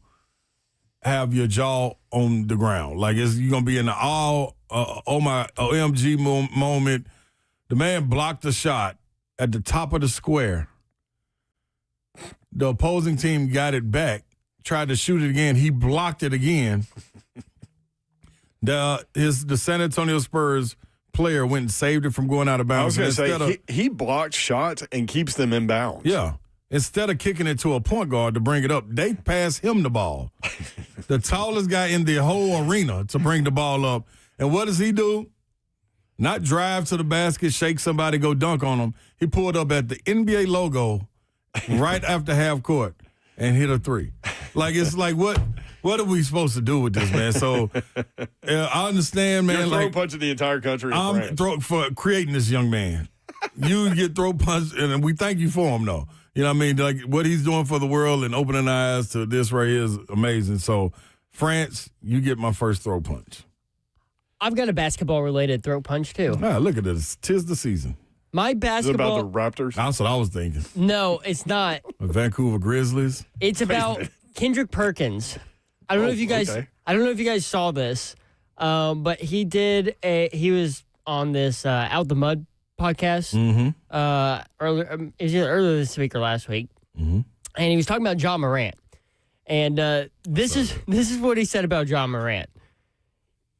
have your jaw on the ground. Like, you're going to be in the OMG moment. The man blocked a shot at the top of the square. The opposing team got it back. Tried to shoot it again. He blocked it again. The San Antonio Spurs player went and saved it from going out of bounds. I was going to say, he blocked shots and keeps them in bounds. Yeah. Instead of kicking it to a point guard to bring it up, they pass him the ball. The tallest guy in the whole arena to bring the ball up. And what does he do? Not drive to the basket, shake somebody, go dunk on them. He pulled up at the NBA logo right after half court and hit a 3. Like, it's like, what are we supposed to do with this, man? So I understand, man. You're throw punching the entire country. For creating this young man. You get throw punched, and we thank you for him, though. You know what I mean? Like, what he's doing for the world and opening eyes to this right here is amazing. So, France, you get my first throw punch. I've got a basketball-related throw punch, too. Ah, look at this. 'Tis the season. My basketball... Is it about the Raptors? That's what I was thinking. No, it's not. The Vancouver Grizzlies? It's about Kendrick Perkins. I don't know if you guys... Okay. I don't know if you guys saw this, but he was on this Out the Mud podcast earlier this week or last week, and he was talking about John Morant. And this is what he said about John Morant.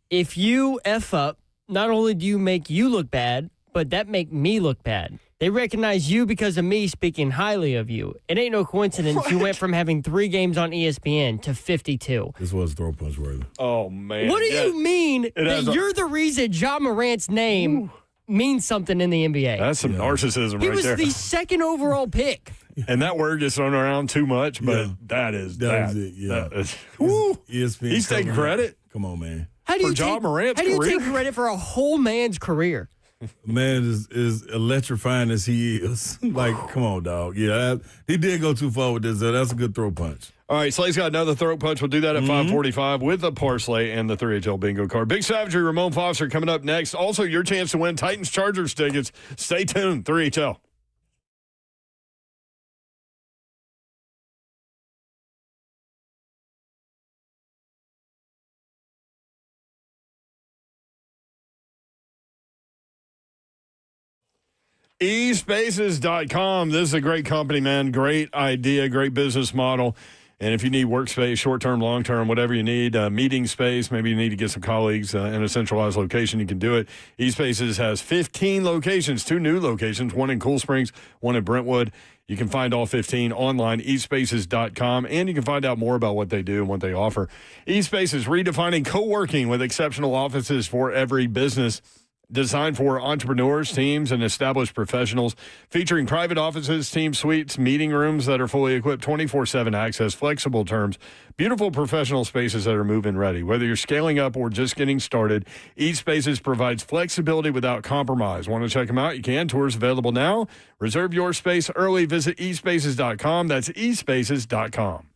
If you F up, not only do you make you look bad, but that make me look bad. They recognize you because of me speaking highly of you. It ain't no coincidence you went from having 3 games on ESPN to 52. This was throw punch worthy. Oh, man. What do you mean that you're the reason John Morant's name means something in the NBA? That's some narcissism he right was there. the 2nd overall pick. And that word gets thrown around too much, but that is it, yeah. ESPN. He's taking credit. Come on, man. How do you Ja take, Morant's how do you career? take credit for a whole man's career? Man is electrifying as he is. Like, come on, dog. Yeah, he did go too far with this. That's a good throw punch. All right, Slay's got another throat punch. We'll do that at 5:45 with the Parsley and the 3HL bingo card. Big Savagery, Ramon Foster coming up next. Also, your chance to win Titans-Chargers tickets. Stay tuned, 3HL. eSpaces.com. This is a great company, man. Great idea, great business model. And if you need workspace, short-term, long-term, whatever you need, meeting space, maybe you need to get some colleagues in a centralized location, you can do it. eSpaces has 15 locations, 2 new locations, one in Cool Springs, one in Brentwood. You can find all 15 online, eSpaces.com, and you can find out more about what they do and what they offer. eSpaces, redefining co-working with exceptional offices for every business. Designed for entrepreneurs, teams, and established professionals, featuring private offices, team suites, meeting rooms that are fully equipped, 24/7 access, flexible terms, beautiful professional spaces that are move-in ready. Whether you're scaling up or just getting started, eSpaces provides flexibility without compromise. Want to check them out? You can. Tours available now. Reserve your space early. Visit eSpaces.com. That's eSpaces.com.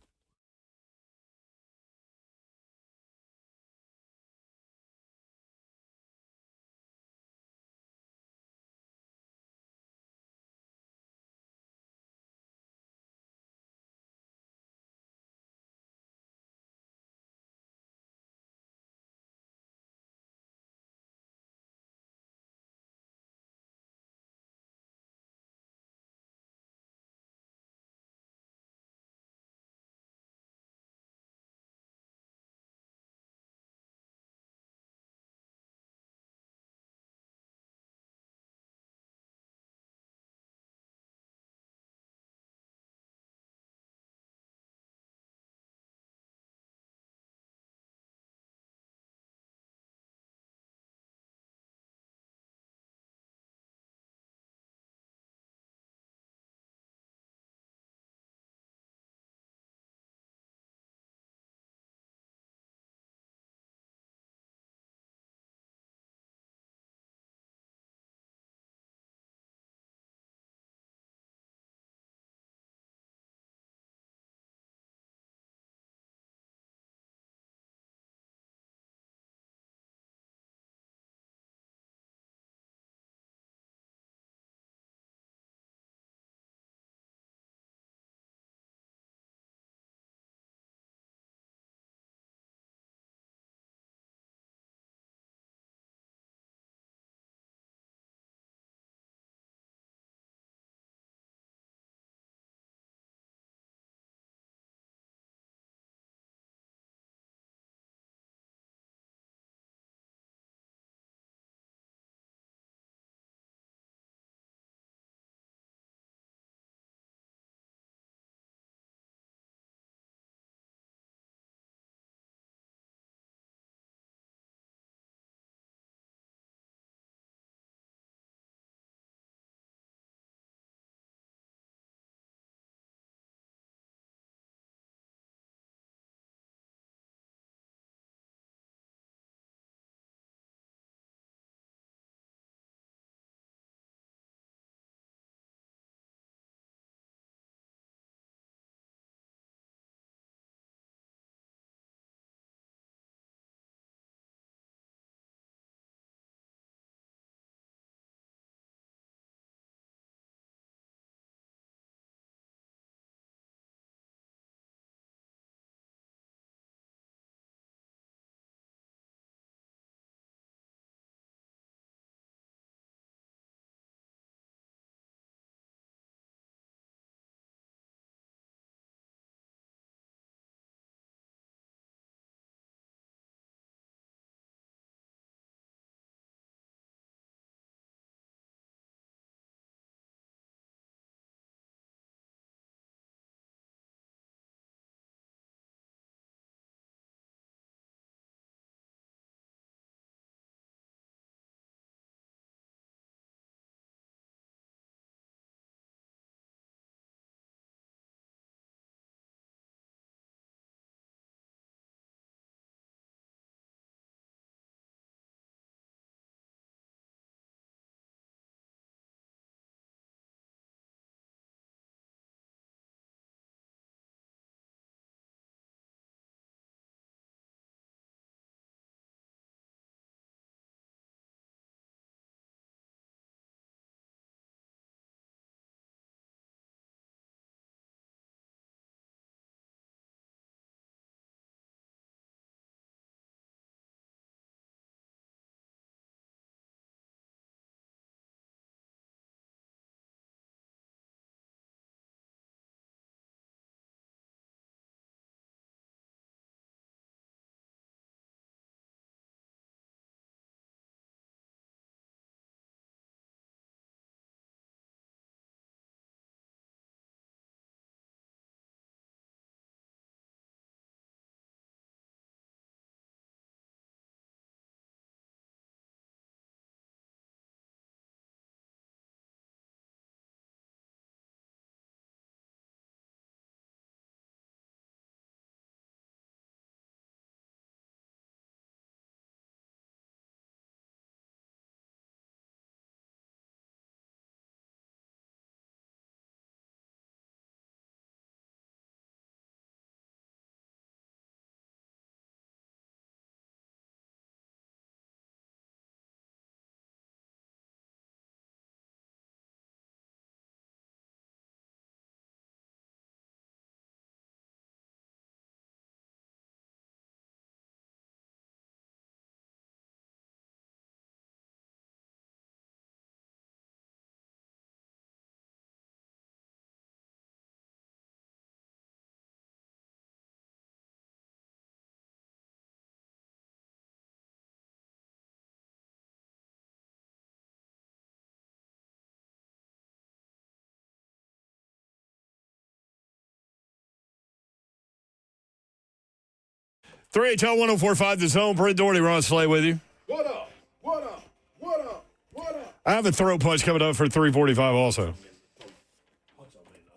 3HL 1045, The Zone. Brent Doherty, Ron Slay with you. What up? What up? What up? What up? I have a throat punch coming up for 345 also.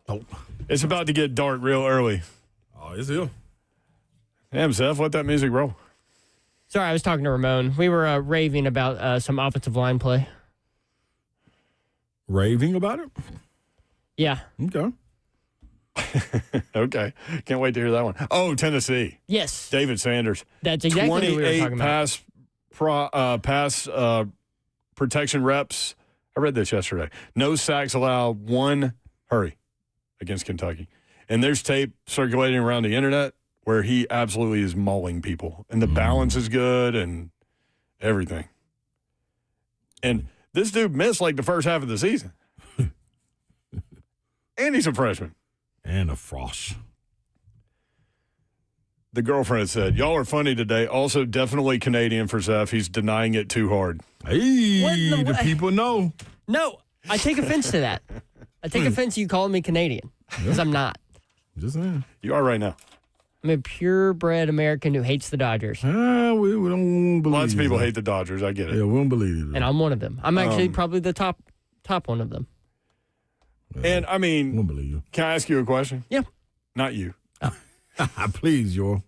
Oh. It's about to get dark real early. Oh, it's here. Damn, Seth, let that music roll. Sorry, I was talking to Ramon. We were raving about some offensive line play. Raving about it? Yeah. Okay. Okay. Can't wait to hear that one. Oh, Tennessee. Yes. David Sanders. That's exactly what we were talking about. 28 pass protection reps. I read this yesterday. No sacks allowed, 1 hurry against Kentucky. And there's tape circulating around the internet where he absolutely is mauling people. And the balance is good and everything. And this dude missed like the first half of the season. And he's a freshman. And a frosh. The girlfriend said, y'all are funny today. Also, definitely Canadian for Zeph. He's denying it too hard. Hey, the people know. No, I take offense to that. I take offense to you calling me Canadian because I'm not. Just saying. You are right now. I'm a purebred American who hates the Dodgers. We don't believe Lots of people that. hate the Dodgers. I get it. Yeah, we don't believe it. And I'm one of them. I'm actually probably the top one of them. And, I mean, won't believe you. Can I ask you a question? Yeah. Not you. Please, Yor.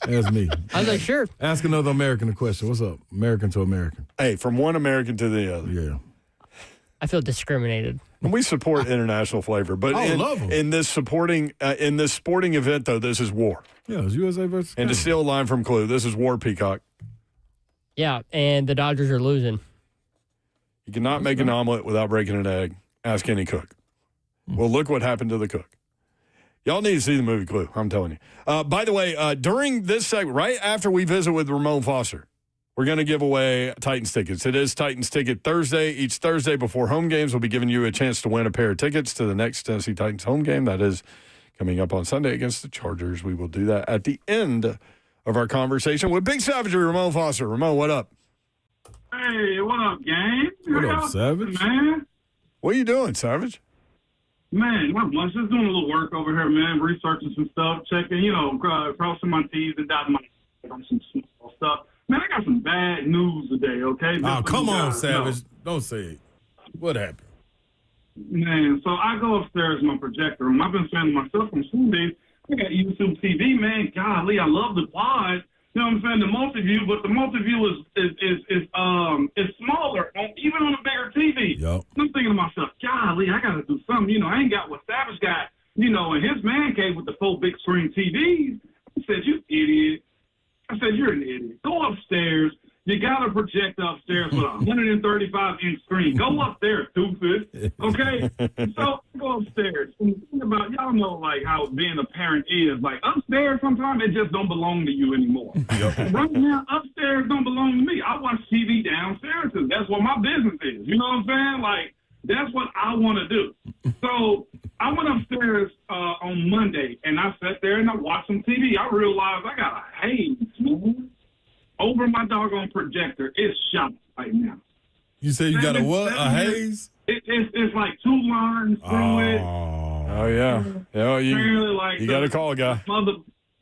Ask me. I was like, sure. Ask another American a question. What's up? American to American. Hey, from one American to the other. Yeah. I feel discriminated. And we support international flavor, but love 'em. in this sporting event, though, this is war. Yeah, it's USA versus And to steal a line from Clue, this is war, Peacock. Yeah, and the Dodgers are losing. You cannot make an omelet without breaking an egg. Ask any cook. Well, look what happened to the cook. Y'all need to see the movie Clue, I'm telling you. By the way, during this segment, right after we visit with Ramon Foster, we're going to give away Titans tickets. It is Titans Ticket Thursday. Each Thursday before home games, we'll be giving you a chance to win a pair of tickets to the next Tennessee Titans home game. That is coming up on Sunday against the Chargers. We will do that at the end of our conversation with Big Savagery, Ramon Foster. Ramon, what up? Hey, what up, gang? What up, Savage? Man, What are you doing, Savage? man, not much. Just doing a little work over here, man. Researching some stuff, checking, crossing my T's and dotting my on some small stuff. Man, I got some bad news today, okay? Oh, Just so come you on, guys Savage. know. Don't say it. What happened? Man, so I go upstairs in my projector room. I've been saying to myself on Sundays, I got YouTube TV, man. Golly, I love the pod. You know what I'm saying? The multi-view, but the multi-view is smaller, even on a bigger TV. Yep. I'm thinking to myself, golly, I got to do something. I ain't got what Savage got, in his man cave with the 4 big screen TVs. I said, you idiot. I said, you're an idiot. Go upstairs. You got a projector upstairs with a 135-inch screen. Go up there, doofus. Okay? So I go upstairs. And think about, y'all know, how being a parent is. Upstairs, sometimes it just don't belong to you anymore. Right now, upstairs don't belong to me. I watch TV downstairs because that's what my business is. You know what I'm saying? That's what I want to do. So I went upstairs on Monday, and I sat there and I watched some TV. I realized I got a haze, man, over my doggone projector. It's shot right now. You say you got a what? A haze? It's like 2 lines through it. Oh, yeah. Yeah, you got to call a guy.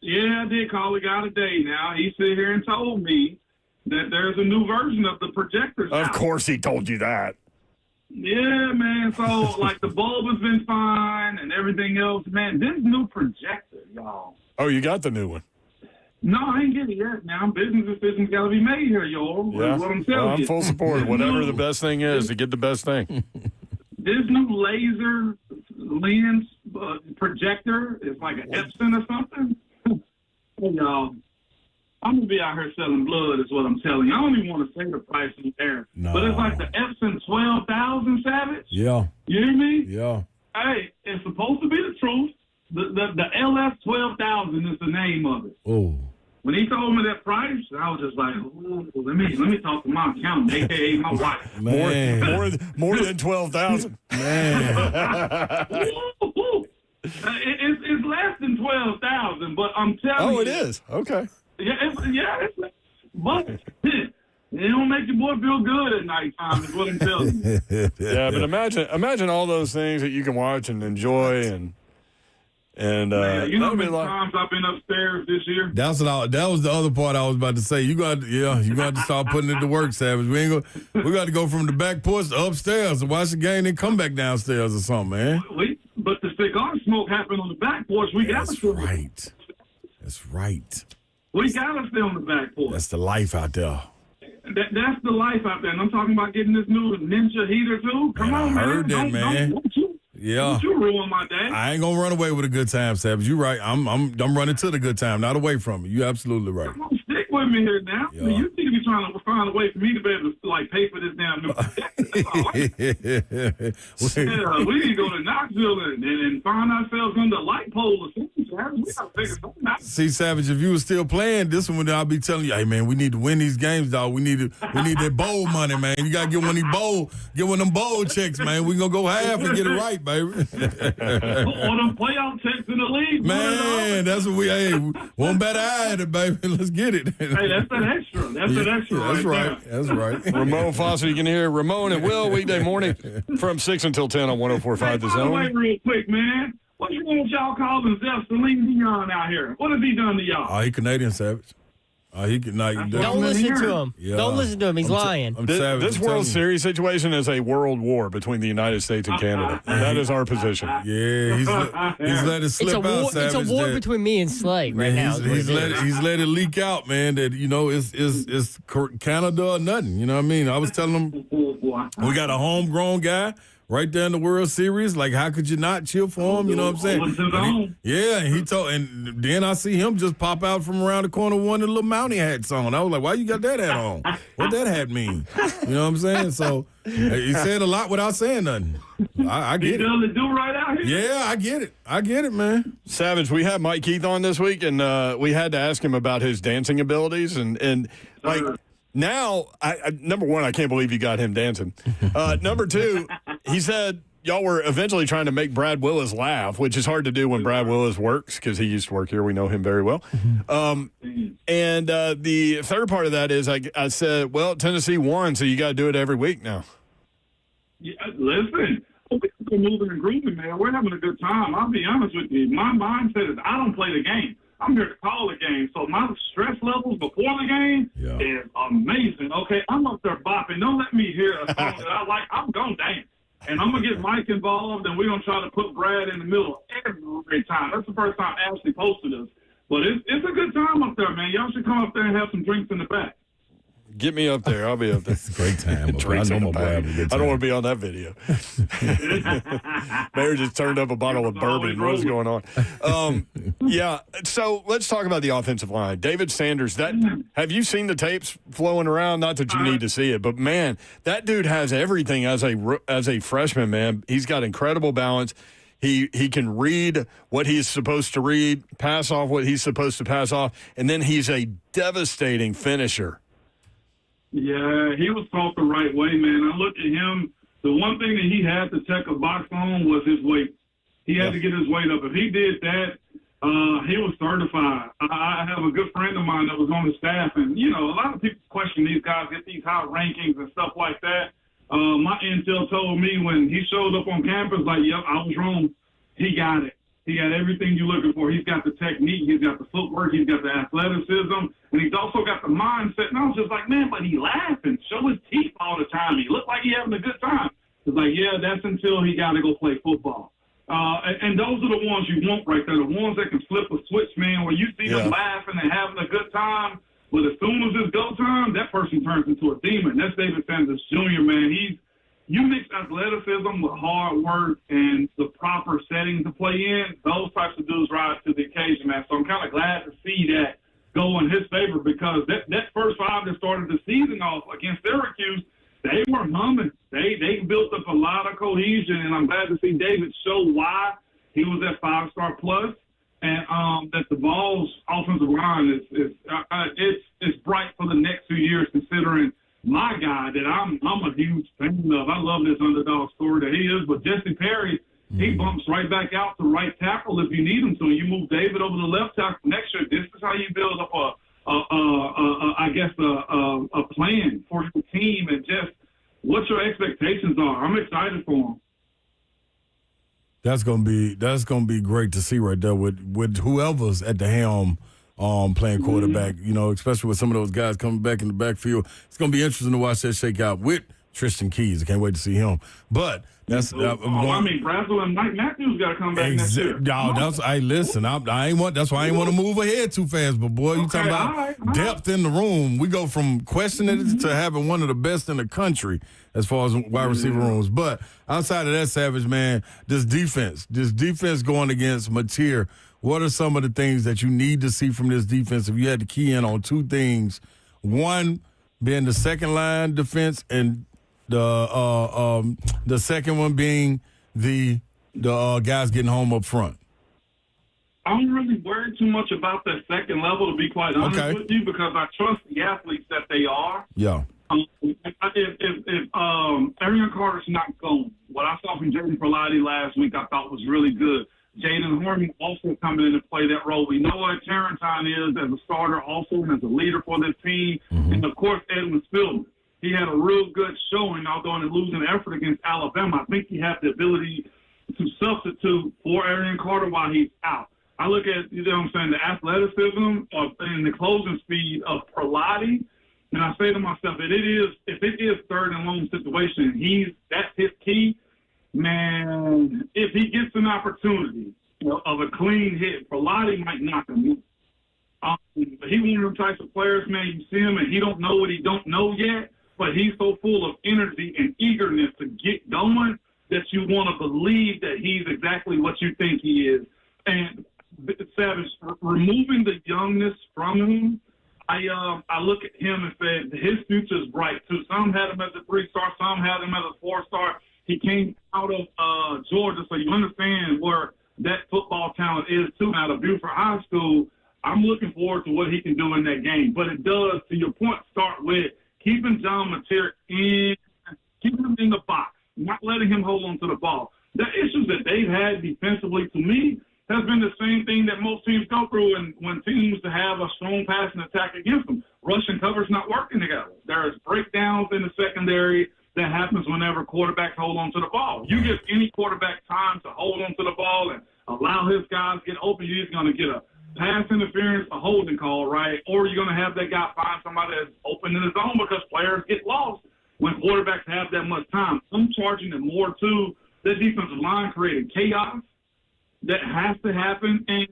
Yeah, I did call a guy today now. He sit here and told me that there's a new version of the projector. Of course he told you that. Yeah, man. So, the bulb has been fine and everything else. Man, this new projector, y'all. Oh, you got the new one. No, I ain't get it yet. Now, business decisions got to be made here, y'all. Yeah. What I'm telling I'm you. full support. Whatever the best thing is to get the best thing. This new laser lens projector is like an Epson or something. Hey, y'all. I'm going to be out here selling blood is what I'm telling you. I don't even want to say the price in there. No. But it's like the Epson 12,000, Savage. Yeah. You hear me? Yeah. Hey, it's supposed to be the truth. The LS 12,000 is the name of it. Oh. When he told me that price, I was just like, oh, let me talk to my accountant, a.k.a. my wife. Man. More than 12,000. Man. It's less than 12,000, but I'm telling you. Oh, it is? Okay. Yeah, but it don't make your boy feel good at nighttime is what I'm telling you. Yeah, but imagine all those things that you can watch and enjoy, and And Man, you know how that'll be many a lot. times I've been upstairs this year? That was the other part I was about to say. You got to start putting it to work, Savage. We got to go from the back porch to upstairs to watch the game, then come back downstairs or something, man. But the cigar smoke happened on the back porch. We got to stay. Right. That's right. We got to stay on the back porch. That's the life out there. That's the life out there. And I'm talking about getting this new Ninja heater too. Come on, man. I heard that, man. Don't you ruin my day. I ain't gonna run away with a good time, Savage. You right. I'm running to the good time, not away from it. You absolutely right. Come on, stick with me here now. Yeah. You need to be trying to find a way for me to be able to like pay for this damn new. We need to go to Knoxville and find ourselves under a light pole or something. We gotta figure something out. See, Savage, if you were still playing this one, I'll be telling you, hey man, we need to win these games, dog. We need that bowl money, man. You gotta get one of them bowl checks, man. We gonna go half and get it right, baby. Or them playoff checks in the league, man. That's what one better eye at it, baby. Let's get it. Hey, that's that extra. That's that extra. That's right. There. That's right. Ramon Foster, you can hear Ramon and Will weekday morning from 6 until 10 on 104.5 The By the way, Zone. real quick, man. What's wrong with y'all calling Zeph Celine Dion out here? What has he done to y'all? Oh, he Canadian, Savage. He can not. Don't listen to him. Yeah. Don't listen to him. He's lying. This World Series situation is a world war between the United States and Canada. That is our position. Yeah, he's let it slip out, Savage. It's a war between me and Slade right now. He's let it leak out, man, that, it's Canada or nothing. You know what I mean? I was telling him we got a homegrown guy right there in the World Series. Like, how could you not cheer for him? You know what I'm saying? And then I see him just pop out from around the corner with one of the little Mountie hats on. I was like, why you got that hat on? What that hat mean? You know what I'm saying? So he said a lot without saying nothing. I get it. He does it do right out here. Yeah, I get it, man. Savage, we had Mike Keith on this week, and we had to ask him about his dancing abilities. And like, now, number one, I can't believe you got him dancing. Number two, he said y'all were eventually trying to make Brad Willis laugh, which is hard to do when Brad Willis works because he used to work here. We know him very well. And the third part of that is I said, well, Tennessee won, so you got to do it every week now. Yeah, listen, we're moving and grooving, man. We're having a good time. I'll be honest with you. My mindset is I don't play the game. I'm here to call the game. So my stress levels before the game is amazing. Okay, I'm up there bopping. Don't let me hear a song that I like. I'm going to dance. And I'm going to get Mike involved, and we're going to try to put Brad in the middle every time. That's the first time Ashley posted us. But it's a good time up there, man. Y'all should come up there and have some drinks in the back. Get me up there. I'll be up there. It's a great time. Drinks in the back. I don't want to be on that video. Mayor just turned up a bottle of bourbon. What's going on? Yeah. So let's talk about the offensive line. David Sanders. Have you seen the tapes flowing around? Not that you need to see it, but man, that dude has everything as a freshman. Man, he's got incredible balance. He can read what he's supposed to read, pass off what he's supposed to pass off, and then he's a devastating finisher. Yeah, he was taught the right way, man. I look at him. The one thing that he had to check a box on was his weight. He had to get his weight up. If he did that, he was certified. I have a good friend of mine that was on the staff, and, a lot of people question these guys, get these high rankings and stuff like that. My intel told me when he showed up on campus, like, yep, I was wrong. He got it. He got everything you're looking for. He's got the technique. He's got the footwork. He's got the athleticism. And he's also got the mindset. And I was just like, man, but he laughing, show his teeth all the time. He looked like he having a good time. It's like, yeah, that's until he got to go play football. And those are the ones you want right there, the ones that can flip a switch, man, where you see them laughing and having a good time. But as soon as it's go time, that person turns into a demon. That's David Sanders Jr., man. You mix athleticism with hard work and the proper setting to play in, those types of dudes rise to the occasion, man. So I'm kind of glad to see that go in his favor because that first five that started the season off against Syracuse, they were humming. They built up a lot of cohesion, and I'm glad to see David show why he was at 5-star plus, and that the Vols' offensive line is bright for the next 2 years, considering my guy that I'm a huge fan of. I love this underdog story that he is, but Jesse Perry, he bumps right back out to right tackle if you need him to. You move David over to left tackle next year. This is how you build up a plan for your team and just what your expectations are. I'm excited for him. That's gonna be great to see right there with whoever's at the helm playing quarterback. You know, especially with some of those guys coming back in the backfield. It's gonna be interesting to watch that shake out with Tristan Keys. I can't wait to see him. But that's Brazzle and Mike Matthews got to come back next year. Listen. I ain't want. That's why I ain't want to move ahead too fast. But boy, you talking about depth in the room? We go from questioning it to having one of the best in the country as far as wide receiver rooms. But outside of that, Savage, man, this defense going against Mateer. What are some of the things that you need to see from this defense? If you had to key in on two things, one being the second line defense and the second one being the guys getting home up front. I don't really worry too much about that second level, to be quite honest with you, because I trust the athletes that they are. Yeah. If Arian Carter's not going, what I saw from Jaden Perlotti last week I thought was really good. Jaden Horman also coming in to play that role. We know what Tarrantine is as a starter also and as a leader for this team. And, of course, Edwin Spillman. He had a real good showing, although in a losing effort against Alabama. I think he has the ability to substitute for Arian Carter while he's out. I look at, you know what I'm saying, the athleticism and the closing speed of Perlotti, and I say to myself, if it is third and long situation, that's his key, man, if he gets an opportunity of a clean hit, Perlotti might knock him. He one of them types of players, man, you see him and he don't know what he don't know yet, but he's so full of energy and eagerness to get going that you want to believe that he's exactly what you think he is. And Savage, removing the youngness from him, I look at him and say his future is bright too. Some had him as a 3-star, some had him as a 4-star. He came out of Georgia, so you understand where that football talent is too. Out of Buford High School, I'm looking forward to what he can do in that game. But it does, to your point, start with keeping John Mateer keeping him in the box, not letting him hold on to the ball. The issues that they've had defensively, to me, has been the same thing that most teams go through and when teams have a strong passing attack against them. Rush and cover's not working together. There's breakdowns in the secondary that happens whenever quarterbacks hold on to the ball. You give any quarterback time to hold on to the ball and allow his guys to get open, you're going to get a pass interference, a holding call, right? Or you're going to have that guy find somebody that's open in his zone because players get lost when quarterbacks have that much time. I'm charging it more to the defensive line creating chaos that has to happen, and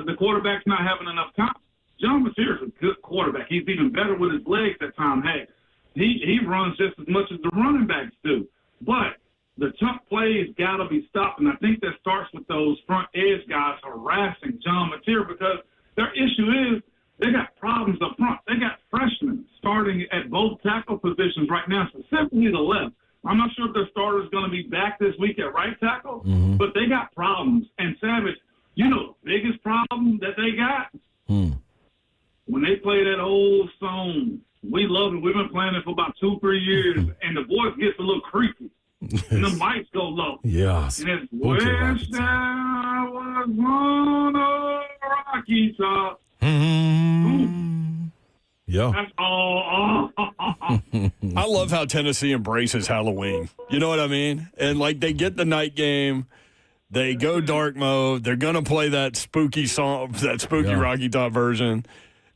the quarterback's not having enough time. John Mateer is a good quarterback. He's even better with his legs at times. Hey, he runs just as much as the running backs do. But the tough plays got to be stopped, and I think that starts with those front edge guys harassing John Mateer because their issue is they got problems up front. They got freshmen starting at both tackle positions right now, specifically the left. I'm not sure if their starter's going to be back this week at right tackle, but they got problems. And Savage, you know the biggest problem that they got? When they play that old song, we love it. We've been playing it for about 2-3 years, and the voice gets a little creepy. And the mics go low. Yes. And it's, wish I was on a rocky top. Yeah. That's all. I love how Tennessee embraces Halloween. You know what I mean? And, like, they get the night game. They go dark mode. They're going to play that spooky song, that spooky Rocky Top version.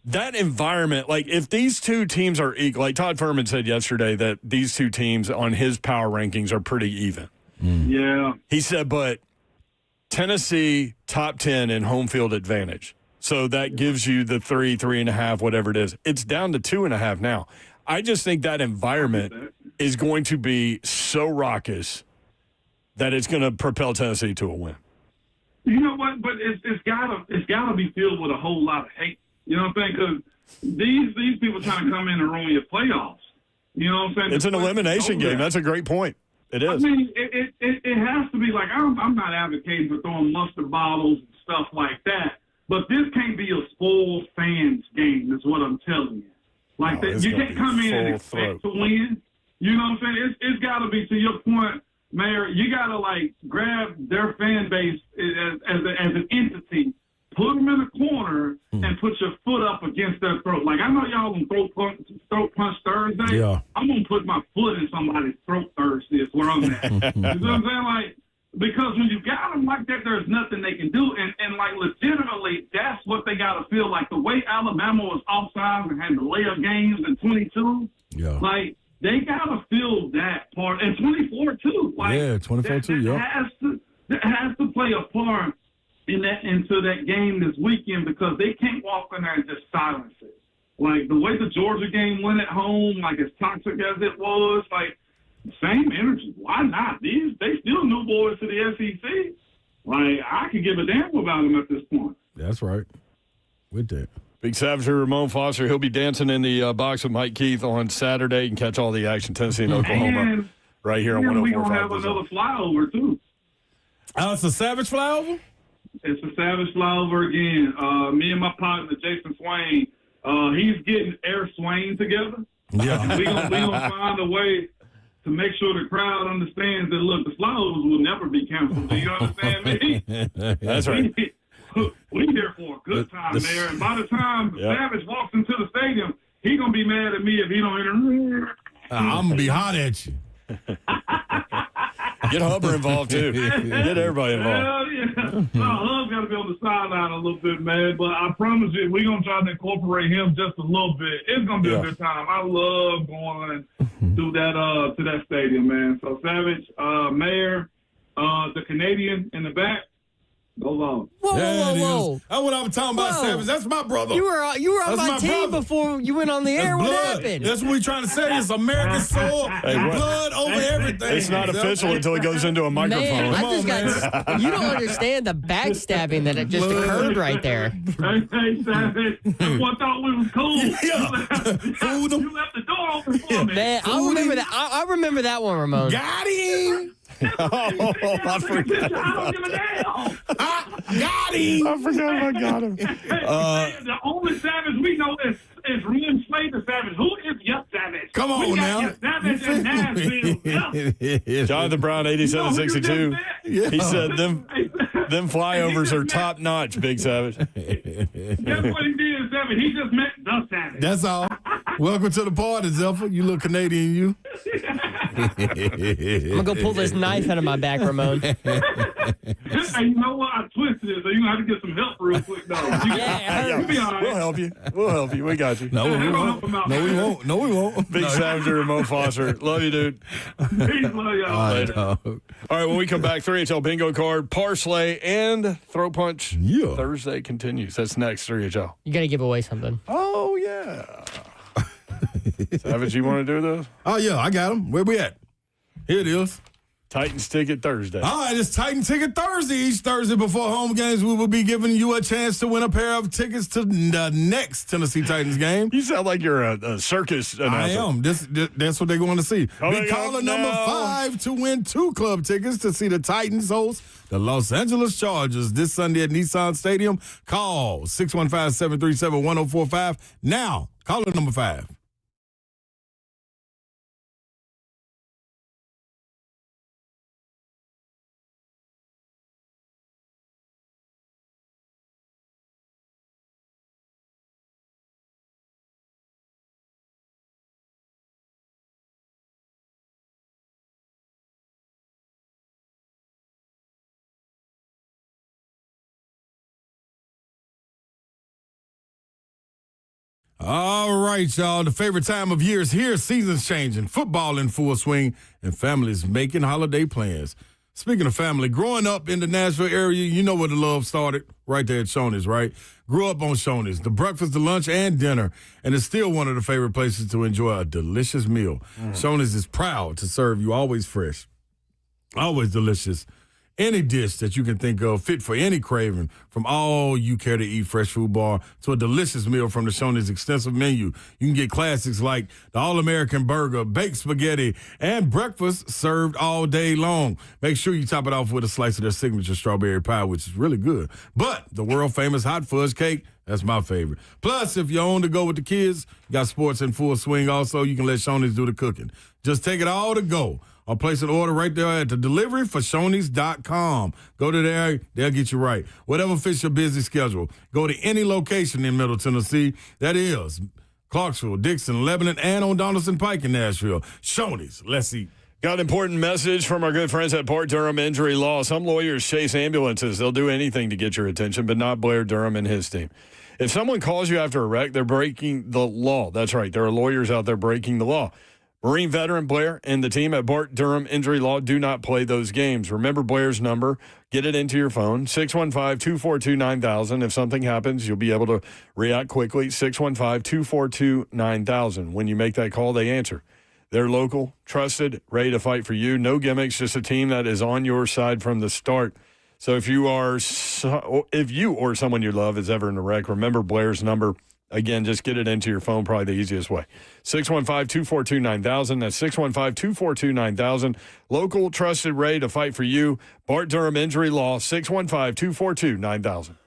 That environment, like, if these two teams are equal, like Todd Furman said yesterday that these two teams on his power rankings are pretty even. Yeah. He said, but Tennessee top 10 in home field advantage. So that gives you the 3.5, whatever it is. It's down to 2.5 now. I just think that environment is going to be so raucous that it's going to propel Tennessee to a win. You know what? But it's gotta be filled with a whole lot of hate. You know what I'm saying? Because these people trying to come in and ruin your playoffs. You know what I'm saying? It's an elimination game. That's a great point. It is. I mean, it has to be like I'm not advocating for throwing mustard bottles and stuff like that. But this can't be a spoiled fans game, is what I'm telling you. Like that, you can't come in and expect to win. You know what I'm saying? It's got to be, to your point, Mayor. You got to like grab their fan base as an entity, put them in a corner, and put your foot up against their throat. Like I know y'all on throat punch Thursday. Yeah. I'm gonna put my foot in somebody's throat Thursday. Is where I'm at. You know what I'm saying? Because when you got them like that, there's nothing they can do. And like, legitimately, that's what they got to feel like. The way Alabama was offside and had the layup games in 22, like, they got to feel that part. And 24, too. Like, 24, too, that has to play a part into that game this weekend, because they can't walk in there and just silence it. Like, the way the Georgia game went at home, like, as toxic as it was, like, same energy. Why not? They still new boys to the SEC. Like, I could give a damn about them at this point. That's right. With that. Big Savager, Ramon Foster, he'll be dancing in the box with Mike Keith on Saturday. You can catch all the action, Tennessee and Oklahoma, right here on 104.5. We're going to have another flyover, too. Oh, it's a Savage flyover? It's a Savage flyover again. Me and my partner, Jason Swain, he's getting Air Swain together. Yeah. We're going to find a way to make sure the crowd understands that, look, the flyovers will never be canceled. Do you understand me? That's right. We here for a good time there. And by the time Savage walks into the stadium, he going to be mad at me if he don't enter. I'm going to be hot at you. Get Huber involved, too. Get everybody involved. Hell yeah. No, Hub's got to be on the sideline a little bit, man. But I promise you, we're going to try to incorporate him just a little bit. It's going to be a good time. I love going to that stadium, man. So, Savage, Mayor, the Canadian in the back, goes on. Whoa. That's what I was talking about, Savage. That's my brother. You were on my team before you went on the air. What happened? That's what we're trying to say. It's American soul, blood over everything. It's not official until it goes into a microphone. Man, you don't understand the backstabbing that it just occurred right there. Hey, Savage, I thought we was cool. You left the door open for me. Man, I remember that. I remember that one, Ramon. Got him. I forgot about that. Got him. I forgot I got him. The only Savage we know is Rim Slade the Savage. Who is Yup Savage? Come on we got now. Yup Savage in Nashville. Jonathan Brown, 8762. He said them flyovers are top notch, Big Savage. Guess what he did, Savage? He just met the Savage. That's all. Welcome to the party, Zephyr. You look Canadian, you. I'm going to go pull this knife out of my back, Ramon. Hey, you know what? I twisted it, so you're going to have to get some help real quick, though. You'll be all right. We'll help you. We got you. No, we won't. No, we won't. Big Savager, Ramon Foster. Love you, dude. Peace, love y'all. Later. All right, when we come back, 3HL bingo card, parlay, and throw punch. Thursday continues. That's next, 3HL. You got to give away something. Oh, yeah. Savage, you want to do this? Oh, yeah, I got them. Where we at? Here it is. Titans Ticket Thursday. All right, it's Titan Ticket Thursday. Each Thursday before home games, we will be giving you a chance to win a pair of tickets to the next Tennessee Titans game. You sound like you're a circus announcer. I am. That's what they want to see. Be caller number 5 to win 2 club tickets to see the Titans host the Los Angeles Chargers this Sunday at Nissan Stadium. Call 615-737-1045. Now, caller number 5. All right, y'all. The favorite time of year is here. Season's changing, football in full swing, and families making holiday plans. Speaking of family, growing up in the Nashville area, you know where the love started, right there at Shoney's, right? Grew up on Shoney's, the breakfast, the lunch, and dinner, and it's still one of the favorite places to enjoy a delicious meal. Shoney's is proud to serve you always fresh, always delicious. Any dish that you can think of, fit for any craving, from all you care to eat fresh food bar to a delicious meal from the Shoney's extensive menu. You can get classics like the All-American Burger, baked spaghetti, and breakfast served all day long. Make sure you top it off with a slice of their signature strawberry pie, which is really good. But the world-famous hot fudge cake, that's my favorite. Plus, if you're on to go with the kids, you got sports in full swing also. You can let Shoney's do the cooking. Just take it all to go. Or place an order right there at the delivery for Shoney's.com. Go to there, they'll get you right. Whatever fits your busy schedule. Go to any location in Middle Tennessee. That is Clarksville, Dixon, Lebanon, and on Donaldson Pike in Nashville. Shoney's, let's eat. Got an important message from our good friends at Bart Durham Injury Law. Some lawyers chase ambulances. They'll do anything to get your attention, but not Blair Durham and his team. If someone calls you after a wreck, they're breaking the law. That's right. There are lawyers out there breaking the law. Marine veteran Blair and the team at Bart Durham Injury Law do not play those games. Remember Blair's number. Get it into your phone, 615-242-9000. If something happens, you'll be able to react quickly, 615-242-9000. When you make that call, they answer. They're local, trusted, ready to fight for you. No gimmicks, just a team that is on your side from the start. So if you or someone you love is ever in a wreck, remember Blair's number. Again, just get it into your phone, probably the easiest way. 615-242-9000. That's 615-242-9000. Local, trusted, ready to fight for you. Bart Durham Injury Law, 615-242-9000.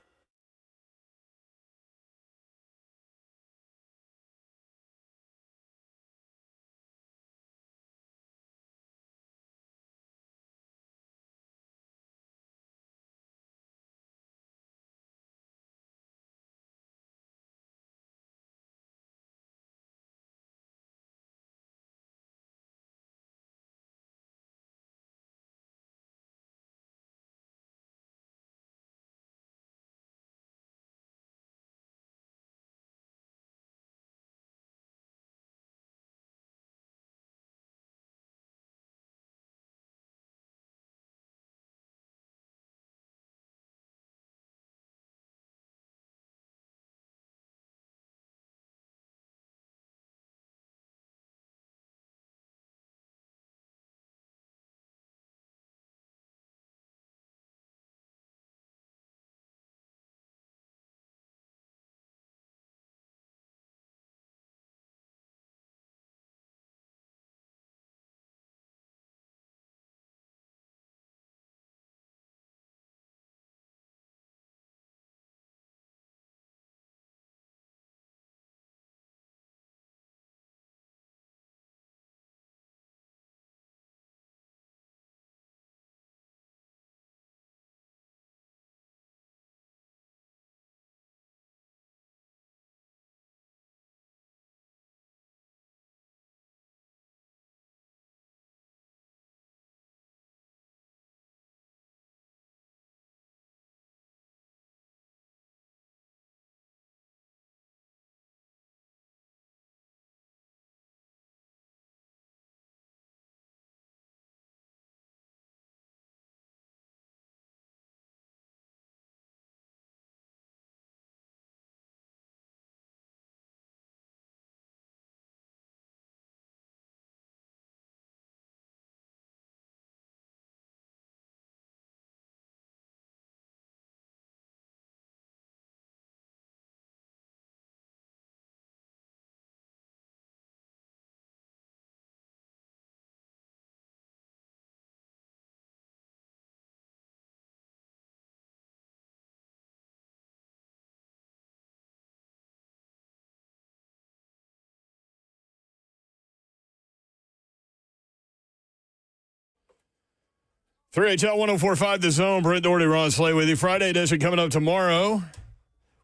HL 104.5 The Zone. Brent Doherty, Ron Slay with you. Friday edition coming up tomorrow.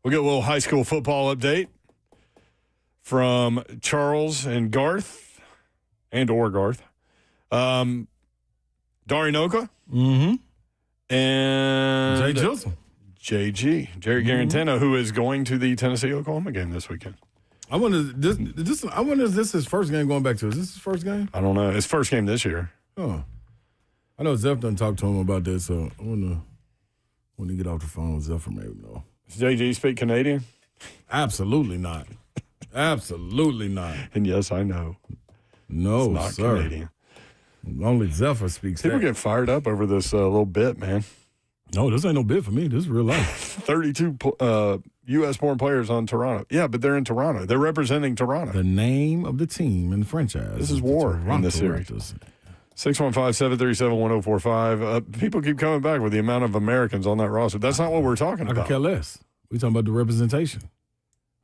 We'll get a little high school football update from Charles and Garth, or Garth. Darinoka. Mm-hmm. And Jay Gilson. JG, Jerry Garantano, who is going to the Tennessee-Oklahoma game this weekend. I wonder if this is his first game going back to. Is this his first game? I don't know. His first game this year. Oh. I know Zeph done talked to him about that, so I wonder when he get off the phone with Zeph, maybe know. Does JG speak Canadian? Absolutely not. Absolutely not. And yes, I know. No, it's not sir. Canadian. Only Zephyr speaks People that. get fired up over this little bit, man. No, this ain't no bit for me. This is real life. 32 U.S.-born players on Toronto. Yeah, but they're in Toronto. They're representing Toronto. The name of the team in the franchise. This is war in this series. 615-737-1045. People keep coming back with the amount of Americans on that roster. That's not what we're talking I about. could care less. We talking about the representation.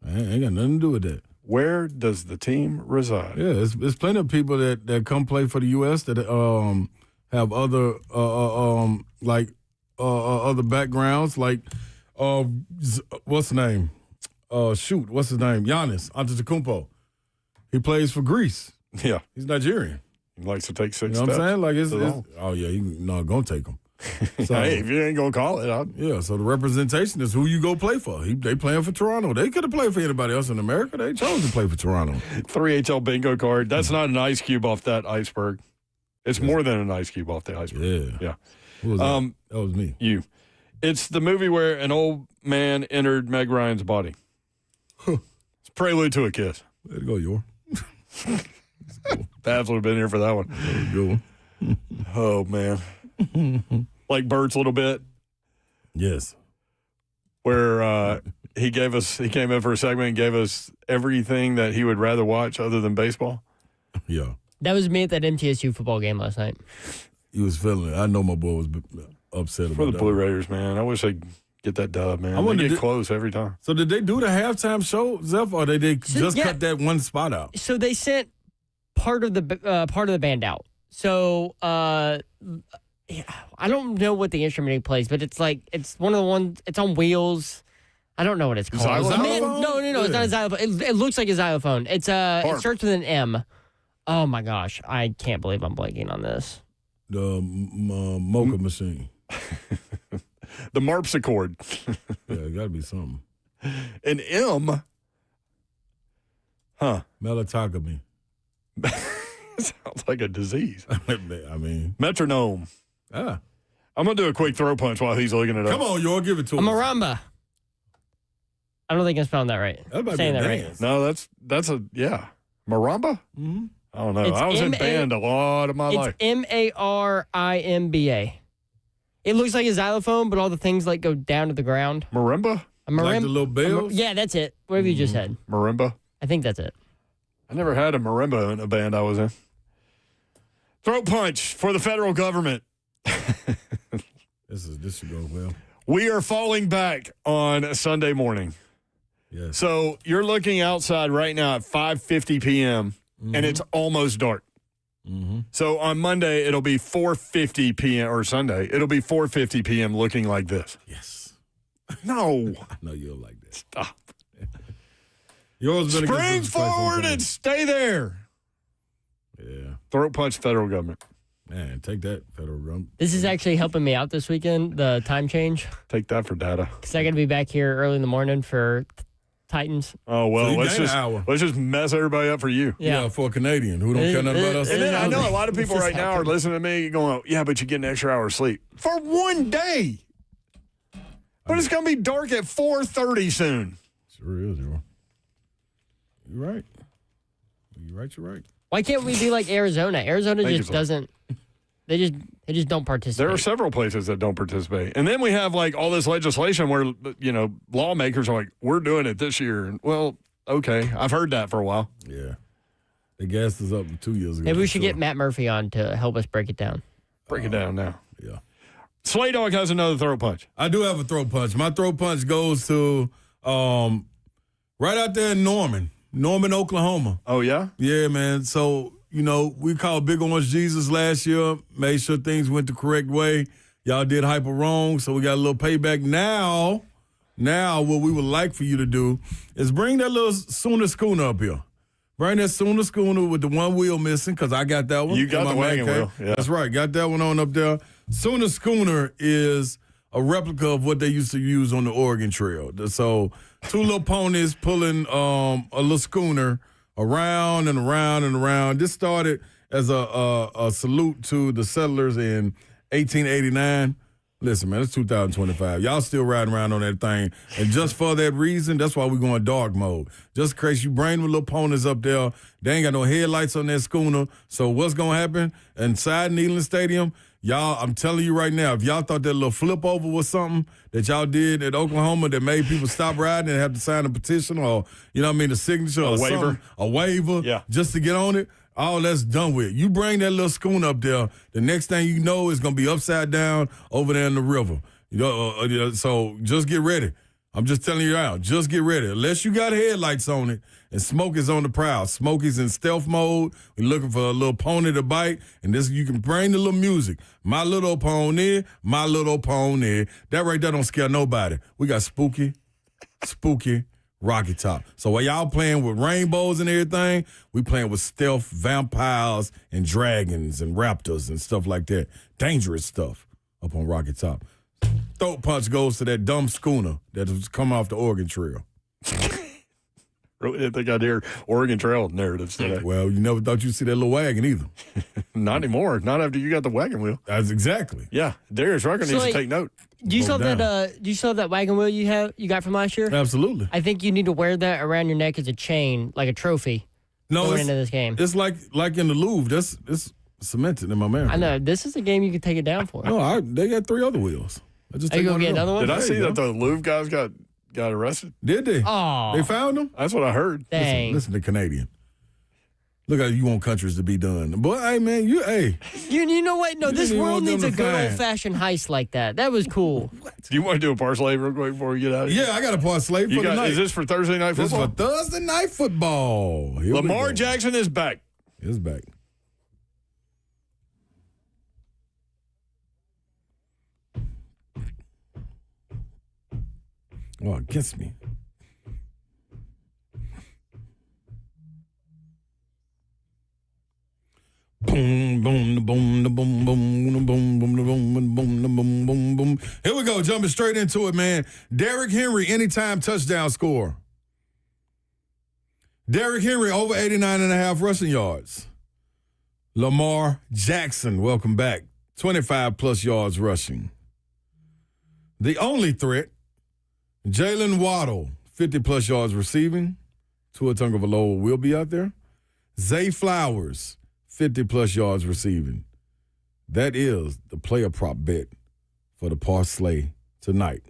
Ain't got nothing to do with that. Where does the team reside? Yeah, there's plenty of people that come play for the U.S. that have other other backgrounds. Like what's the name? What's his name? Giannis Antetokounmpo. He plays for Greece. Yeah, he's Nigerian. He likes to take 6 You know what steps. I'm saying? Like it's long. oh yeah, you not gonna take them. So, Hey, if you ain't gonna call it, yeah. So the representation is who you go play for. They playing for Toronto. They could have played for anybody else in America. They chose to play for Toronto. 3HL bingo card. That's not an ice cube off that iceberg. It's more than an ice cube off the iceberg. Yeah. Who was that? That was me. You. It's the movie where an old man entered Meg Ryan's body. It's Prelude to a Kiss. There you go, Yor. Babs would have been here for that one. Good one. Oh, man. Like Bert's a little bit. Yes. Where he came in for a segment and gave us everything that he would rather watch other than baseball. Yeah. That was me at that MTSU football game last night. He was feeling it. I know my boy was upset about For the that. Blue Raiders, man. I wish they'd get that dub, man. They get close every time. So did they do the halftime show, Zeph, or they just cut that one spot out? So they sent part of the band out. So I don't know what the instrument he plays, but it's one of the ones. It's on wheels. I don't know what it's called. Xylophone? No, it's not a xylophone. It looks like a xylophone. It starts with an M. Oh my gosh, I can't believe I'm blanking on this. The mocha machine. The marpsichord. Yeah, it got to be something. An M. Huh. Melatogomy. Sounds like a disease. I mean. Metronome. Ah. I'm going to do a quick throw punch while he's looking it up. Come on, y'all, give it to a him. maramba. I don't think I'm spelling that right. That might Saying be a that dance. right. No, that's a, yeah. Maramba? Mm-hmm. I don't know. It's I was in band a lot of my life. It's Marimba. It looks like a xylophone, but all the things go down to the ground. Marimba? A marimba. Like the little bells? Yeah, that's it. Whatever you just said. Marimba? I think that's it. I never had a marimba in a band I was in. Throat punch for the federal government. This should go well. We are falling back on a Sunday morning. Yes. So you're looking outside right now at 5:50 p.m. and it's almost dark. Mm-hmm. So on Monday it'll be 4:50 p.m. or Sunday it'll be 4:50 p.m. looking like this. Yes. No. I know you'll like that. Stop. Yours been Spring forward and stay there. Yeah. Throat punch federal government. Man, take that, federal government. This is actually helping me out this weekend, the time change. Take that for data. Because I got to be back here early in the morning for Titans. Oh, well, So let's just mess everybody up for you. Yeah, for a Canadian who don't care nothing about us. And then I know a lot of people right now are listening to me going, yeah, but you get an extra hour of sleep. For one day. But it's going to be dark at 4:30 soon. Sure is, You're right. You're right. Why can't we be like Arizona? Arizona just doesn't. They just don't participate. There are several places that don't participate. And then we have all this legislation where, lawmakers are like, we're doing it this year. And, well, okay. I've heard that for a while. Yeah. The gas is up 2 years ago. Maybe we should get Matt Murphy on to help us break it down. Break it down now. Yeah. Slay Dog has another throat punch. I do have a throat punch. My throat punch goes to right out there in Norman, Oklahoma. Oh, yeah? Yeah, man. So, we called Big Orange Jesus last year, made sure things went the correct way. Y'all did hyper wrong, so we got a little payback. Now, what we would like for you to do is bring that little Sooner Schooner up here. Bring that Sooner Schooner with the one wheel missing, because I got that one. You got the wagon wheel. Yeah. That's right. Got that one on up there. Sooner Schooner is a replica of what they used to use on the Oregon Trail. So 2 little ponies pulling a little schooner around and around and around. This started as a salute to the settlers in 1889. Listen, man, it's 2025. Y'all still riding around on that thing. And just for that reason, that's why we're going dark mode. Just in case you bring the little ponies up there, they ain't got no headlights on that schooner. So what's going to happen inside Neyland Stadium? Y'all, I'm telling you right now, if y'all thought that little flip over was something that y'all did at Oklahoma that made people stop riding and have to sign a petition or, a signature or a waiver just to get on it, all that's done with. You bring that little schooner up there, the next thing you know is going to be upside down over there in the river. So just get ready. I'm just telling you now, just get ready. Unless you got headlights on it and Smokey's on the prowl. Smokey's in stealth mode. We're looking for a little pony to bite. And this, you can bring the little music. My little pony, my little pony. That right there don't scare nobody. We got spooky, Rocky Top. So while y'all playing with rainbows and everything, we playing with stealth vampires and dragons and raptors and stuff like that. Dangerous stuff up on Rocky Top. Throat punch goes to that dumb schooner that was coming off the Oregon Trail. Really didn't think I'd hear Oregon Trail narratives today. Well, you never thought you'd see that little wagon either. Not anymore. Not after you got the wagon wheel. That's exactly. Yeah, Darius Rucker needs to take note. Do you saw that? Do you saw that wagon wheel you got from last year? Absolutely. I think you need to wear that around your neck as a chain, like a trophy. Going into this game. It's like in the Louvre. It's cemented in my memory. I know. This is a game you could take it down for. No, they got 3 other wheels. I just Are you gonna get another one? Did I see that the Louvre guys got arrested? Did they? Oh, they found them. That's what I heard. Dang. Listen to Canadian. Look how you want countries to be done. Boy, hey, man, You know what? No, this world needs a good old-fashioned heist like that. That was cool. Do you want to do a parlay real quick before we get out of here? Yeah, I got a parlay for tonight. Is this for Thursday night football? This is for Thursday night football. Here Lamar Jackson is back. He's back. Oh, against me. Boom, boom, boom, boom, boom, boom, boom, boom, boom, boom, boom, boom, boom. Here we go, jumping straight into it, man. Derrick Henry, anytime touchdown score. Derrick Henry, over 89.5 rushing yards. Lamar Jackson, welcome back. 25-plus yards rushing. The only threat, Jalen Waddle, 50-plus yards receiving. Tua Tagovailoa will be out there. Zay Flowers, 50-plus yards receiving. That is the player prop bet for the parlay tonight.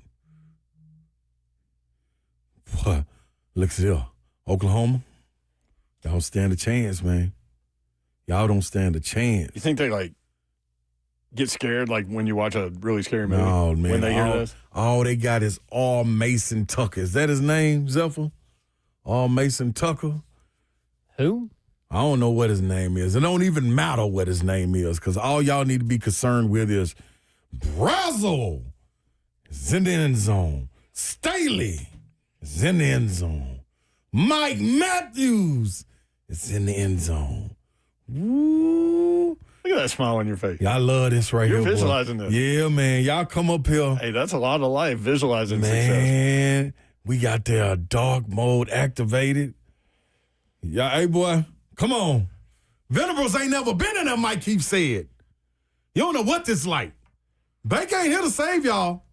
What? Look at this. Oklahoma, y'all don't stand a chance, man. Y'all don't stand a chance. You think they, get scared, when you watch a really scary movie? No, man. When they hear this? All they got is All Mason Tucker. Is that his name, Zephyr? All Mason Tucker? Who? I don't know what his name is. It don't even matter what his name is because all y'all need to be concerned with is Brazzle is in the end zone. Staley is in the end zone. Mike Matthews is in the end zone. Woo. Look at that smile on your face. Y'all love this right You're here, visualizing boy. this. Yeah, man. Y'all come up here. Hey, that's a lot of life, visualizing success. Man, we got their dark mode activated. Yeah, hey, boy, come on. Venables ain't never been in there, Mike Keefe said. You don't know what this like. Bank ain't here to save y'all.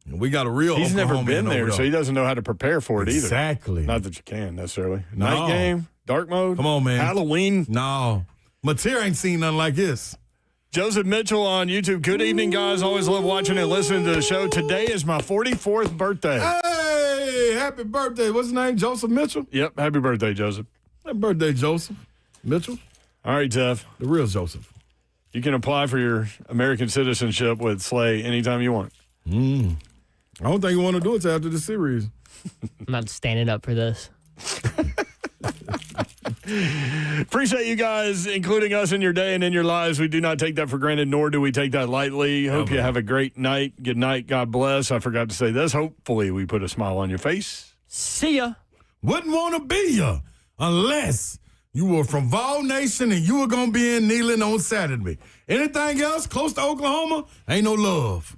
And we got a real He's never Oklahoma been there, so he doesn't know how to prepare for it either. Exactly. Not that you can, necessarily. No. Night game, dark mode. Come on, man. Halloween. No. Mateer ain't seen nothing like this. Joseph Mitchell on YouTube. Good evening, guys. Always love watching and listening to the show. Today is my 44th birthday. Hey, happy birthday. What's his name? Joseph Mitchell? Yep, happy birthday, Joseph. Happy birthday, Joseph Mitchell. All right, Jeff. The real Joseph. You can apply for your American citizenship with Slay anytime you want. I don't think you want to do it till after the series. I'm not standing up for this. Appreciate you guys including us in your day and in your lives. We do not take that for granted, nor do we take that lightly. Hope you have a great night. Good night. God bless. I forgot to say this. Hopefully we put a smile on your face. See ya. Wouldn't want to be ya unless you were from Vol Nation and you were going to be in Neyland on Saturday. Anything else close to Oklahoma, ain't no love.